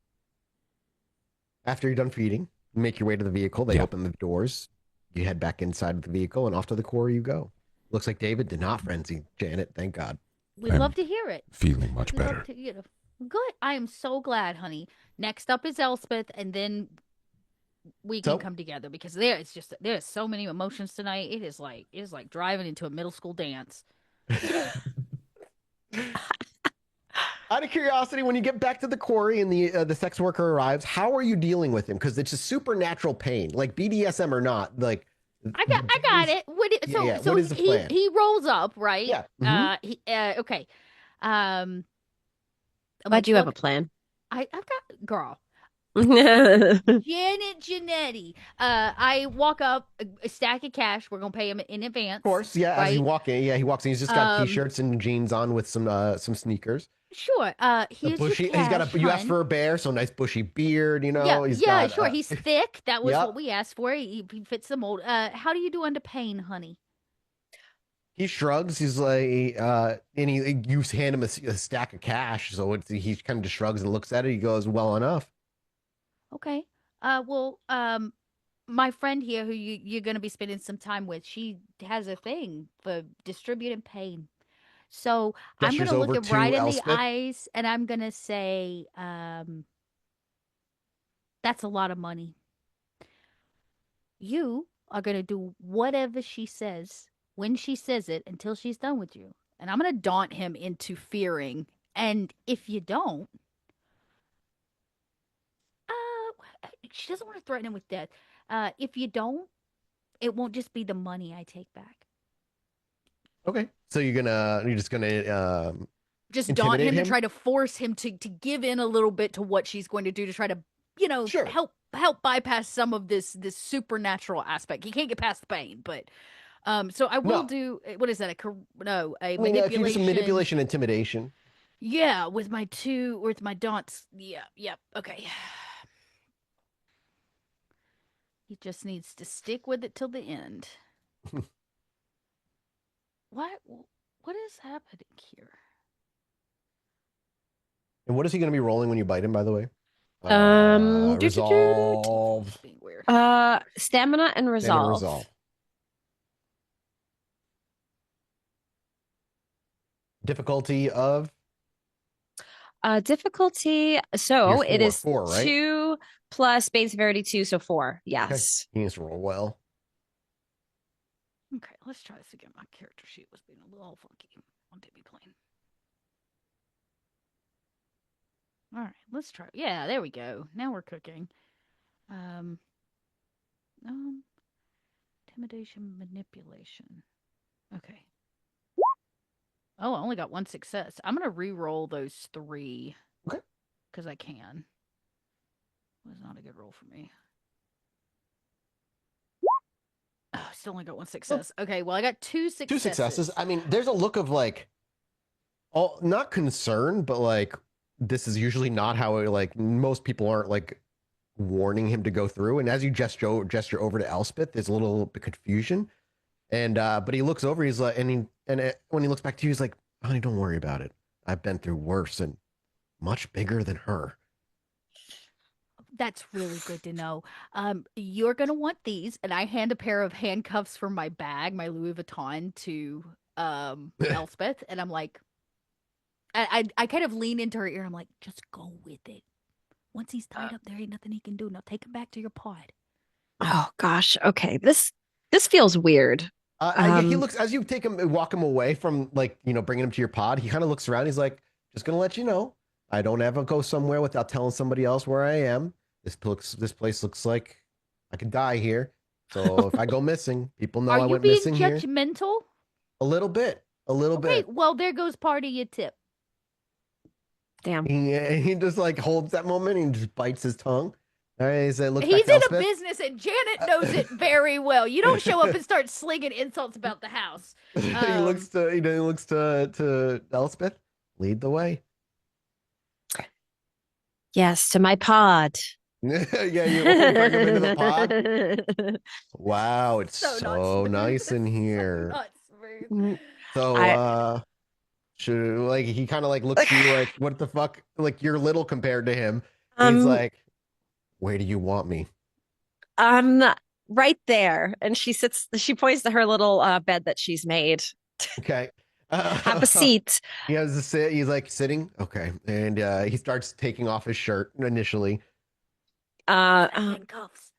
After you're done feeding, you make your way to the vehicle. They open the doors. You head back inside of the vehicle, and off to the quarry you go. Looks like David did not frenzy Janet. Thank God. We'd love to hear it. Feeling much better. Good. I am so glad, honey. Next up is Elspeth, and then we can come together because there's so many emotions tonight. It is like driving into a middle school dance. Out of curiosity, when you get back to the quarry and the sex worker arrives, how are you dealing with him? Because it's a supernatural pain, like BDSM or not. Like I got it. What is the plan? He rolls up, right? Yeah. Mm-hmm. Okay. Glad you have a plan. I've got girl. Janet Janetti. I walk up, a stack of cash. We're gonna pay him in advance. Of course, yeah. Right? As you walk in, he walks in. He's just got t-shirts and jeans on with some sneakers. Sure. He's bushy. He's got you asked for a bear, so nice bushy beard. You know. Yeah. Sure. He's thick. That was what we asked for. He fits the mold. How do you do under pain, honey? He shrugs. He's like, and you hand him a stack of cash. So he kind of just shrugs and looks at it. He goes, "Well enough." Okay. My friend here, who you're going to be spending some time with, she has a thing for distributing pain. So I'm going to look him right in the eyes, and I'm going to say, that's a lot of money. You are going to do whatever she says when she says it until she's done with you. And I'm going to daunt him into fearing. And if you don't, she doesn't want to threaten him with death. If you don't, it won't just be the money I take back. Okay. So you're just gonna Just daunt intimidate him him? and try to force him to give in a little bit to what she's going to do to try to, Sure. help bypass some of this supernatural aspect. He can't get past the pain, but so I will do, what is that? A I mean, manipulation. if you do some manipulation, intimidation. Yeah, with my daunts. Yeah, okay. He just needs to stick with it till the end. What is happening here? And what is he going to be rolling when you bite him, by the way? Resolve. Being weird. Stamina and resolve. Difficulty of? Difficulty. So it is 4, right? 2 plus base severity 2, so 4. Yes. Okay. He needs to roll well. Okay, let's try this again. My character sheet was being a little funky on Timmy Plain. All right, let's try. Yeah, there we go. Now we're cooking. Intimidation, manipulation. Okay. Oh, I only got 1 success. I'm gonna re-roll those 3. Okay. Because I can. It was not a good roll for me. Oh, I still only got 1 success. Okay, well, I got 2 successes. 2 successes. I mean, there's a look of like, not concern, but like, this is usually not how it, like, most people aren't like warning him to go through. And as you gesture over to Elspeth, there's a little bit of confusion. And but he looks over. He's like, when he looks back to you, he's like, "Honey, don't worry about it. I've been through worse and much bigger than her." That's really good to know. You're gonna want these, and I hand a pair of handcuffs from my bag, my Louis Vuitton, to Elspeth, and I'm like, I kind of lean into her ear. I'm like, just go with it. Once he's tied up, there ain't nothing he can do. Now take him back to your pod. Oh gosh. Okay. This feels weird. He looks, as you walk him away from, like, bringing him to your pod. He kind of looks around. He's like, "Just gonna let you know, I don't ever go somewhere without telling somebody else where I am. This place looks like I could die here. So if I go missing, people know I went missing here." Are you being judgmental? A little bit. Okay, well, there goes part of your tip. Damn. He just like holds that moment and just bites his tongue. All right, he's in a business, and Janet knows it very well. You don't show up and start slinging insults about the house. He looks to Elspeth. Lead the way. Yes, to my pod. Yeah, you bring him into the pod. Wow, it's so nice in here. So he kind of like looks at you like, "What the fuck?" Like, you're little compared to him. He's like, "Where do you want me?" Right there. And she points to her little bed that she's made. Okay. Have a seat. He has to sit. He's like sitting. Okay. And he starts taking off his shirt initially. Handcuffs.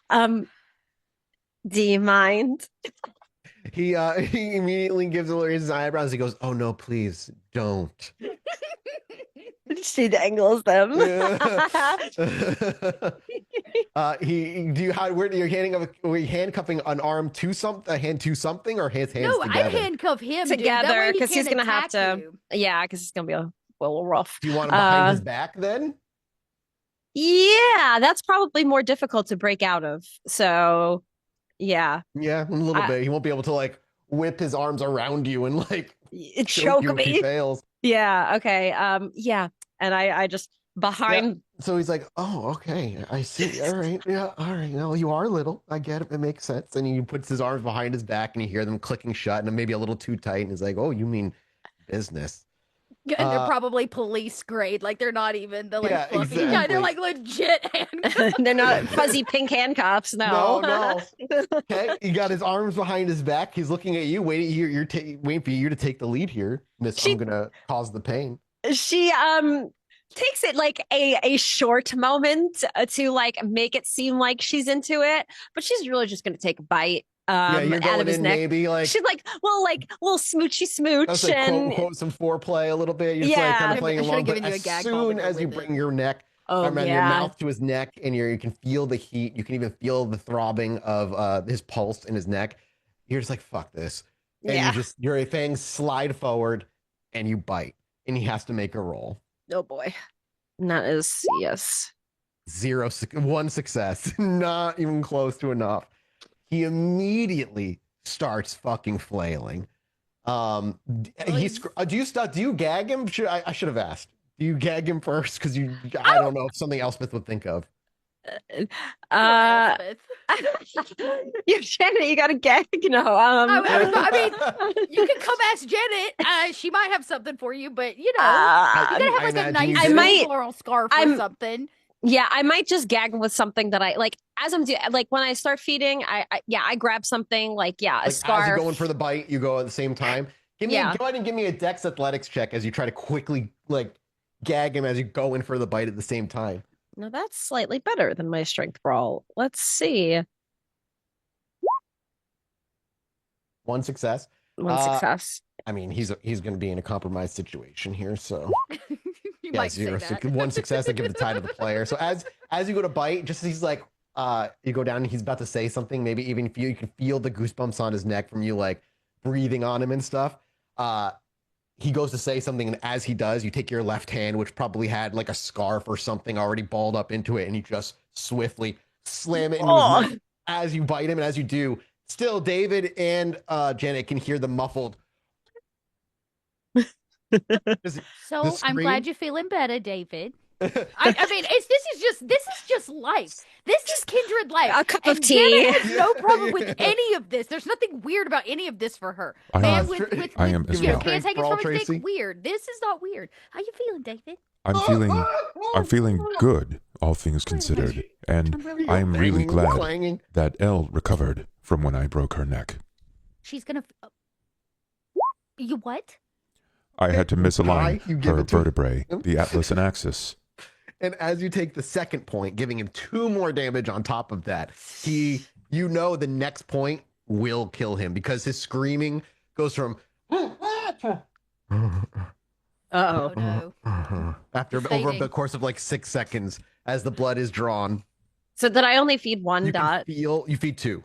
Do you mind? He immediately raises his eyebrows. He goes, "Oh no, please don't." She dangles them. Were you handcuffing an arm to something, a hand to something, or his hands together? No, I handcuff him together because he's gonna have to. You. Yeah, because it's gonna be a little rough. Do you want him behind his back then? Yeah, that's probably more difficult to break out of. So, yeah. Yeah, a little bit. He won't be able to like whip his arms around you and like choke you me. If he fails. Yeah. Okay. Yeah. And I just behind. Yeah. So he's like, "Oh, okay. I see. All right. Yeah. All right. No, you are little. I get it. It makes sense." And he puts his arms behind his back, and you hear them clicking shut, and maybe a little too tight. And he's like, "Oh, you mean business?" And they're probably police grade. Like, they're not even the like fluffy exactly. kind. They're like legit handcuffs. They're not fuzzy pink handcuffs. No. Okay. He got his arms behind his back. He's looking at you, waiting for you to take the lead here, Miss. I'm gonna cause the pain. She takes it like a short moment to like make it seem like she's into it, but she's really just gonna take a bite. you're out going of his in neck. maybe like She's like little smoochy smooch, that's like and quote some foreplay a little bit. You're just like kind of I playing should've along, but given you a as gag soon moment as you with it. bring your neck, oh your yeah, mouth to his neck, and you can feel the heat. You can even feel the throbbing of his pulse in his neck. You're just like, fuck this, and yeah. your fangs slide forward, and you bite, and he has to make a roll. Oh boy, and that is yes. 1 success, not even close to enough. He immediately starts fucking flailing. Do you gag him? I should have asked. Do you gag him first? Because I don't know if something Elspeth would think of. Elspeth. Janet, you got to gag. No, I mean, you can come ask Janet. She might have something for you, but you know, you gotta have like a nice floral scarf or something. Yeah, I might just gag him with something that I like as I'm doing. Like when I start feeding, I grab something a scarf. As you go in for the bite, you go at the same time. Go ahead and give me a Dex Athletics check as you try to quickly gag him as you go in for the bite at the same time. Now that's slightly better than my strength roll. Let's see. 1 success. 1 success. I mean, he's going to be in a compromised situation here, so you might say that. 1 success. I give the tie to the player. So as you go to bite, just as he's like, you go down and he's about to say something. Maybe even if you can feel the goosebumps on his neck from you breathing on him and stuff. He goes to say something, and as he does, you take your left hand, which probably had a scarf or something already balled up into it, and you just swiftly slam it into his mouth as you bite him. And as you do, still David and Janet can hear the muffled. So I'm glad you're feeling better, David. I mean, this is just life. This is kindred life. A cup of tea. Janet has no problem with any of this. There's nothing weird about any of this for her. I am as well. Can't take it from his dick. Weird. This is not weird. How you feeling, David? I'm feeling good, all things considered, and I am really glad that Elle recovered from when I broke her neck. She's gonna. You what? I had to misalign her vertebrae, the atlas and axis. And as you take the second point, giving him 2 more damage on top of that, the next point will kill him because his screaming goes from Oh no. over the course of 6 seconds as the blood is drawn. So did I only feed 1 dot? You feed 2.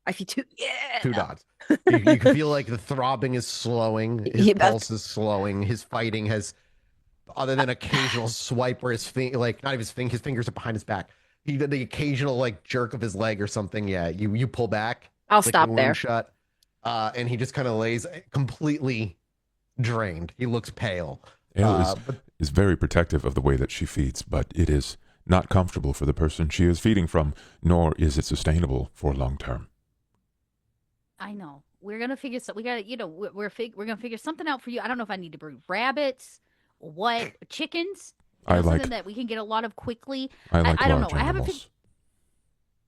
I feed 2. Yeah. 2 dots. You can feel the throbbing is slowing. His pulse is slowing. His fighting has, other than occasional swipe where his his fingers are behind his back. He did the occasional jerk of his leg or something. Yeah, you pull back. I'll stop there. Shut. And he just kind of lays completely drained. He looks pale. Elle is very protective of the way that she feeds, but it is not comfortable for the person she is feeding from, nor is it sustainable for long term. I know. We're gonna figure we gotta, we're gonna figure something out for you. I don't know if I need to bring rabbits, what chickens. Something that we can get a lot of quickly. I don't know. Animals. I haven't.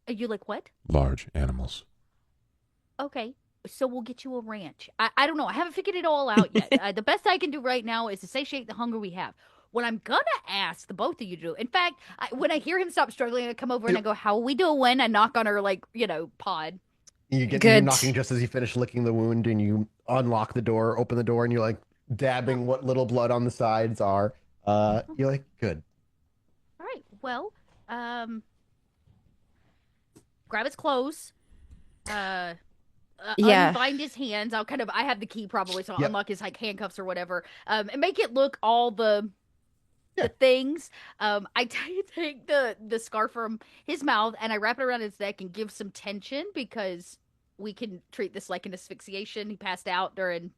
You like what? Large animals. Okay, so we'll get you a ranch. I don't know. I haven't figured it all out yet. The best I can do right now is to satiate the hunger we have. What I'm gonna ask the both of you to do. In fact, when I hear him stop struggling, I come over and I go, "How are we doing?" I knock on her pod. You're knocking just as you finish licking the wound, and you unlock the door, open the door, and you're dabbing what little blood on the sides are. You're good. All right. Well, grab his clothes. Unbind his hands. I have the key probably, so I'll unlock his handcuffs or whatever. And make it look all the things. I take the scarf from his mouth and I wrap it around his neck and give some tension because we can treat this like an asphyxiation. He passed out during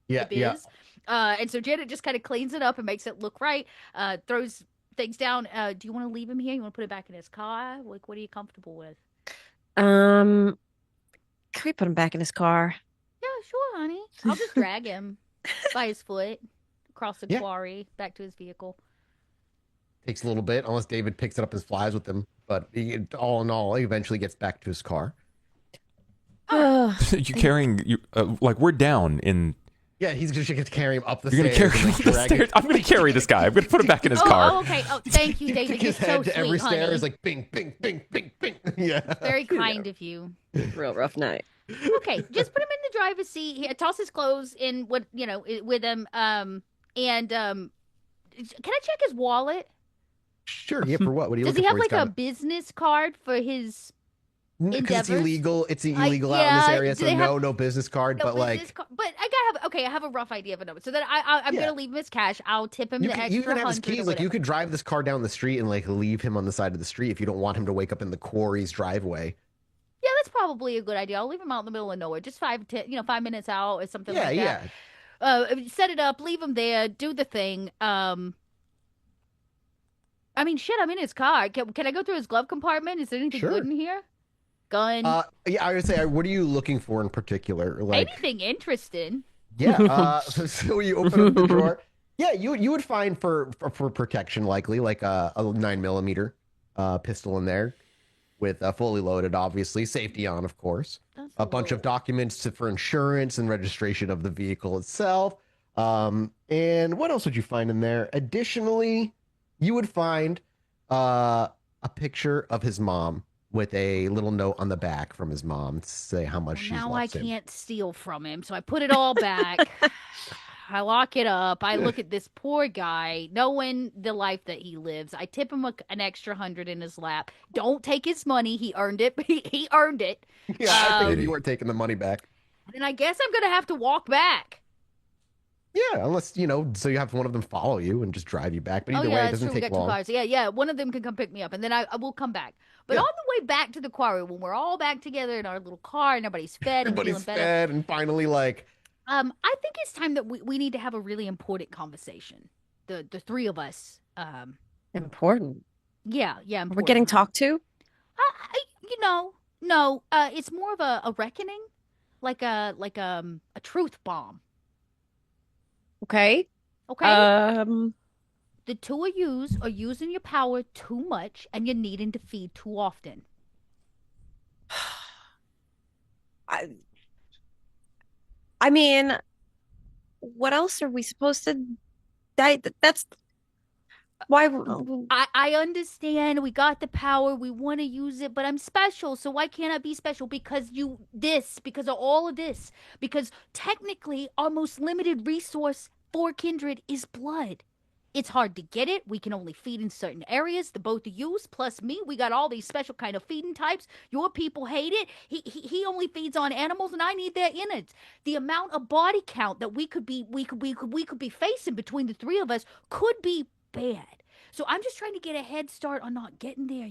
the biz. And so Janet just kind of cleans it up and makes it look right. Throws things down. Do you want to leave him here? You want to put it back in his car? What are you comfortable with? Can we put him back in his car? Yeah, sure, honey. I'll just drag him by his foot across the quarry back to his vehicle. Takes a little bit, unless David picks it up and flies with him. But all in all, he eventually gets back to his car. You're carrying we're down in. Yeah, he's going to carry him up the stairs. You're going to carry him up the stairs. I'm going to carry this guy. I'm going to put him back in his car. Oh, okay. Oh, thank you, David. You're so sweet, every honey. stair is bing, bing, bing, bing, bing. Yeah. Very kind of you. Real rough night. Okay, just put him in the driver's seat. Toss his clothes in with with him. And can I check his wallet? Sure. Yeah. For what? What are you Does he looking have for? He's like a got business card for his because it's endeavors? illegal. It's illegal out in this Yeah. area, Do so they have no business card. no But business like, card? But I gotta have. Okay, I have a rough idea of a number. So then I'm yeah, gonna leave him his cash. I'll tip him the you extra can have his 100 or keys. Like, you whatever. could drive this car down the street and like leave him on the side of the street if you don't want him to wake up in the quarry's driveway. Yeah, that's probably a good idea. I'll leave him out in the middle of nowhere, just 5 minutes out or something Yeah, like that. yeah. Set it up, leave him there, do the thing. I mean, shit, I'm in his car. Can I go through his glove compartment? Is there anything Sure. good in here? Gun? Yeah, I would say, what are you looking for in particular? Like, Anything interesting? yeah. So you open up the drawer. Yeah, you would find for protection likely like a 9mm pistol in there with fully loaded, obviously safety on, of course. That's A bunch of low. documents for insurance and registration of the vehicle itself. And what else would you find in there? Additionally, you would find a picture of his mom with a little note on the back from his mom to say how much Well, she's now I loves him. can't steal from him, so I put it all back. I lock it up. I look at this poor guy, knowing the life that he lives. I tip him an extra 100 in his lap. Don't take his money. He earned it. He earned it. Yeah, I figured Um, you weren't taking the money back. And I guess I'm gonna have to walk back. Yeah, unless, so you have one of them follow you and just drive you back. But Oh either way, yeah, it that's true. doesn't We take got two long. cars. Yeah. One of them can come pick me up, and then I will come back. But Yeah. on the way back to the quarry, when we're all back together in our little car, and everybody's fed and feeling Everybody's better. fed and finally like, I think it's time that we need to have a really important conversation. The three of us. Important. Yeah, We're important. getting talked to. No. It's more of a reckoning, like a truth bomb. Okay. Okay. The two of yous are using your power too much, and you're needing to feed too often. I mean, what else are we supposed to? That's why. I understand we got the power, we want to use it, but I'm special, so why can't I be special? Because because of all of this. Because technically, our most limited resource for kindred is blood. It's hard to get it. We can only feed in certain areas. The both of yous plus me, we got all these special kind of feeding types. Your people hate it. He only feeds on animals, and I need their innards. The amount of body count that we could be facing between the three of us could be bad. So I'm just trying to get a head start on not getting there,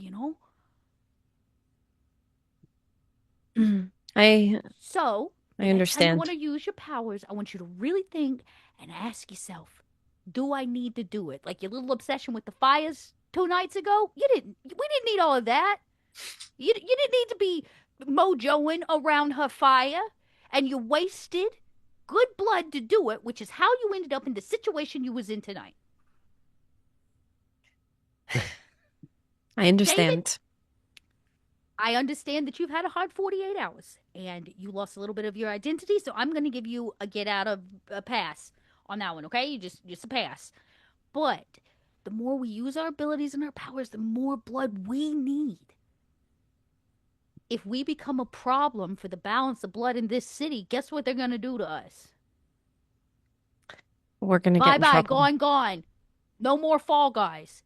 I So I understand. you want to use your powers, I want you to really think and ask yourself, do I need to do it? Like your little obsession with the fires 2 nights ago? We didn't need all of that. You didn't need to be mojoing around her fire, and you wasted good blood to do it, which is how you ended up in the situation you was in tonight. I understand. I understand that you've had a hard 48 hours and you lost a little bit of your identity, so I'm going to give you a get out of a pass on that one, okay? Just a pass. But the more we use our abilities and our powers, the more blood we need. If we become a problem for the balance of blood in this city, guess what they're going to do to us? We're gonna get in Bye-bye, trouble. gone. No more Fall Guys.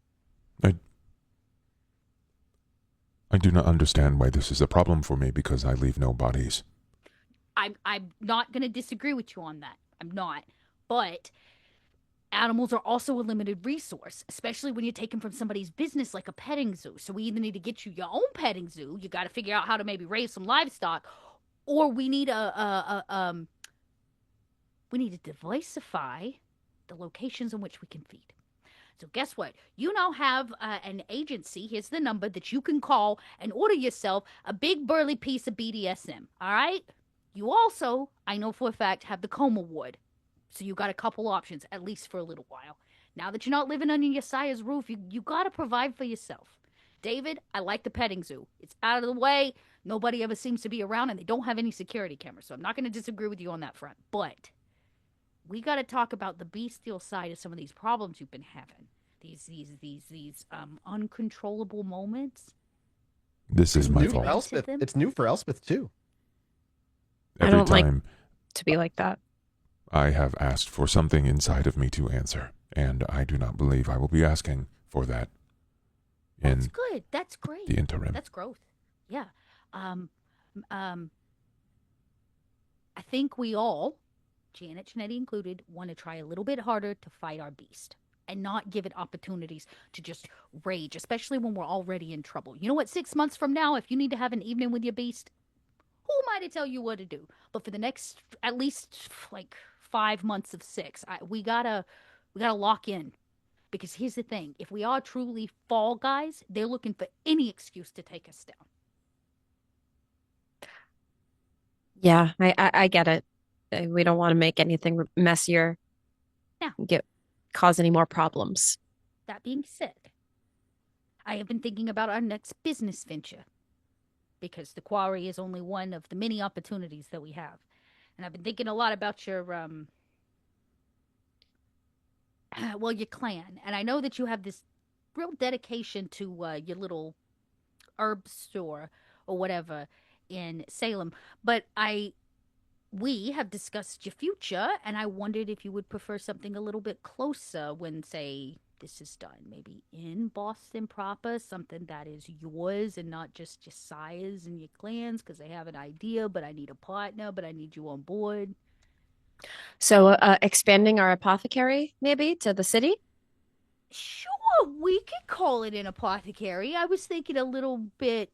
I do not understand why this is a problem for me because I leave no bodies. I'm not going to disagree with you on that. I'm not. But animals are also a limited resource, especially when you're taken from somebody's business like a petting zoo. So we either need to get you your own petting zoo, you got to figure out how to maybe raise some livestock, or we need we need to diversify the locations in which we can feed. So guess what? You now have an agency. Here's the number that you can call and order yourself a big burly piece of BDSM. All right? You also, I know for a fact, have the coma ward. So you got a couple options, at least for a little while. Now that you're not living under your sire's roof, you got to provide for yourself. David, I like the petting zoo. It's out of the way. Nobody ever seems to be around, and they don't have any security cameras. So I'm not going to disagree with you on that front. But we got to talk about the bestial side of some of these problems you've been having. These uncontrollable moments. This is my new for fault. Elspeth. It's new for Elspeth too. I don't like time to be like that. I have asked for something inside of me to answer, and I do not believe I will be asking for that That's in good. That's great. the interim. That's growth. Yeah. Um, um, I think we all, Janet, Janetti included, want to try a little bit harder to fight our beast and not give it opportunities to just rage, especially when we're already in trouble. You know what? 6 months from now, if you need to have an evening with your beast, who am I to tell you what to do? But for the next at least like 5 months of six, we gotta lock in. Because here's the thing: if we are truly fall guys, they're looking for any excuse to take us down. Yeah, I get it. We don't want to make anything messier, Now, get cause any more problems. that being said, I have been thinking about our next business venture because the quarry is only one of the many opportunities that we have. And I've been thinking a lot about your well, your clan. And I know that you have this real dedication to your little herb store or whatever in Salem. But we have discussed your future, and I wondered if you would prefer something a little bit closer when, say, this is done. Maybe in Boston proper, something that is yours and not just your sires and your clans, because they have an idea, but I need a partner, but I need you on board. So, expanding our apothecary maybe to the city? Sure, we could call it an apothecary. I was thinking a little bit,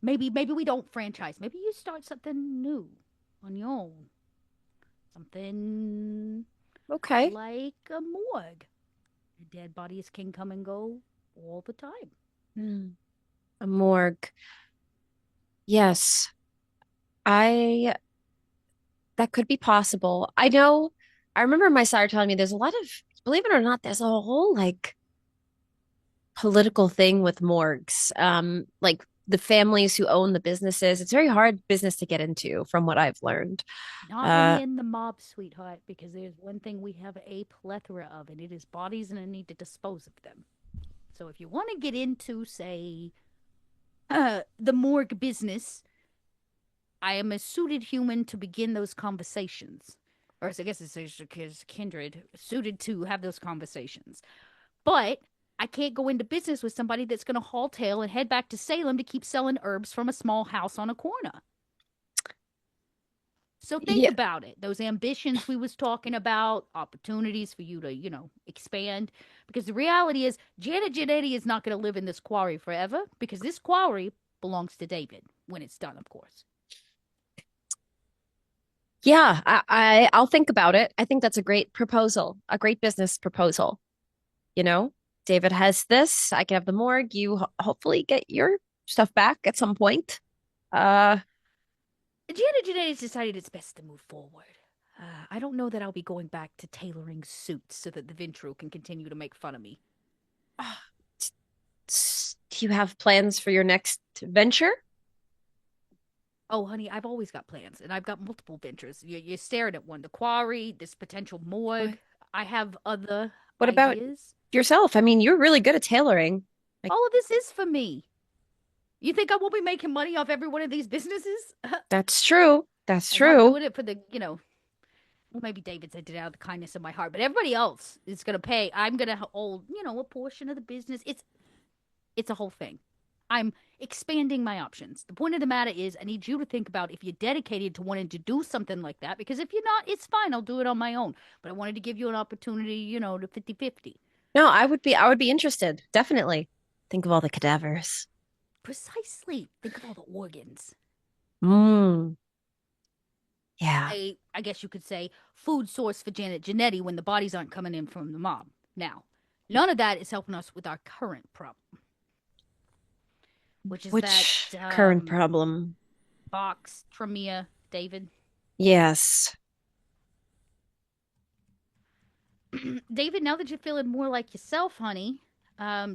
maybe we don't franchise. Maybe you start something new on your own. Something Okay. like a morgue. Dead bodies can come and go all the time. Hmm. A morgue. Yes. I that could be possible. I remember my sire telling me there's a lot of, believe it or not, there's a whole like political thing with morgues. Like the families who own the businesses. It's very hard business to get into from what I've learned. Not when Uh, you're in the mob, sweetheart, because there's one thing we have a plethora of, and it is bodies and a need to dispose of them. So if you want to get into, say, the morgue business, I am a suited human to begin those conversations. Or I guess it's kindred, suited to have those conversations. But I can't go into business with somebody that's going to haul tail and head back to Salem to keep selling herbs from a small house on a corner. So think yeah, about it. Those ambitions we was talking about, opportunities for you to, expand. Because the reality is, Janet Janetti is not going to live in this quarry forever because this quarry belongs to David when it's done, of course. yeah, I'll think about it. I think that's a great proposal, a great business proposal. You know, David has this. I can have the morgue. You hopefully get your stuff back at some point. Uh, Janet Janetti's decided it's best to move forward. I don't know that I'll be going back to tailoring suits so that the Vintru can continue to make fun of me. do you have plans for your next venture? Oh, honey, I've always got plans, and I've got multiple ventures. You're staring at one, the quarry, this potential morgue. What, I have other what about ideas. yourself? I mean, you're really good at tailoring. Like, All of this is for me. You think I won't be making money off every one of these businesses? that's true. That's I'm not true. doing it for well, maybe David said it out of the kindness of my heart, but everybody else is going to pay. I'm going to hold, a portion of the business. It's a whole thing. I'm expanding my options. The point of the matter is, I need you to think about if you're dedicated to wanting to do something like that, because if you're not, it's fine. I'll do it on my own. But I wanted to give you an opportunity, to 50-50. No, I would be interested. Definitely. Think of all the cadavers. Precisely. Think of all the organs. Mm, yeah. I guess you could say food source for Janet Janetti when the bodies aren't coming in from the mob. Now, none of that is helping us with our current problem, which is that Which current problem? box Tremia, David. Yes. David, now that you're feeling more like yourself, honey,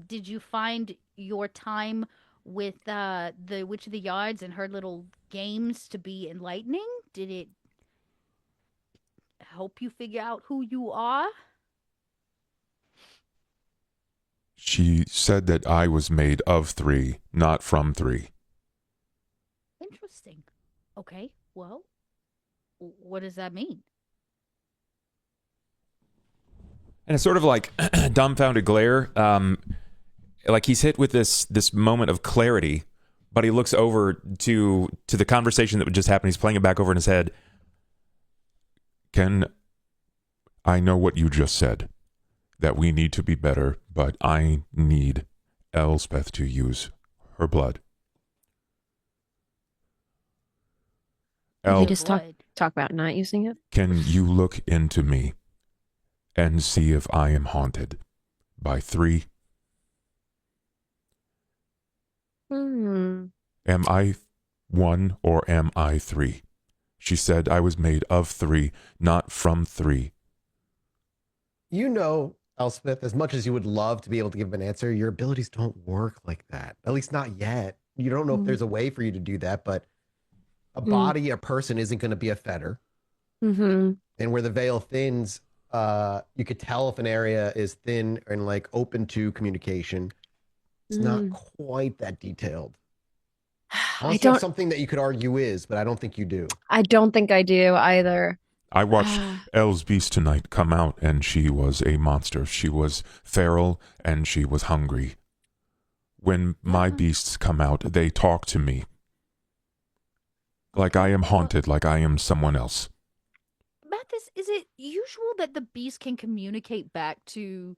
did you find your time with the Witch of the Yards and her little games to be enlightening? Did it help you figure out who you are? She said that I was made of three, not from three. Interesting. Okay, well, what does that mean? And it's sort of like dumbfounded glare. Like he's hit with this moment of clarity, but he looks over to the conversation that just happened. He's playing it back over in his head. Ken, I know what you just said, that we need to be better, but I need Elspeth to use her blood. Did he El, just talk about not using it? can you look into me and see if I am haunted by 3? Hmm. Am I 1 or am I 3? She said I was made of 3, not from 3. You know, Elspeth, as much as you would love to be able to give an answer, your abilities don't work like that. At least not yet. You don't know if there's a way for you to do that, but a body, a person isn't going to be a fetter. Mm-hmm. And where the veil thins, you could tell if an area is thin and like open to communication. It's not quite that detailed. Unless you have something that you could argue is, but I don't think you do. I don't think I do either. I watched Elle's beast tonight come out, and she was a monster. She was feral, and she was hungry. When my beasts come out, they talk to me. Like I am haunted, like I am someone else. Mathis, is it usual that the beast can communicate back to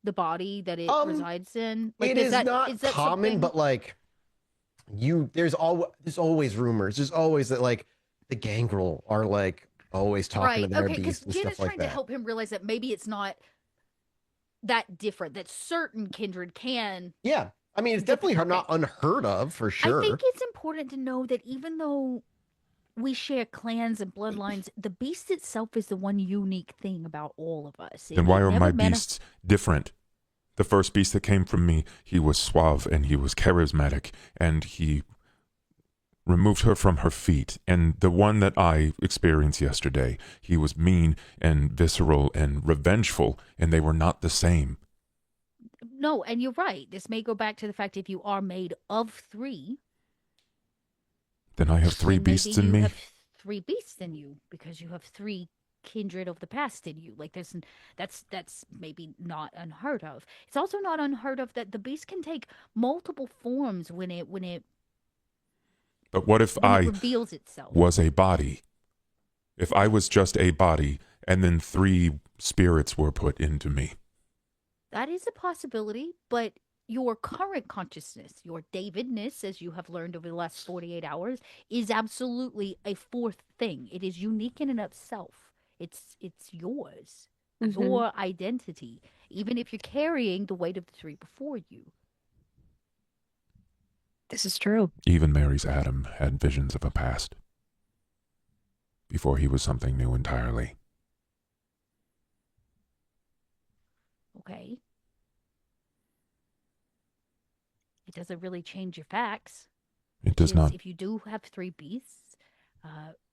the body that it resides in? Like, It is not common, something... but like there's always rumors. There's always that like the gangrel are like always talking to their beast and stuff like that. Trying to help him realize that maybe it's not that different. That certain kindred can. Yeah, I mean it's definitely not unheard of for sure. I think it's important to know that even though we share clans and bloodlines, the beast itself is the one unique thing about all of us. Then why are my beasts different? The first beast that came from me, he was suave and he was charismatic and he removed her from her feet. And the one that I experienced yesterday, he was mean and visceral and revengeful, and they were not the same. No, and you're right. This may go back to the fact if you are made of 3, then I have 3 beasts in me. You have 3 beasts in you because you have 3 kindred of the past in you. Like that's maybe not unheard of. It's also not unheard of that the beast can take multiple forms when it But what if I reveals itself? Was a body? If I was just a body and then 3 spirits were put into me. That is a possibility, but your current consciousness, your Davidness, as you have learned over the last 48 hours, is absolutely a 4th thing. It is unique in and of itself. It's yours, your identity, even if you're carrying the weight of the 3 before you. This is true. Even Mary's Adam had visions of a past before he was something new entirely. Okay. It doesn't really change your facts. It does not. If you do have 3 beasts,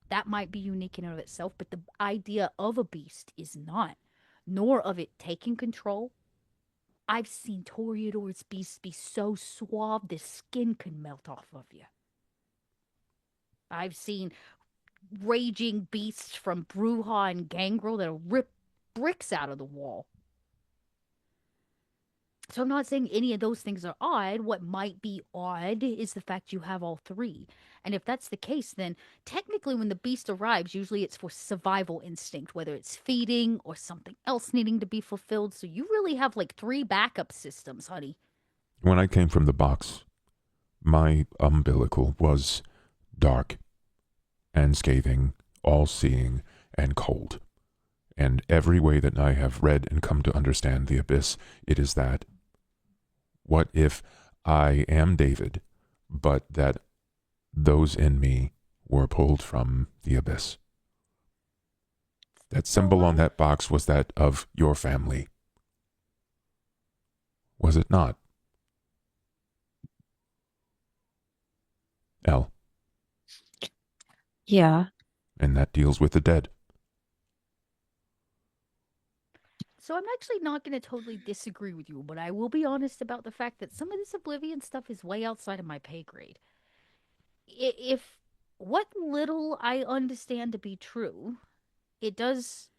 that might be unique in and of itself, but the idea of a beast is not, nor of it taking control. I've seen Toreador's beasts be so suave the skin could melt off of you. I've seen raging beasts from Bruja and Gangrel that'll rip bricks out of the wall. So I'm not saying any of those things are odd. What might be odd is the fact you have all 3. And if that's the case, then technically when the beast arrives, usually it's for survival instinct, whether it's feeding or something else needing to be fulfilled. So you really have like 3 backup systems, honey. When I came from the box, my umbilical was dark and scathing, all-seeing, and cold. And every way that I have read and come to understand the abyss, it is that. What if I am David, but that those in me were pulled from the abyss? That symbol on that box was that of your family. Was it not? Elle. Yeah. And that deals with the dead. So I'm actually not going to totally disagree with you, but I will be honest about the fact that some of this Oblivion stuff is way outside of my pay grade. If what little I understand to be true, it does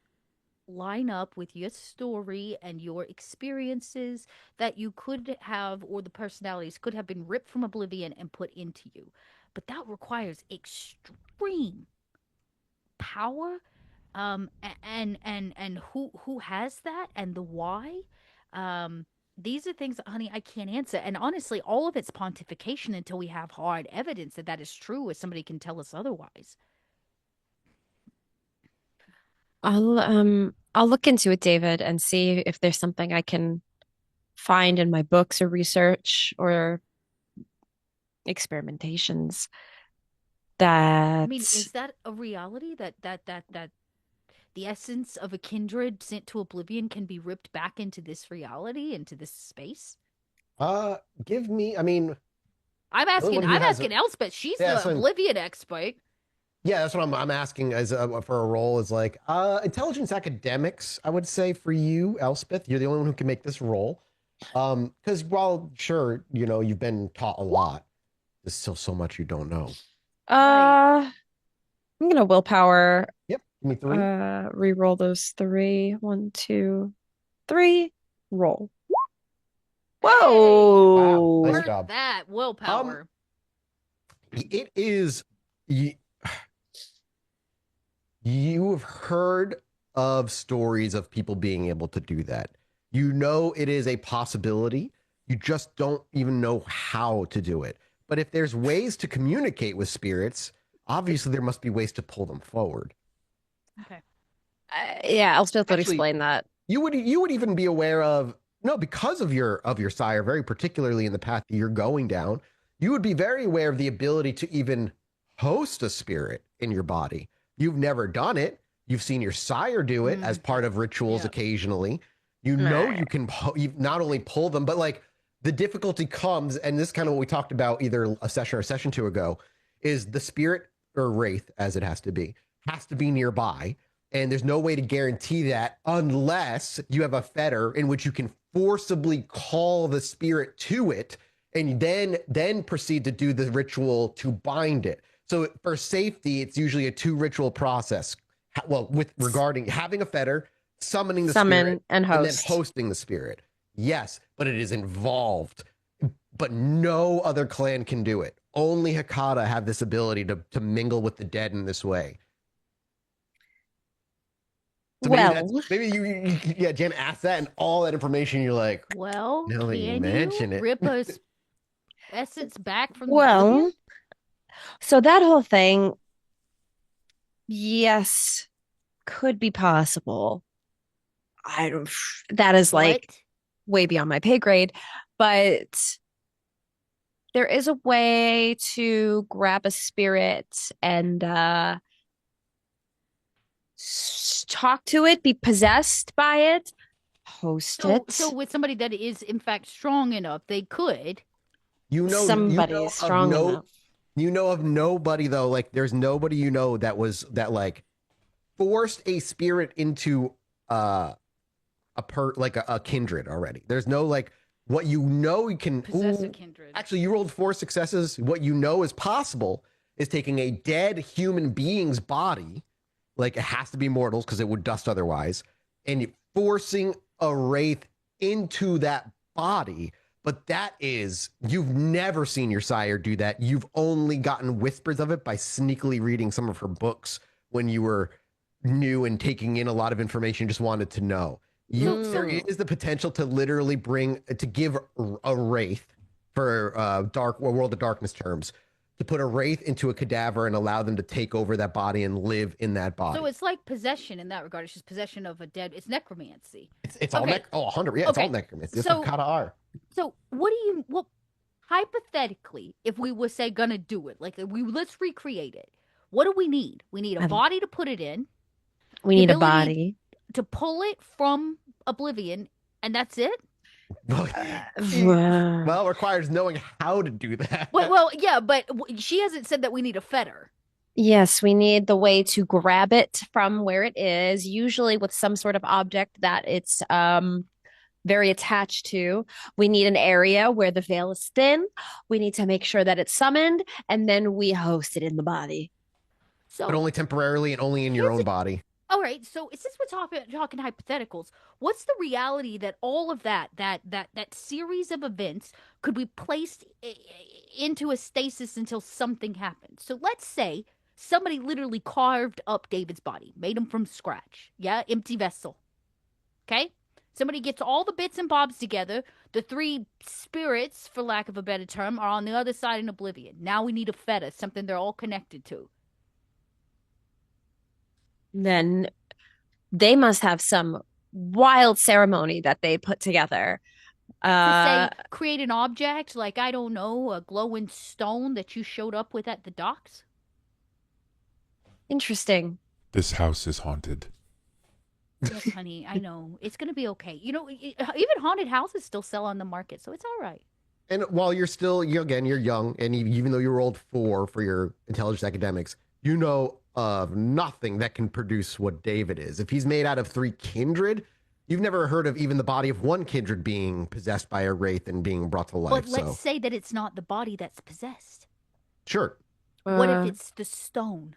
line up with your story and your experiences that you could have, or the personalities could have been ripped from oblivion and put into you. But that requires extreme power. And who has that and the why? These are things that, honey, I can't answer. And honestly, all of it's pontification until we have hard evidence that that is true, or somebody can tell us otherwise. I'll look into it, David, and see if there's something I can find in my books or research or experimentations I that mean, is that a reality that the essence of a kindred sent to oblivion can be ripped back into this reality, into this space? Give me. I mean, I'm the only asking. one who I'm has. asking Elspeth. She's Yeah, the so oblivion expert. yeah, that's what I'm asking as for a role is like intelligence academics. I would say for you, Elspeth, you're the only one who can make this role. Because while sure, you've been taught a lot, there's still so much you don't know. Right. I'm gonna willpower Yep. Give me three. re-roll those three. 1, 2, 3. Roll. Hey, Wow. Nice Whoa. worth job. that Um, willpower. it is. You have heard of stories of people being able to do that. You know it is a possibility. You just don't even know how to do it. But if there's ways to communicate with spirits, obviously there must be ways to pull them forward. Okay. Yeah, Elspeth would Actually, explain that. you would even be aware of no because of your sire, very particularly in the path that you're going down. You would be very aware of the ability to even host a spirit in your body. You've never done it. You've seen your sire do it as part of rituals Yep. occasionally. You know you can you not only pull them, but like the difficulty comes, and this is kind of what we talked about either a session or a session two ago, is the spirit or wraith, as it has to be nearby. And there's no way to guarantee that unless you have a fetter in which you can forcibly call the spirit to it and then proceed to do the ritual to bind it. So for safety, it's usually a 2 ritual process. Well, with regarding having a fetter, summoning the Summon spirit, and and then host. hosting the spirit. Yes, but it is involved. But no other clan can do it. Only Hakata have this ability to mingle with the dead in this way. So maybe yeah, Jen asked that, and all that information you're like, Well, now that you can mention you it. rip a essence back from the oblivion? So that whole thing, yes, could be possible. I don't, that is like way beyond my pay grade, but there is a way to grab a spirit and talk to it, be possessed by it, host it. So with somebody that is in fact strong enough, they could. Somebody strong enough. You know of nobody though, like there's nobody that like forced a spirit into a kindred already. There's no like what you can possess a kindred. Actually, you rolled 4 successes. What you know is possible is taking a dead human being's body, like it has to be mortals because it would dust otherwise, and forcing a wraith into that body. But that is, you've never seen your sire do that. You've only gotten whispers of it by sneakily reading some of her books when you were new and taking in a lot of information, just wanted to know. There is the potential to literally give a wraith for World of Darkness terms, to put a wraith into a cadaver and allow them to take over that body and live in that body. So it's like possession in that regard. It's just possession of a dead. It's necromancy. It's all 100. Yeah, it's all necromancy. It's what Kata are. So hypothetically, if we were say gonna do it, like let's recreate it. What do we need? We need a body to put it in. We need a body to pull it from oblivion, and that's it. Well, it requires knowing how to do that. Well, yeah, but she hasn't said that we need a fetter. Yes, we need the way to grab it from where it is, usually with some sort of object that it's very attached to. We need an area where the veil is thin. We need to make sure that it's summoned, and then we host it in the body. So But only temporarily and only in your own body. all right, so since we're talking hypotheticals, what's the reality that all of that series of events could be placed into a stasis until something happens? So let's say somebody literally carved up David's body, made him from scratch. Yeah, empty vessel. Okay? Somebody gets all the bits and bobs together. The three spirits, for lack of a better term, are on the other side in oblivion. Now we need a feta, something they're all connected to. Then they must have some wild ceremony that they put together. To say, create an object, like, I don't know, a glowing stone that you showed up with at the docks? Interesting. This house is haunted. Yes, honey, I know. It's going to be okay. You know, even haunted houses still sell on the market, so it's all right. And while you're still, again, you're young, and even though you rolled 4 for your intelligence academics, you know of nothing that can produce what David is. If he's made out of 3 kindred, you've never heard of even the body of 1 kindred being possessed by a wraith and being brought to life. But let's say that it's not the body that's possessed. Sure. What if it's the stone?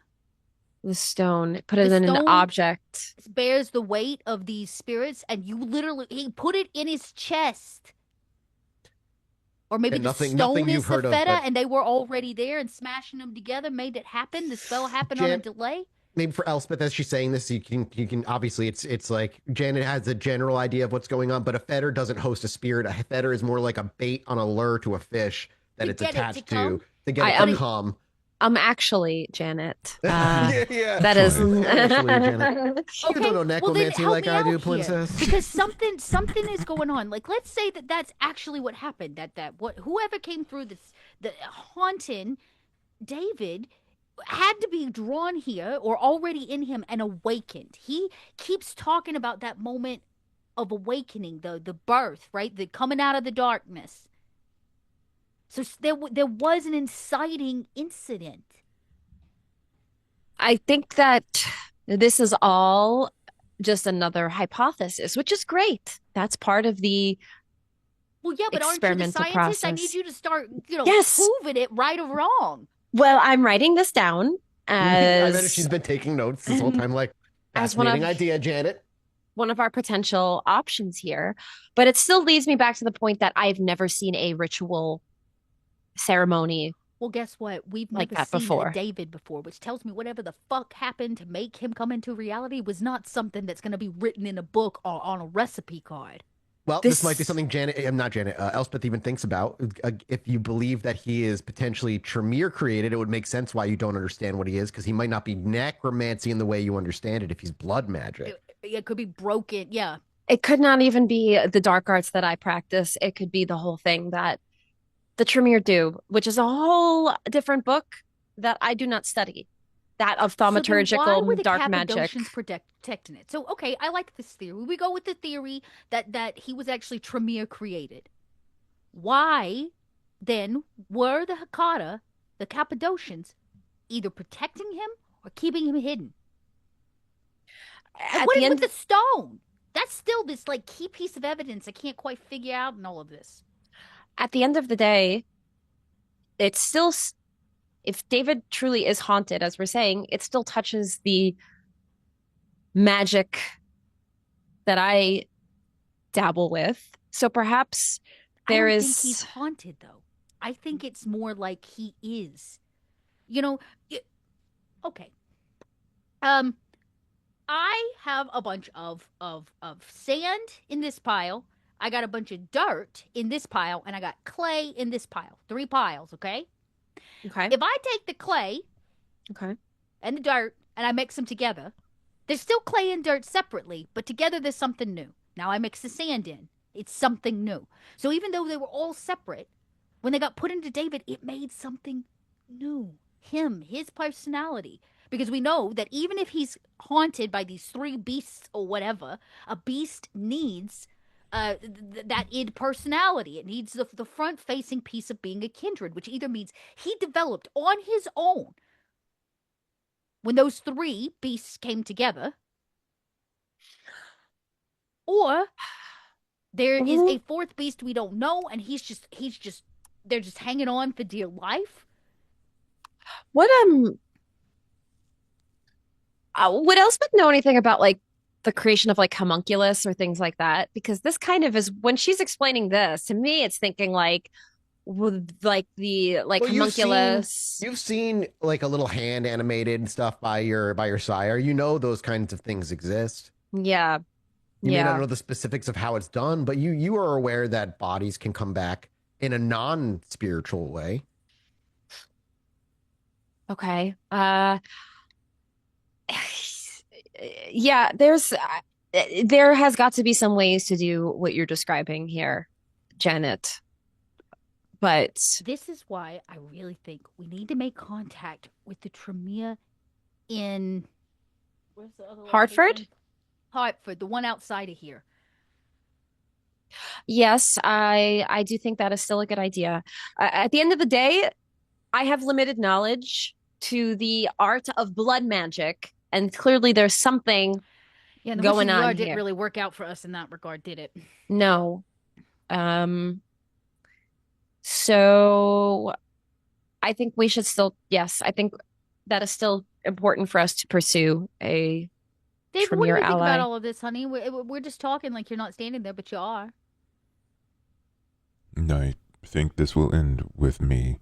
The stone, put it in an object. Bears the weight of these spirits, and he put it in his chest. Or maybe the stone is the feta, and they were already there, and smashing them together made it happen. The spell happened on a delay. Maybe for Elspeth, as she's saying this, you can obviously it's like Janet has a general idea of what's going on, but a fetter doesn't host a spirit. A fetter is more like a bait on a lure to a fish that it's attached to get it to come. Actually, Janet. Yeah. That is actually, Janet. You Okay, don't know necromancy like I do, princess. Because something is going on. Like, let's say that's actually what happened. Whoever came through the haunting David had to be drawn here or already in him and awakened. He keeps talking about that moment of awakening, the birth, right? The coming out of the darkness. So there was an inciting incident. I think that this is all just another hypothesis, which is great. That's part of the well, yeah, but aren't you the scientist? Process. I need you to start, proving it right or wrong. Well, I'm writing this down as I bet she's been taking notes this whole time. Like, fascinating idea, Janet. One of our potential options here, but it still leads me back to the point that I've never seen a ritual ceremony. Well, guess what? We've never seen a David before, which tells me whatever the fuck happened to make him come into reality was not something that's going to be written in a book or on a recipe card. Well, this might be something Elspeth even thinks about. If you believe that he is potentially Tremere created, it would make sense why you don't understand what he is, because he might not be necromancy in the way you understand it if he's blood magic. It could be broken, yeah. It could not even be the dark arts that I practice. It could be the whole thing that the Tremere do, which is a whole different book that I do not study. That of thaumaturgical dark magic. Protecting it. So, okay, I like this theory. We go with the theory that he was actually Tremere created. Why, then, were the Hecata, the Cappadocians, either protecting him or keeping him hidden? And what is with the stone? That's still this key piece of evidence I can't quite figure out in all of this. At the end of the day, it's still, if David truly is haunted, as we're saying, it still touches the magic that I dabble with. So perhaps I don't think he's haunted, though. I think it's more like he is. Okay. I have a bunch of sand in this pile. I got a bunch of dirt in this pile, and I got clay in this pile. 3 piles, okay? Okay. If I take the clay and the dirt, and I mix them together, there's still clay and dirt separately, but together there's something new. Now I mix the sand in. It's something new. So even though they were all separate, when they got put into David, it made something new. Him, his personality. Because we know that even if he's haunted by these 3 beasts or whatever, a beast needs that id personality. It needs the front-facing piece of being a kindred, which either means he developed on his own when those 3 beasts came together, or There is Mhm. a fourth beast we don't know, and they're just hanging on for dear life. What would Elspeth know anything about like the creation of like homunculus or things like that? Because this kind of is when she's explaining this to me, it's thinking like with like the like Well, homunculus. you've seen like a little hand animated and stuff by your sire. You know those kinds of things exist. Yeah, You may not yeah. know the specifics of how it's done, but you are aware that bodies can come back in a non-spiritual way. Okay. Yeah, there has got to be some ways to do what you're describing here, Janet. But This is why I really think we need to make contact with the Tremere in where's the other Hartford? location? Hartford, the one outside of here. Yes, I do think that is still a good idea. At the end of the day, I have limited knowledge to the art of blood magic, and clearly there's something Yeah, and the going witching on yard didn't here. really work out for us in that regard, did it? No. Um, so I think we should still, yes, I think that is still important for us to pursue a David, what do Tremere you think about ally. all of this, honey? We're just talking like you're not standing there, but you are. I think this will end with me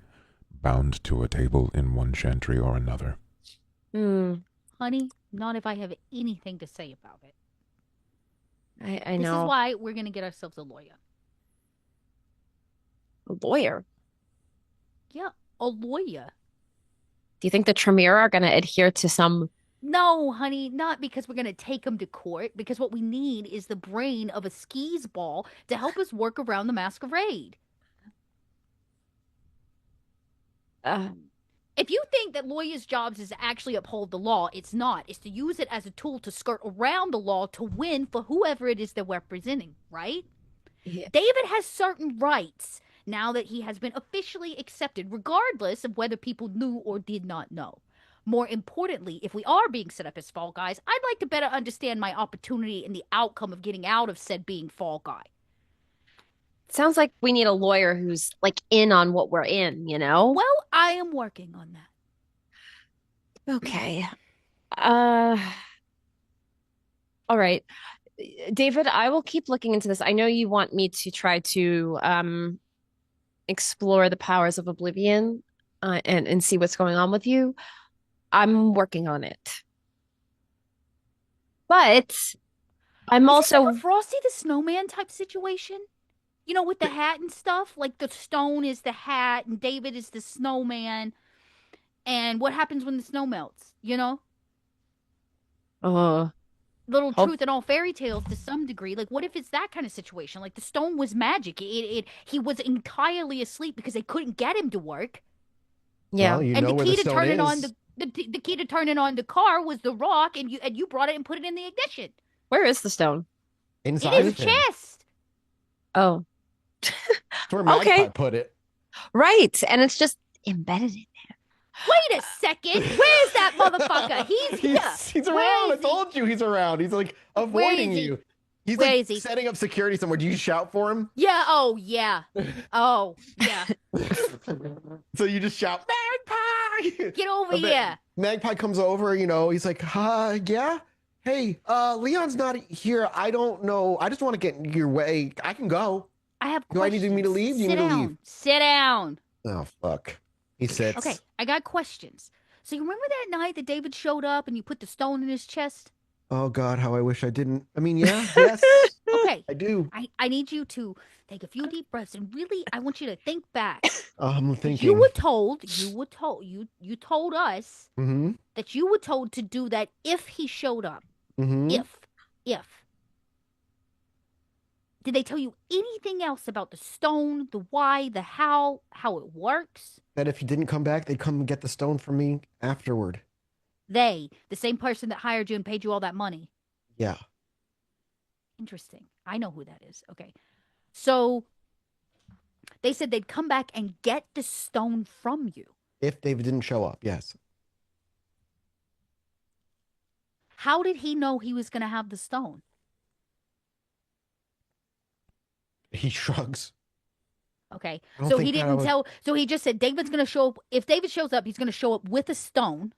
bound to a table in one chantry or another. Hmm, Honey, not if I have anything to say about it. I This is know. why we're going to get ourselves a lawyer. A lawyer. Yeah, a lawyer. Do you think the Tremere are going to adhere to some? No, honey, not because we're going to take him to court, because what we need is the brain of a skis ball to help us work around the masquerade. Uh, If you think that lawyers' jobs is to actually uphold the law, it's not. It's to use it as a tool to skirt around the law to win for whoever it is they're representing, right? yeah. David has certain rights now that he has been officially accepted, regardless of whether people knew or did not know. More importantly, if we are being set up as fall guys, I'd like to better understand my opportunity and the outcome of getting out of said being fall guy. Sounds like we need a lawyer who's like in on what we're in, you know? Well, I am working on that. Okay. Uh, all right. David, I will keep looking into this. I know you want me to try to explore the powers of Oblivion and see what's going on with you. I'm working on it. But I'm Is this like a also Frosty the Snowman type situation? You know, with the hat and stuff? Like the stone is the hat and David is the snowman. And what happens when the snow melts? You know? uh Little hope truth in all fairy tales to some degree. Like, what if it's that kind of situation? Like, the stone was magic. He was entirely asleep because they couldn't get him to work. yeah. Well, you And know the where key the to stone turning on is. the key to turning on the car was the rock, and you brought it and put it in the ignition. Where is the stone? In Inside his of him. chest. Oh. That's where Okay. Magpie put it. Right. And it's just embedded in. Wait a second. Where's that motherfucker? He's here. He's Where around. I is he? told you he's around. He's like Where avoiding is he? you. He's Where like is he? setting up security somewhere. Do you shout for him? Yeah. Oh yeah. Oh yeah. So you just shout, Magpie! Get over I bet here. Magpie comes over, he's like, yeah? Hey, Leon's not here. I don't know. I just want to get in your way. I can go. I have Do I questions. need me to leave? Do you Sit need me to down. leave? Sit down. Oh, fuck. He sits. Okay, I got questions. So you remember that night that David showed up and you put the stone in his chest? Oh, God, how I wish I didn't. I mean, yeah, yes, Okay. I do. I need you to take a few deep breaths and really I want you to think back. I'm thinking. You told us Mm-hmm. that you were told to do that if he showed up. Mm-hmm. If. Did they tell you anything else about the stone, the why, the how it works? That if he didn't come back, they'd come and get the stone from me afterward. They, the same person that hired you and paid you all that money. Yeah. Interesting. I know who that is. Okay. So they said they'd come back and get the stone from you. If David didn't show up, yes. How did he know he was going to have the stone? He shrugs. Okay. I don't So think he that I didn't would- tell. So he just said David's going to show up. If David shows up, he's going to show up with a stone,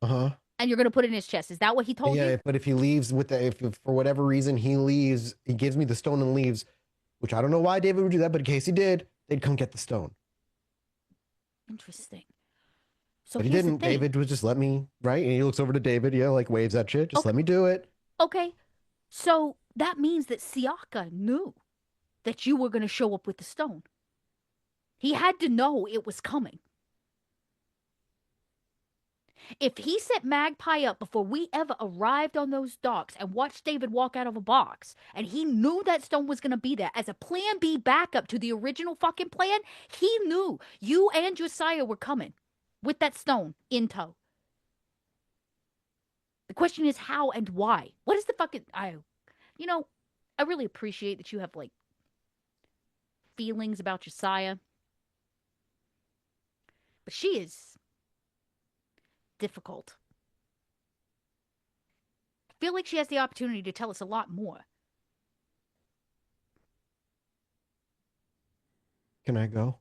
Uh-huh. and you're going to put it in his chest. Is that what he told Yeah, you? but if he leaves with the, if for whatever reason he leaves, he gives me the stone and leaves, which I don't know why David would do that, but in case he did, they'd come get the stone. Interesting. So But he here's the didn't. thing. David was just let me, right? And he looks over to David, yeah, like waves that shit. Just Okay. let me do it. Okay. So that means that Siaka knew that you were going to show up with the stone. He had to know it was coming. If he set Magpie up before we ever arrived on those docks and watched David walk out of a box, and he knew that stone was going to be there as a plan B backup to the original fucking plan, he knew you and Josiah were coming with that stone in tow. The question is how and why. What is the fucking... I really appreciate that you have, like, feelings about Josiah. But she is difficult. I feel like she has the opportunity to tell us a lot more. Can I go?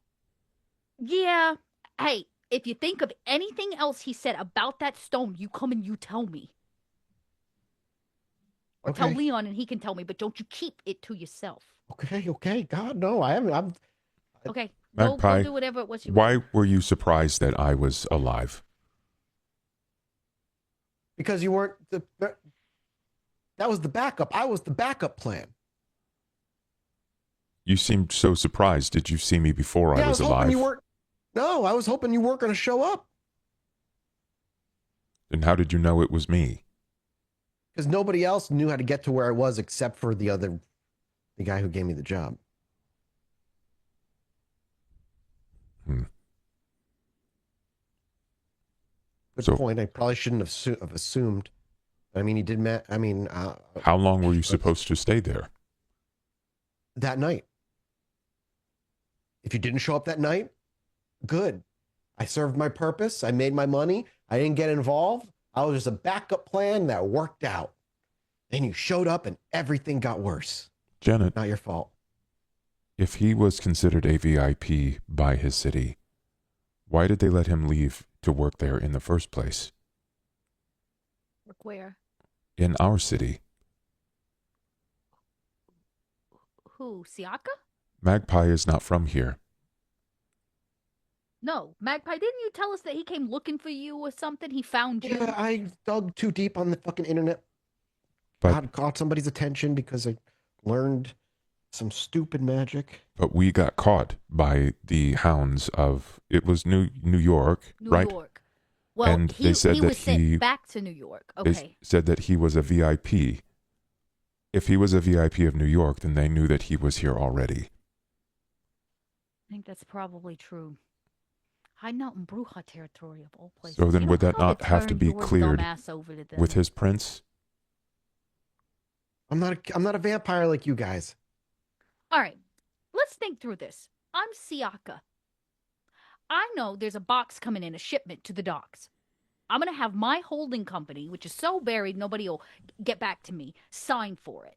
Yeah. Hey, if you think of anything else he said about that stone, you come and you tell me. Or tell Okay. Leon and he can tell me, but don't you keep it to yourself. Okay. God, no, I haven't. Okay. Go Magpie, do whatever it was you want. why were you surprised that I was alive? Because you weren't that was the backup. I was the backup plan. You seemed so surprised. Did you see me before I was hoping alive? you weren't. No, I was hoping you weren't going to show up. And how did you know it was me? Because nobody else knew how to get to where I was except for the guy who gave me the job. Good So- point. I probably shouldn't have assumed. I mean, he did. How long were you supposed to stay there? That night. If you didn't show up that night, good. I served my purpose. I made my money. I didn't get involved. I was just a backup plan that worked out. Then you showed up and everything got worse. Janet, Not your fault. if he was considered a VIP by his city, why did they let him leave to work there in the first place? Look where? In our city, Who? Siaka? Magpie is not from here. No. Magpie, didn't you tell us that he came looking for you or something? He found you. Yeah, I dug too deep on the fucking internet. But- Caught somebody's attention because I learned some stupid magic. But we got caught by the hounds of, it was New York, New right? York. Well, And he, they said he that was sent he- back to New York. They Okay. said that he was a VIP. If he was a VIP of New York, then they knew that he was here already. I think that's probably true. Hiding out in Bruja territory of all places. So then You know would that how not have to turn be your cleared dumb ass over to them? with his prince? I'm not a vampire like you guys. All right, let's think through this. I'm Siaka. I know there's a box coming in, a shipment to the docks. I'm going to have my holding company, which is so buried nobody will get back to me, sign for it.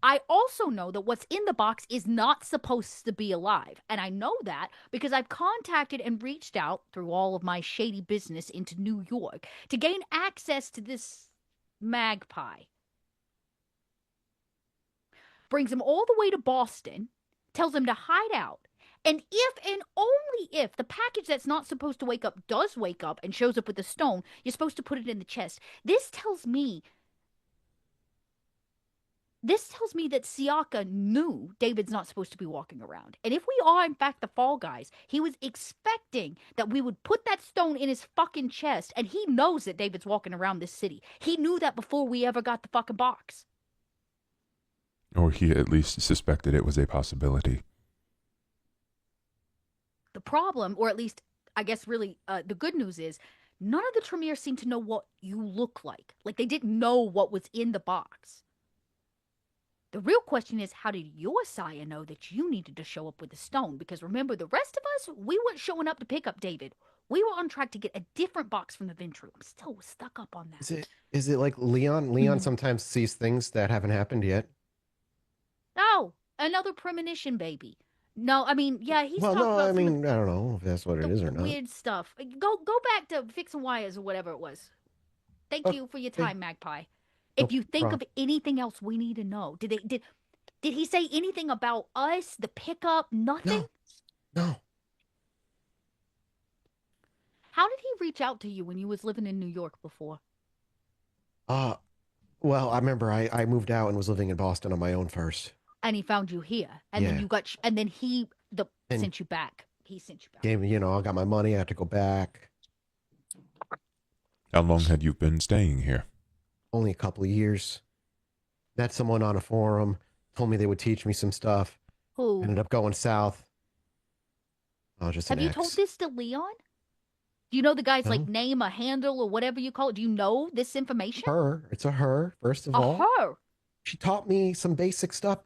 I also know that what's in the box is not supposed to be alive. And I know that because I've contacted and reached out through all of my shady business into New York to gain access to this magpie. Brings him all the way to Boston, tells him to hide out. And if and only if the package that's not supposed to wake up does wake up and shows up with a stone, you're supposed to put it in the chest. This tells me that Siaka knew David's not supposed to be walking around. And if we are, in fact, the Fall Guys, he was expecting that we would put that stone in his fucking chest, and he knows that David's walking around this city. He knew that before we ever got the fucking box. Or he at least suspected it was a possibility. The problem, or at least, I guess really, the good news is, none of the Tremere seem to know what you look like. Like, they didn't know what was in the box. The real question is, how did your sire know that you needed to show up with the stone? Because remember, the rest of us, we weren't showing up to pick up David. We were on track to get a different box from the Ventru. I'm still stuck up on that. Is it like Leon? Leon sometimes sees things that haven't happened yet. No, Another premonition baby. No, I mean, yeah, he's Well, talked no, about I some of mean, I don't know if that's what it the is or not. weird stuff. Go back to fixing wires or whatever it was. Thank you for your Okay. time, Magpie. No If you think problem. of anything else we need to know, did he say anything about us, the pickup? Nothing? No. How did he reach out to you when you was living in New York before? Well, I remember I moved out and was living in Boston on my own first. And he found you here, and then Yeah. you got, and then he And- sent you back. He sent you back. Gave me, I got my money. I had to go back. How long had you been staying here? Only a couple of years. Met someone on a forum. Told me they would teach me some stuff. Who? Ended up going south. Oh, just Have an you ex. told this to Leon? Do you know the guy's No. like name, a handle, or whatever you call it? Do you know this information? Her. It's a her, first of all. Her. She taught me some basic stuff.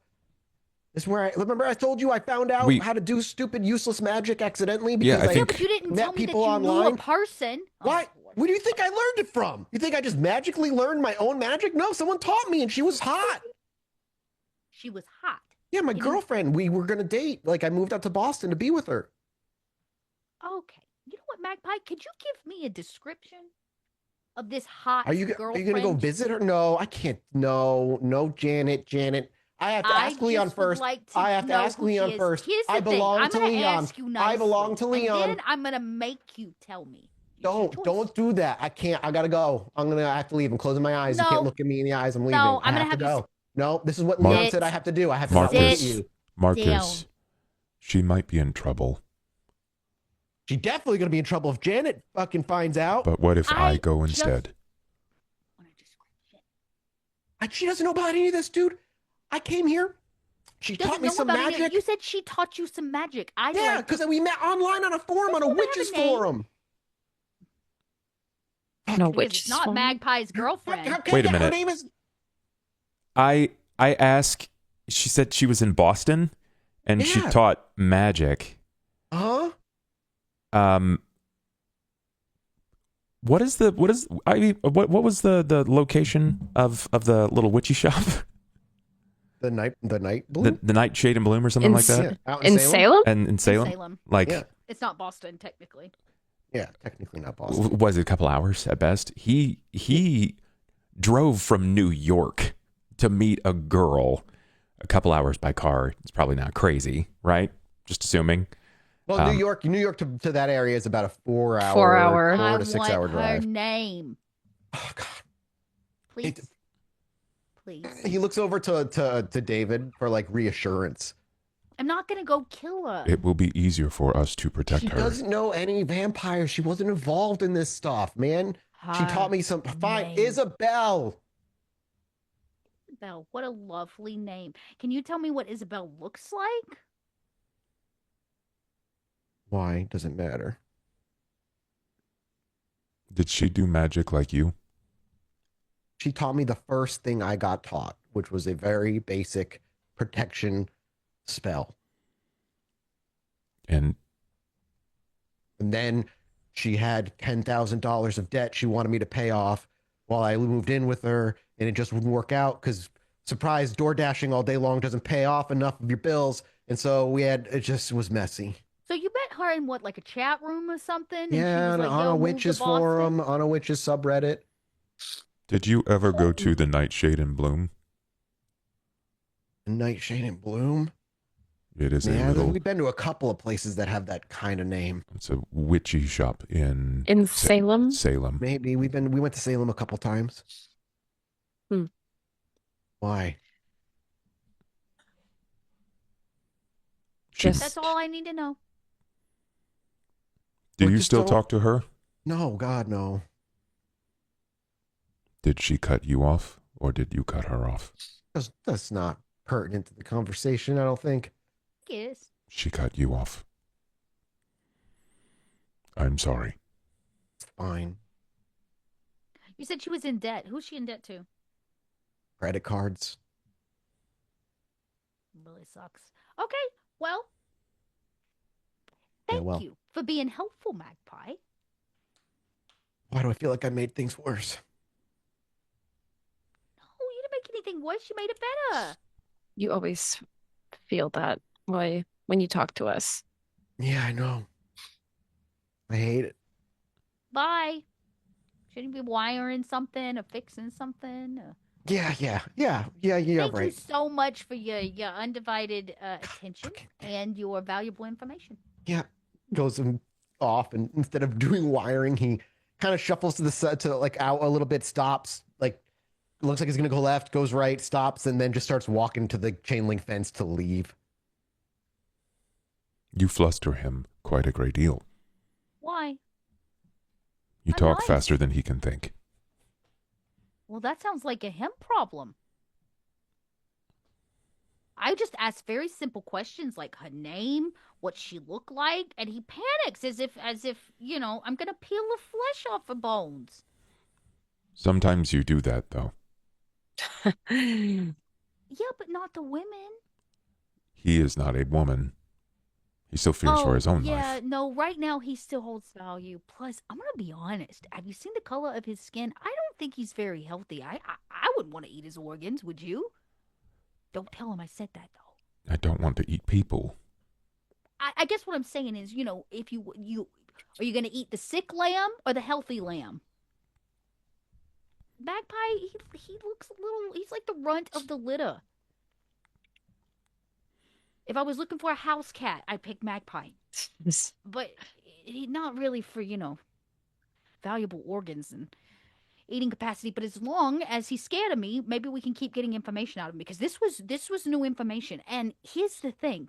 This is where remember I told you I found out how to do stupid, useless magic accidentally because I think- But you didn't met tell me that people you knew a online. person. Why? Oh, Where do you think I learned it from? You think I just magically learned my own magic? No, someone taught me and she was hot. she was hot. Yeah, my You- girlfriend. We were going to date. Like, I moved out to Boston to be with her. Okay. You know what, Magpie? Could you give me a description of this hot Are you girlfriend? going to go visit her? No, I can't. No, Janet. I have to ask Leon just would first. like to I have to know ask who she Leon is. first. Here's the I thing. belong I'm to gonna Leon. ask you I belong nicely, to Leon. And then I'm gonna make you tell me. It's your choice. Don't do that. I can't. I gotta go. I have to leave. I'm closing my eyes. You No. can't look at me in the eyes. I'm leaving. No, I I'm gonna have to have you go. No, this is what Mar- Leon said I have to do. I have to not look at Marcus, you. Marcus, she might be in trouble. She's definitely gonna be in trouble if Janet fucking finds out. But what if I go just instead? want a description. She doesn't know about any of this, dude. I came here. She Doesn't taught me know some about any- magic. You said she taught you some magic. Yeah, because we met online on a forum, on a woman have witches a name? forum. No, Because which it's not Magpie's girlfriend. Okay, Wait a yeah, minute. Her name is. I ask. She said she was in Boston, and she Yeah. taught magic. Huh? What was the location of the little witchy shop? The night blue. The Nightshade in Bloom or something In like that? Yeah, out in Salem? And in Salem? Salem. Like, Yeah. It's not Boston, technically. Yeah, technically not Boston. was it a couple hours at best? He drove from New York to meet a girl a couple hours by car. It's probably not crazy, right? Just assuming. Well, New York to that area is about a 4 hour, 4 hour. 4 I to 6 want hour her drive. name. Oh God. Please. Please. He looks over to David for like reassurance. I'm not going to go kill her. It will be easier for us to protect She her. doesn't know any vampires. She wasn't involved in this stuff, man. She Her taught me some. Fine, name. Isabel. Isabel, what a lovely name. Can you tell me what Isabel looks like? Why does it matter? Did she do magic like you? She taught me the first thing I got taught, which was a very basic protection spell. And And then she had $10,000 of debt she wanted me to pay off while I moved in with her, and it just wouldn't work out because, surprise, door dashing all day long doesn't pay off enough of your bills. And so it just was messy. So you met her in what, like a chat room or something? And Yeah, she was like, on "Yo, a move to witches Boston?" forum, on a witches subreddit. did you ever go to the Nightshade in Bloom? Nightshade in Bloom. It is a Yeah, little. we've been to a couple of places that have that kind of name. It's a witchy shop in Salem? Salem. Maybe we went to Salem a couple times. Hmm. Why? She, Just- That's all I need to know. do Well, you just still don't- talk to her? No, God, no. Did she cut you off, or did you cut her off? That's not pertinent to the conversation, I don't think. Yes. She cut you off. I'm sorry. It's fine. You said she was in debt. Who's she in debt to? Credit cards. Really sucks. Okay, well, Yeah, thank well. you for being helpful, Magpie. Why do I feel like I made things worse? Oh, you didn't make anything worse. You made it better. You always feel that way when you talk to us. Yeah, I know. I hate it. Bye. Shouldn't you be wiring something or fixing something? Yeah. Thank Right. you so much for your undivided attention Okay. and your valuable information. Yeah. Goes off, and instead of doing wiring, he kind of shuffles to the side, to like out a little bit, stops, like looks like he's gonna go left, goes right, stops, and then just starts walking to the chain link fence to leave. You fluster him quite a great deal. Why? You I'm talk nice. faster than he can think. Well, that sounds like a him problem. I just asked very simple questions like her name, what she looked like, and he panics as if I'm gonna peel the flesh off her bones. Sometimes you do that, though. Yeah, but not the women. He is not a woman. He still fears for his own life. No, right now he still holds value. Plus, I'm gonna be honest. Have you seen the color of his skin? I don't think he's very healthy. I wouldn't want to eat his organs, would you? Don't tell him I said that though. I don't want to eat people. I guess what I'm saying is, if you are you gonna eat the sick lamb or the healthy lamb? Magpie, he looks a little. He's like the runt of the litter. If I was looking for a house cat, I'd pick Magpie. But he not really for, valuable organs and eating capacity. But as long as he's scared of me, maybe we can keep getting information out of him, because this was new information. And here's the thing.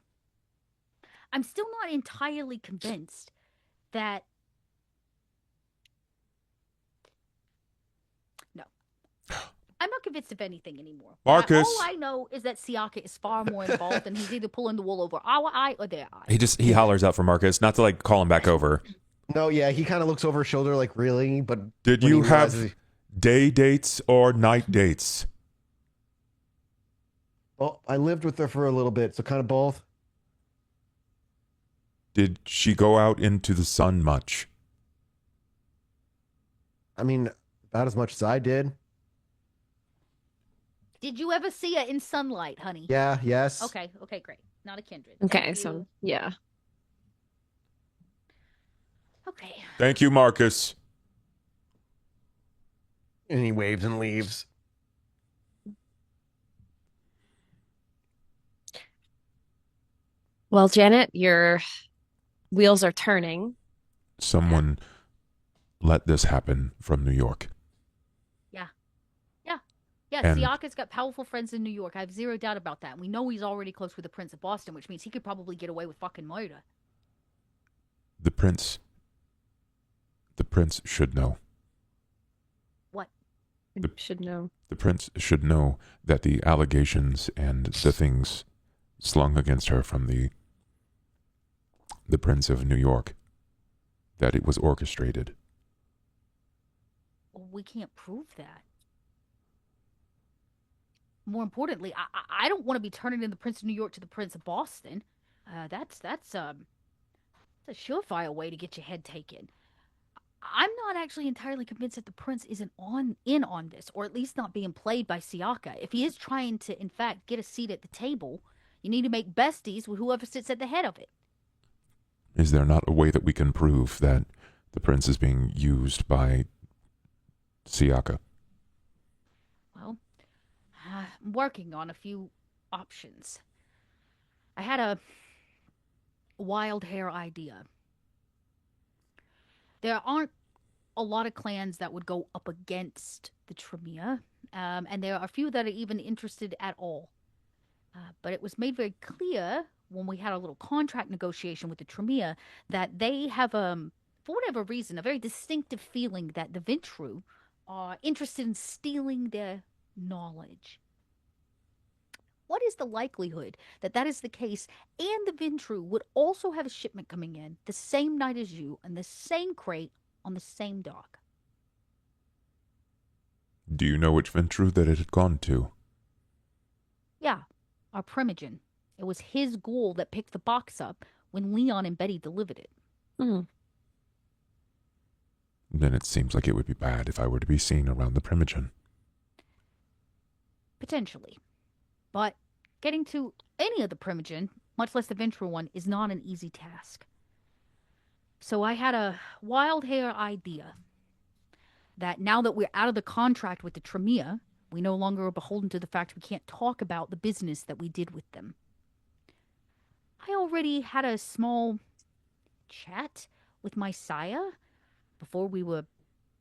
I'm still not entirely convinced that no. I'm not convinced of anything anymore. Marcus. All I know is that Siaka is far more involved, and he's either pulling the wool over our eye or their eye. He hollers out for Marcus, not to like call him back over. No, yeah, he kind of looks over his shoulder, like, really? But Did when you he have realizes- day dates or night dates? Well, I lived with her for a little bit, so kind of both. Did she go out into the sun much? I mean, about as much as I did. Did you ever see her in sunlight, honey? Yeah, yes. Okay, great. Not a kindred. Okay, Thank so you. yeah. Okay. Thank you, Marcus. And he waves and leaves. Well, Janet, your wheels are turning. Someone let this happen from New York. Yeah, And- Siaka's got powerful friends in New York. I have zero doubt about that. We know he's already close with the Prince of Boston, which means he could probably get away with fucking murder. The prince should know. What? Should know. The prince should know that the allegations and the things slung against her from the Prince of New York, that it was orchestrated. Well, we can't prove that. More importantly, I don't want to be turning in the Prince of New York to the Prince of Boston. That's a surefire way to get your head taken. I'm not actually entirely convinced that the prince isn't in on this, or at least not being played by Siaka. If he is trying to, in fact, get a seat at the table, you need to make besties with whoever sits at the head of it. Is there not a way that we can prove that the prince is being used by Siaka? Well, I'm working on a few options. I had a wild hair idea. There aren't a lot of clans that would go up against the Tremere, and there are a few that are even interested at all. But it was made very clear when we had a little contract negotiation with the Tremere that they have, for whatever reason, a very distinctive feeling that the Ventru are interested in stealing their knowledge. What is the likelihood that that is the case, and the Ventru would also have a shipment coming in the same night as you, in the same crate, on the same dock? Do you know which Ventru that it had gone to? Yeah, our Primogen. It was his ghoul that picked the box up when Leon and Betty delivered it. Then it seems like it would be bad if I were to be seen around the Primogen. Potentially. But getting to any of the Primogen, much less the ventral one, is not an easy task. So I had a wild hair idea that now that we're out of the contract with the Tremere, we no longer are beholden to the fact we can't talk about the business that we did with them. I already had a small chat with my sire before we were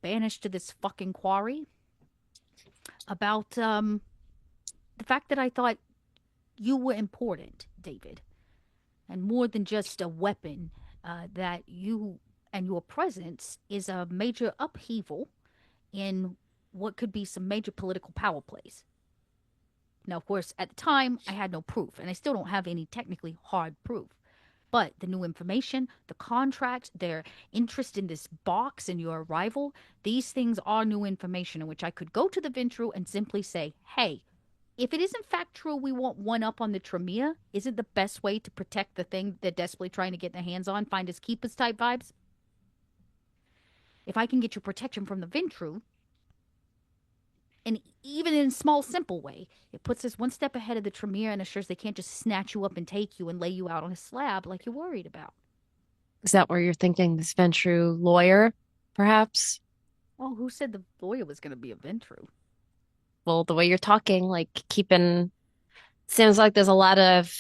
banished to this fucking quarry about the fact that I thought you were important, David, and more than just a weapon, that you and your presence is a major upheaval in what could be some major political power plays. Now, of course, at the time, I had no proof, and I still don't have any technically hard proof. But the new information, the contract, their interest in this box and your arrival, these things are new information in which I could go to the Ventru and simply say, hey, if it is in fact true we want one up on the Tremere, isn't the best way to protect the thing they're desperately trying to get their hands on, find us keepers type vibes? If I can get you protection from the Ventru, and even in a small, simple way, it puts us one step ahead of the Tremere and assures they can't just snatch you up and take you and lay you out on a slab like you're worried about. Is that where you're thinking this Ventru lawyer, perhaps? Oh, who said the lawyer was going to be a Ventru? Well, the way you're talking, like keeping... Sounds like there's a lot of...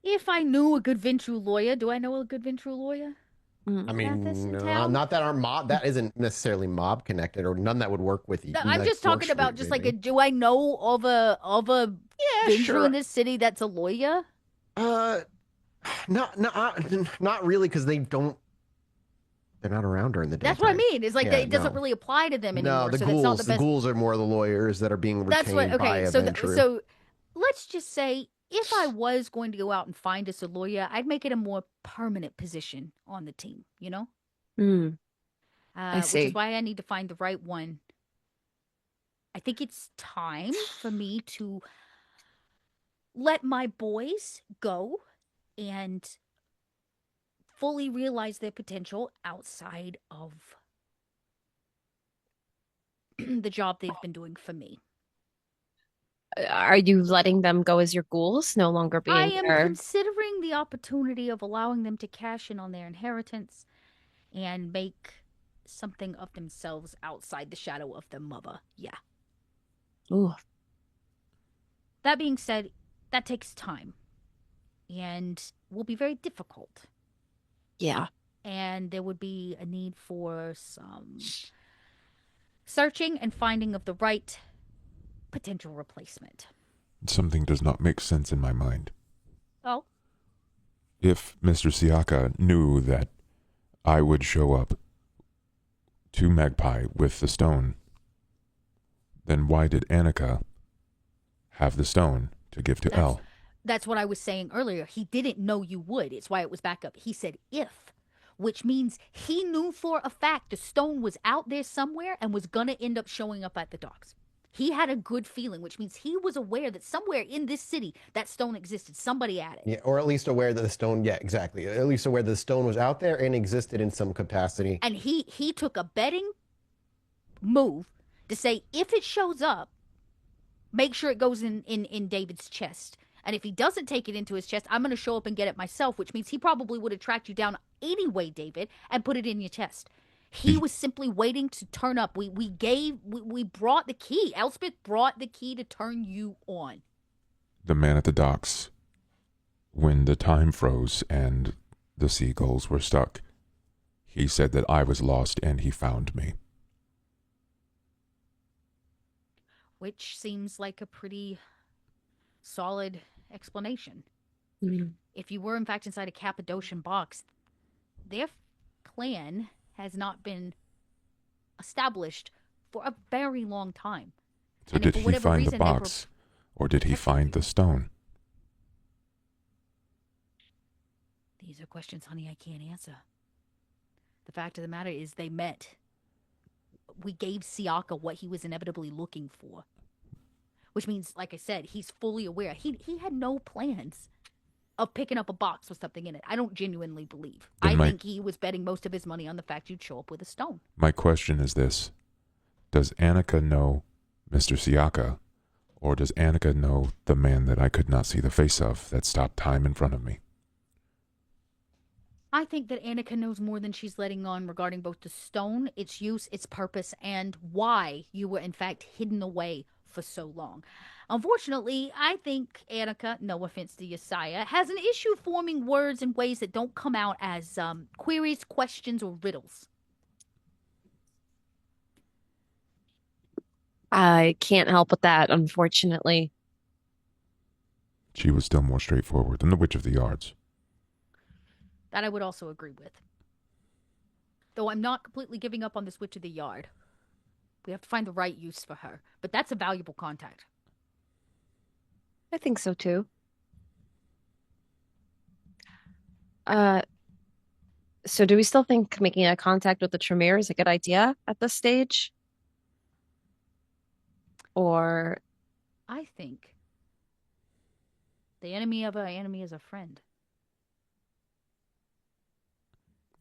If I knew a good Ventru lawyer, do I know a good Ventru lawyer? I mean, Mathis in no, town? not that our mob, that isn't necessarily mob connected, or none that would work with you. No, I'm like, just talking works for about you, just maybe. like do I know of a Yeah, Ventru sure. in this city that's a lawyer? Not really, because they're not around during the day. That's what I mean. It's like Yeah, it doesn't no. really apply to them anymore. No, the so that's not ghouls. the The best. ghouls are more of the lawyers that are being That's retained what. by Okay, a so Ventru. so let's just say if I was going to go out and find us a lawyer, I'd make it a more permanent position on the team. You know, I which see. is why I need to find the right one. I think it's time for me to let my boys go and fully realize their potential outside of the job they've been doing for me. Are you letting them go as your ghouls, no longer being I am there? considering the opportunity of allowing them to cash in on their inheritance and make something of themselves outside the shadow of their mother. Yeah. Ooh, That being said, that takes time and will be very difficult. yeah. And there would be a need for some searching and finding of the right potential replacement. Something does not make sense in my mind. Oh, If Mr. Siaka knew that I would show up to Magpie with the stone, then why did Annika have the stone to give to Elle? that's what I was saying earlier. He didn't know you would. It's why it was back up. He said if, which means he knew for a fact the stone was out there somewhere and was going to end up showing up at the docks. He had a good feeling, which means he was aware that somewhere in this city that stone existed. Somebody had it. Yeah, or at least aware that the stone. Yeah, exactly. At least aware the stone was out there and existed in some capacity. And he took a betting move to say if it shows up, make sure it goes in David's chest. And if he doesn't take it into his chest, I'm going to show up and get it myself, which means he probably would have tracked you down anyway, David, and put it in your chest. He was simply waiting to turn up. We brought the key. Elspeth brought the key to turn you on. The man at the docks, when the time froze and the seagulls were stuck, he said that I was lost and he found me. Which seems like a pretty solid explanation. Mm. If you were in fact inside a Cappadocian box, their clan has not been established for a very long time. So And did if for he whatever find the reason they were box, or did he find the stone? These are questions, honey, I can't answer. The fact of the matter is they met. We gave Siaka what he was inevitably looking for. Which means, like I said, he's fully aware. He had no plans of picking up a box with something in it. I don't genuinely believe. Then I think he was betting most of his money on the fact you'd show up with a stone. My question is this. Does Annika know Mr. Siaka Or does Annika know the man that I could not see the face of that stopped time in front of me? I think that Annika knows more than she's letting on regarding both the stone, its use, its purpose, and why you were in fact hidden away for so long. Unfortunately, I think Annika, no offense to Yesiah, has an issue forming words in ways that don't come out as queries, questions, or riddles. I can't help with that, unfortunately. She was still more straightforward than the Witch of the Yards. That I would also agree with. Though I'm not completely giving up on this Witch of the Yard. We have to find the right use for her. But that's a valuable contact. I think so too. So do we still think making a contact with the Tremere is a good idea at this stage? Or I think the enemy of our enemy is a friend.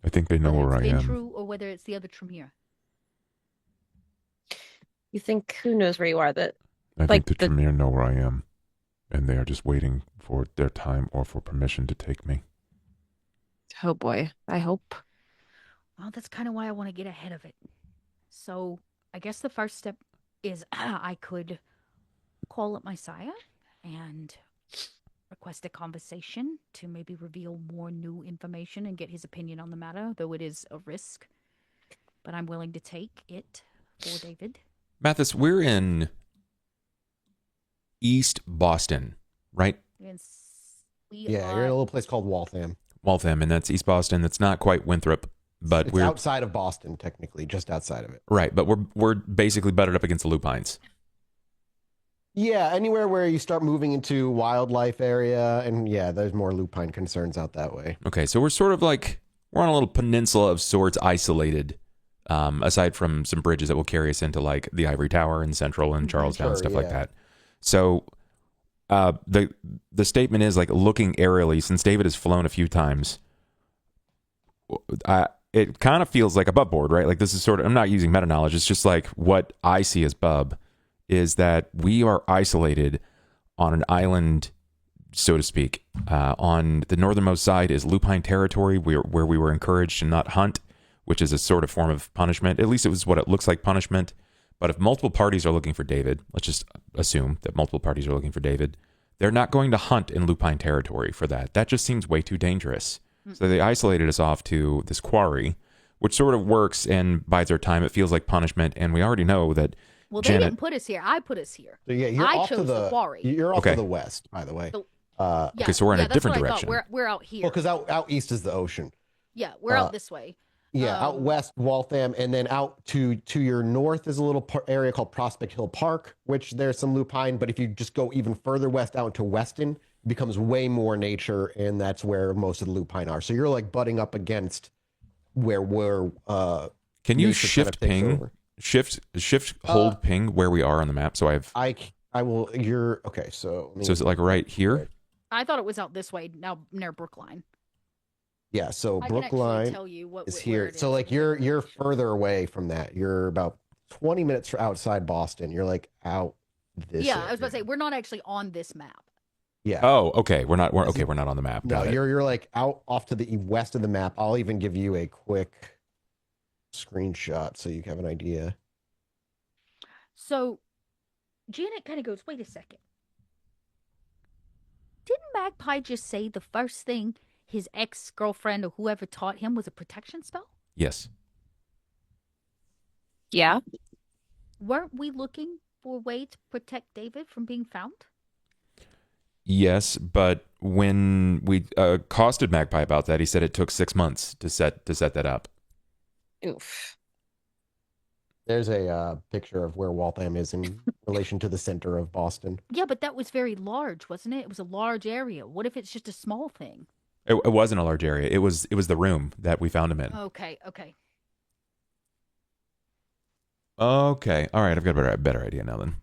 I think they know Whether where it's I am. Ventru or whether it's the other Tremere. you think who knows where you are? That I like think the the- Tremere know where I am. And they are just waiting for their time or for permission to take me. oh boy, I hope. Well, that's kind of why I want to get ahead of it. So I guess the first step is I could call up my sire and request a conversation to maybe reveal more new information and get his opinion on the matter, though it is a risk. But I'm willing to take it for David. Mathis, we're in East Boston, right? Yeah, you're in a little place called Waltham. Waltham, and that's East Boston. That's not quite Winthrop, but It's we're outside of Boston, technically, just outside of it. right. But we're basically butted up against the Lupines. Yeah, anywhere where you start moving into wildlife area, and yeah, there's more lupine concerns out that way. Okay, so we're sort of like we're on a little peninsula of sorts, isolated. Aside from some bridges that will carry us into like the Ivory Tower and Central and Charlestown and Sure, stuff like yeah. that. So the statement is like looking aerially, since David has flown a few times. It kind of feels like above board, right? Like this is sort of, I'm not using meta knowledge. It's just like what I see as Bub is that we are isolated on an island, so to speak. On the northernmost side is Lupine territory, where we were encouraged to not hunt, which is a sort of form of punishment. At least it was what it looks like punishment. But if multiple parties are looking for David, let's just assume that multiple parties are looking for David, they're not going to hunt in Lupine territory for that. That just seems way too dangerous. So they isolated us off to this quarry, which sort of works and buys our time. It feels like punishment. And we already know that Well, they Janet... didn't put us here. I put us here. So yeah, you're I off to chose the the quarry. You're off Okay. to the west, by the way. So- Yeah, Yeah, Okay, so we're in a that's different what I thought. direction. We're out here. well, because out east is the ocean. Yeah, we're out this way. Yeah, out west, Waltham, and then out to your north is a little area called Prospect Hill Park, which there's some lupine. But if you just go even further west out to Weston, it becomes way more nature, and that's where most of the lupine are. So you're like butting up against where Can you nature kind of shift takes ping? over. Shift hold ping where we are on the map. So I will. You're okay. So so is it like right here? I thought it was out this way, now near Brookline. yeah. So I can actually Brookline tell you what is where here. it So is. like you're further away from that. You're about 20 minutes outside Boston. You're like out this. Yeah, I was about to say area. we're not actually on this map. Yeah. Oh, okay. We're not on the map. No, Got it. you're like out off to the west of the map. I'll even give you a quick screenshot so you have an idea. So Janet kind of goes, wait a second. Didn't Magpie just say the first thing his ex-girlfriend or whoever taught him was a protection spell? Yes. Yeah. Weren't we looking for a way to protect David from being found? Yes, but when we accosted Magpie about that, he said it took 6 months to set that up. Oof. There's a picture of where Waltham is in relation to the center of Boston. Yeah, but that was very large, wasn't it? It was a large area. What if it's just a small thing? It wasn't a large area. It was the room that we found him in. Okay. Okay. All right. I've got a better idea now then.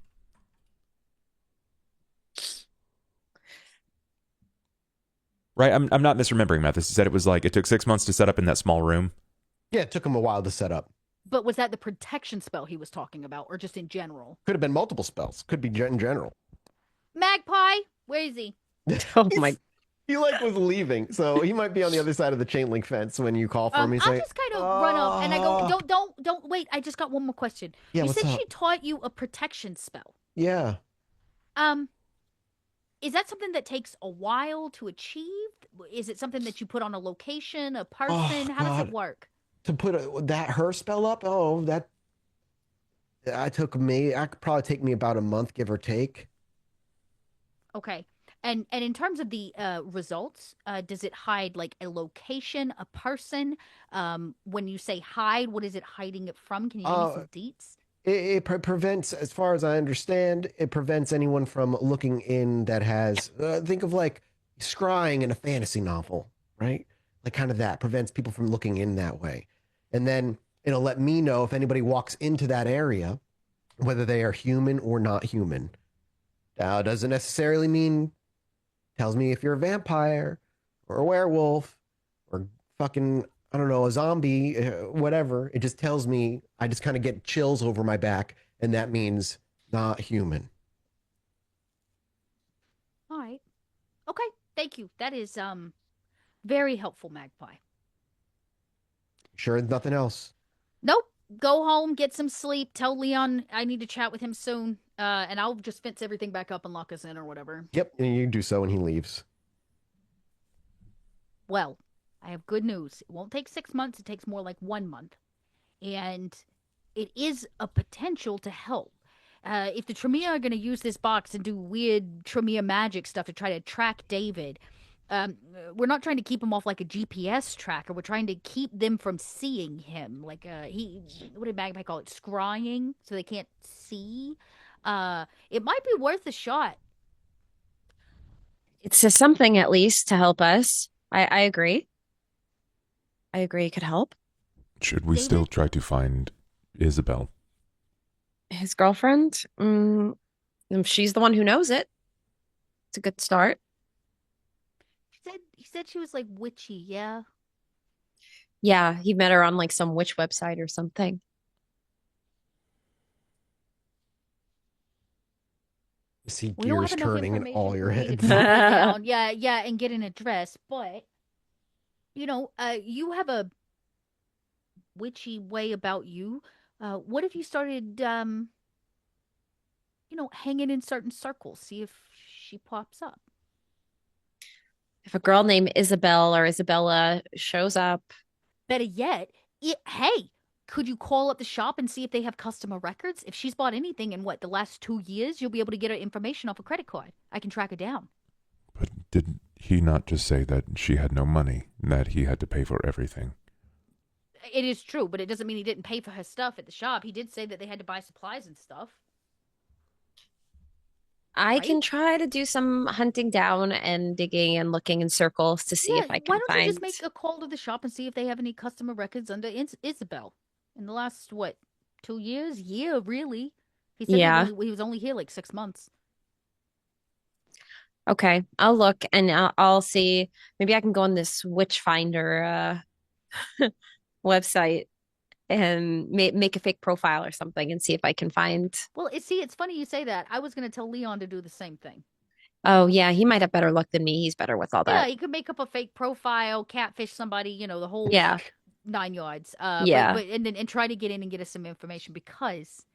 Right. I'm not misremembering, Mathis. He said it was like it took 6 months to set up in that small room. Yeah, it took him a while to set up. But was that the protection spell he was talking about, or just in general? Could have been multiple spells. Could be in general. Magpie, where is he? Oh my. He like was leaving, so he might be on the other side of the chain link fence when you call for him. He's I'll like, just kind of run up and I go, don't wait. I just got one more question. yeah, You what's said up? she taught you a protection spell. Yeah. Um, is that something that takes a while to achieve? Is it something that you put on a location, a person? Oh How does it God, work? to put that her spell up. Oh, that could probably take me about a month, give or take. Okay. And in terms of the results, does it hide like a location, a person? When you say hide, what is it hiding it from? Can you give me Uh, some deets? it prevents, as far as I understand, it prevents anyone from looking in that has, think of like scrying in a fantasy novel, right? Like kind of that prevents people from looking in that way. And then it'll let me know if anybody walks into that area, whether they are human or not human. Now, doesn't necessarily mean tells me if you're a vampire or a werewolf or fucking, I don't know, a zombie, whatever. It just tells me, I just kind of get chills over my back, and that means not human. All right. Okay. Thank you. That is very helpful, Magpie. Sure, nothing else. Nope. Go home, get some sleep. Tell Leon I need to chat with him soon. And I'll just fence everything back up and lock us in or whatever. Yep, and you do so, and he leaves. Well, I have good news. It won't take 6 months. It takes more like 1 month. And it is a potential to help. If the Tremere are going to use this box and do weird Tremere magic stuff to try to track David, we're not trying to keep him off like a GPS tracker. We're trying to keep them from seeing him. Like what did Magpie call it? Scrying, so they can't see. It might be worth a shot. It's just something at least to help us. I agree. I agree it could help. Should we David? still try to find Isabel? His girlfriend? She's the one who knows it. It's a good start. He said she was like witchy, yeah. Yeah, he met her on like some witch website or something. See We don't gears have enough turning in information all your for me to heads. track her down. Yeah, and get an address. But you have a witchy way about you. What if you started, hanging in certain circles, see if she pops up? If a girl named Isabel or Isabella shows up, Better yet, hey, could you call up the shop and see if they have customer records? If she's bought anything in the last 2 years, you'll be able to get her information off a credit card. I can track her down. But did he not just say that she had no money, and that he had to pay for everything? It is true, but it doesn't mean he didn't pay for her stuff at the shop. He did say that they had to buy supplies and stuff. I Right? can try to do some hunting down and digging and looking in circles to see Yeah, if I why can don't you just find. make a call to the shop and see if they have any customer records under Isabel in the last 2 years? Yeah, really. He said Yeah. he was only here like 6 months. Okay, I'll look and I'll see. Maybe I can go on this witch finder website and make a fake profile or something and see if I can find. Well, it's funny you say that. I was going to tell Leon to do the same thing. Oh yeah, he might have better luck than me. He's better with all Yeah, that. he could make up a fake profile, catfish somebody, the whole Yeah. 9 yards. Yeah. but and try to get in and get us some information because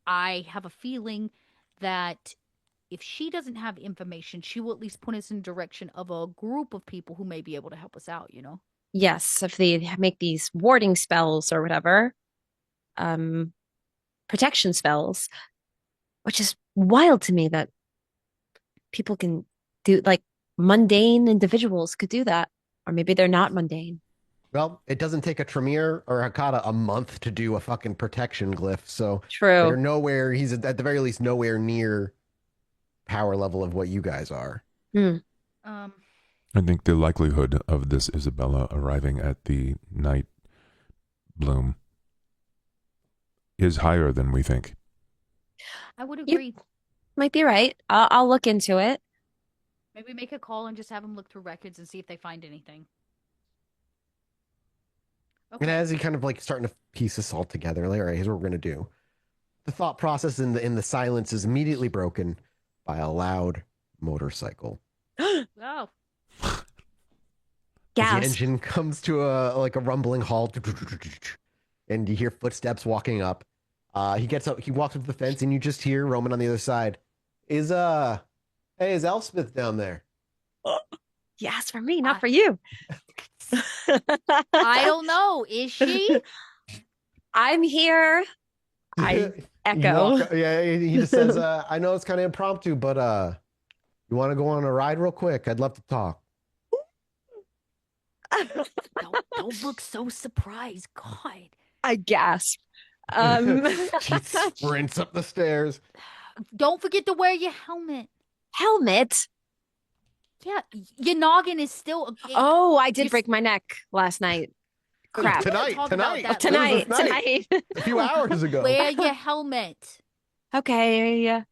I have a feeling that if she doesn't have information, she will at least point us in the direction of a group of people who may be able to help us out. Yes, if they make these warding spells or whatever, um, protection spells, which is wild to me that people can do, like mundane individuals could do that. Or maybe they're not mundane. Well, it doesn't take a Tremere or a Hakata a month to do a fucking protection glyph, so True. they're nowhere. He's at the very least nowhere near power level of what you guys are. Hmm. I think the likelihood of this Isabella arriving at the night bloom is higher than we think. I would You- agree. Might be right. I'll look into it. Maybe make a call and just have them look through records and see if they find anything. And as he kind of like starting to piece this all together, like, all right, here's what we're gonna do. the thought process in the silence is immediately broken by a loud motorcycle. Oh. As Gasp. the engine comes to a rumbling halt, and you hear footsteps walking up. He gets up, he walks up to the fence, and you just hear Roman on the other side. Is Elspeth down there? You asked for me, not for you. I don't know. Is she? I'm here. I echo. He just says, I know it's kind of impromptu, but you want to go on a ride real quick? I'd love to talk. Don't look so surprised. God. I gasp. She sprints up the stairs. Don't forget to wear your helmet. Helmet? Yeah, your noggin is still. Oh, I did break my neck last night. Crap. Tonight. Tonight. A few hours ago. Wear your helmet. Okay.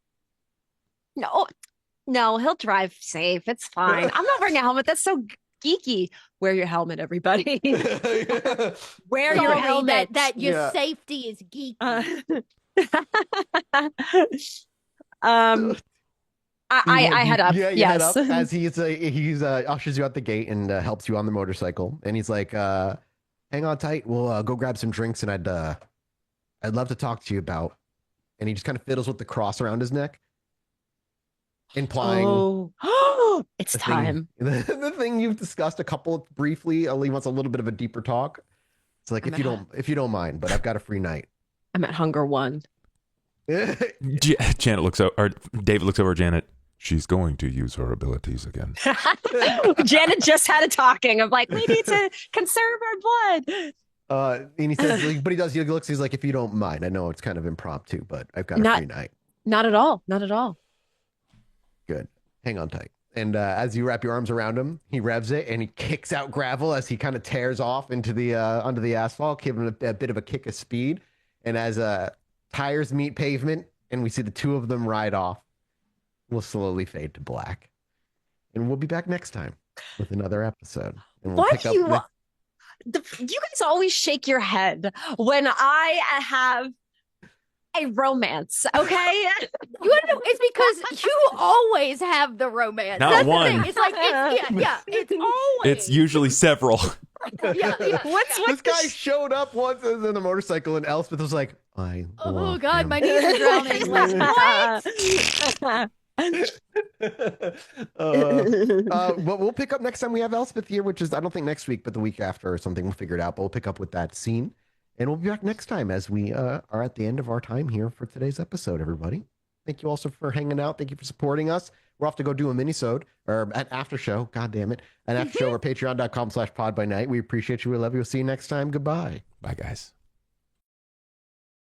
No, he'll drive safe. It's fine. I'm not wearing a helmet. That's so geeky. Wear your helmet, everybody. Wear your Sorry, helmet. That your safety is geeky. I head up. Yeah, you yes. head up as he's ushers you out the gate and helps you on the motorcycle. And he's like, "Hang on tight. We'll go grab some drinks, and I'd love to talk to you about." And he just kind of fiddles with the cross around his neck, implying, "Oh, it's time." The thing you've discussed a couple briefly. He wants a little bit of a deeper talk. It's like, if you don't mind, but I've got a free night. I'm at Hunger One. Janet looks over, or David looks over at Janet. She's going to use her abilities again. Janet just had a talking of like, we need to conserve our blood. And he says, but he does. He looks. He's like, if you don't mind, I know it's kind of impromptu, but I've got a free night. Not at all. Not at all. Good. Hang on tight. And as you wrap your arms around him, he revs it and he kicks out gravel as he kind of tears off into the onto the asphalt, giving a bit of a kick of speed. And as tires meet pavement, and we see the two of them ride off, we'll slowly fade to black. And we'll be back next time with another episode. And we'll Why do you guys always shake your head when I have a romance, okay? You want to know? It's because you always have the romance. Not That's one. The thing. It's like, it's always. It's usually several. Yeah. This guy showed up once in the motorcycle, and Elspeth was like, "I love God, him." my knees are drowning. Like, what? But we'll pick up next time we have Elspeth here, which is, I don't think next week, but the week after or something. We'll figure it out, but we'll pick up with that scene. And we'll be back next time as we are at the end of our time here for today's episode, everybody. Thank you also for hanging out. Thank you for supporting us. We're off to go do a mini-sode, or an after show. God damn it. An after show over patreon.com/podbynight. We appreciate you. We love you. We'll see you next time. Goodbye. Bye, guys.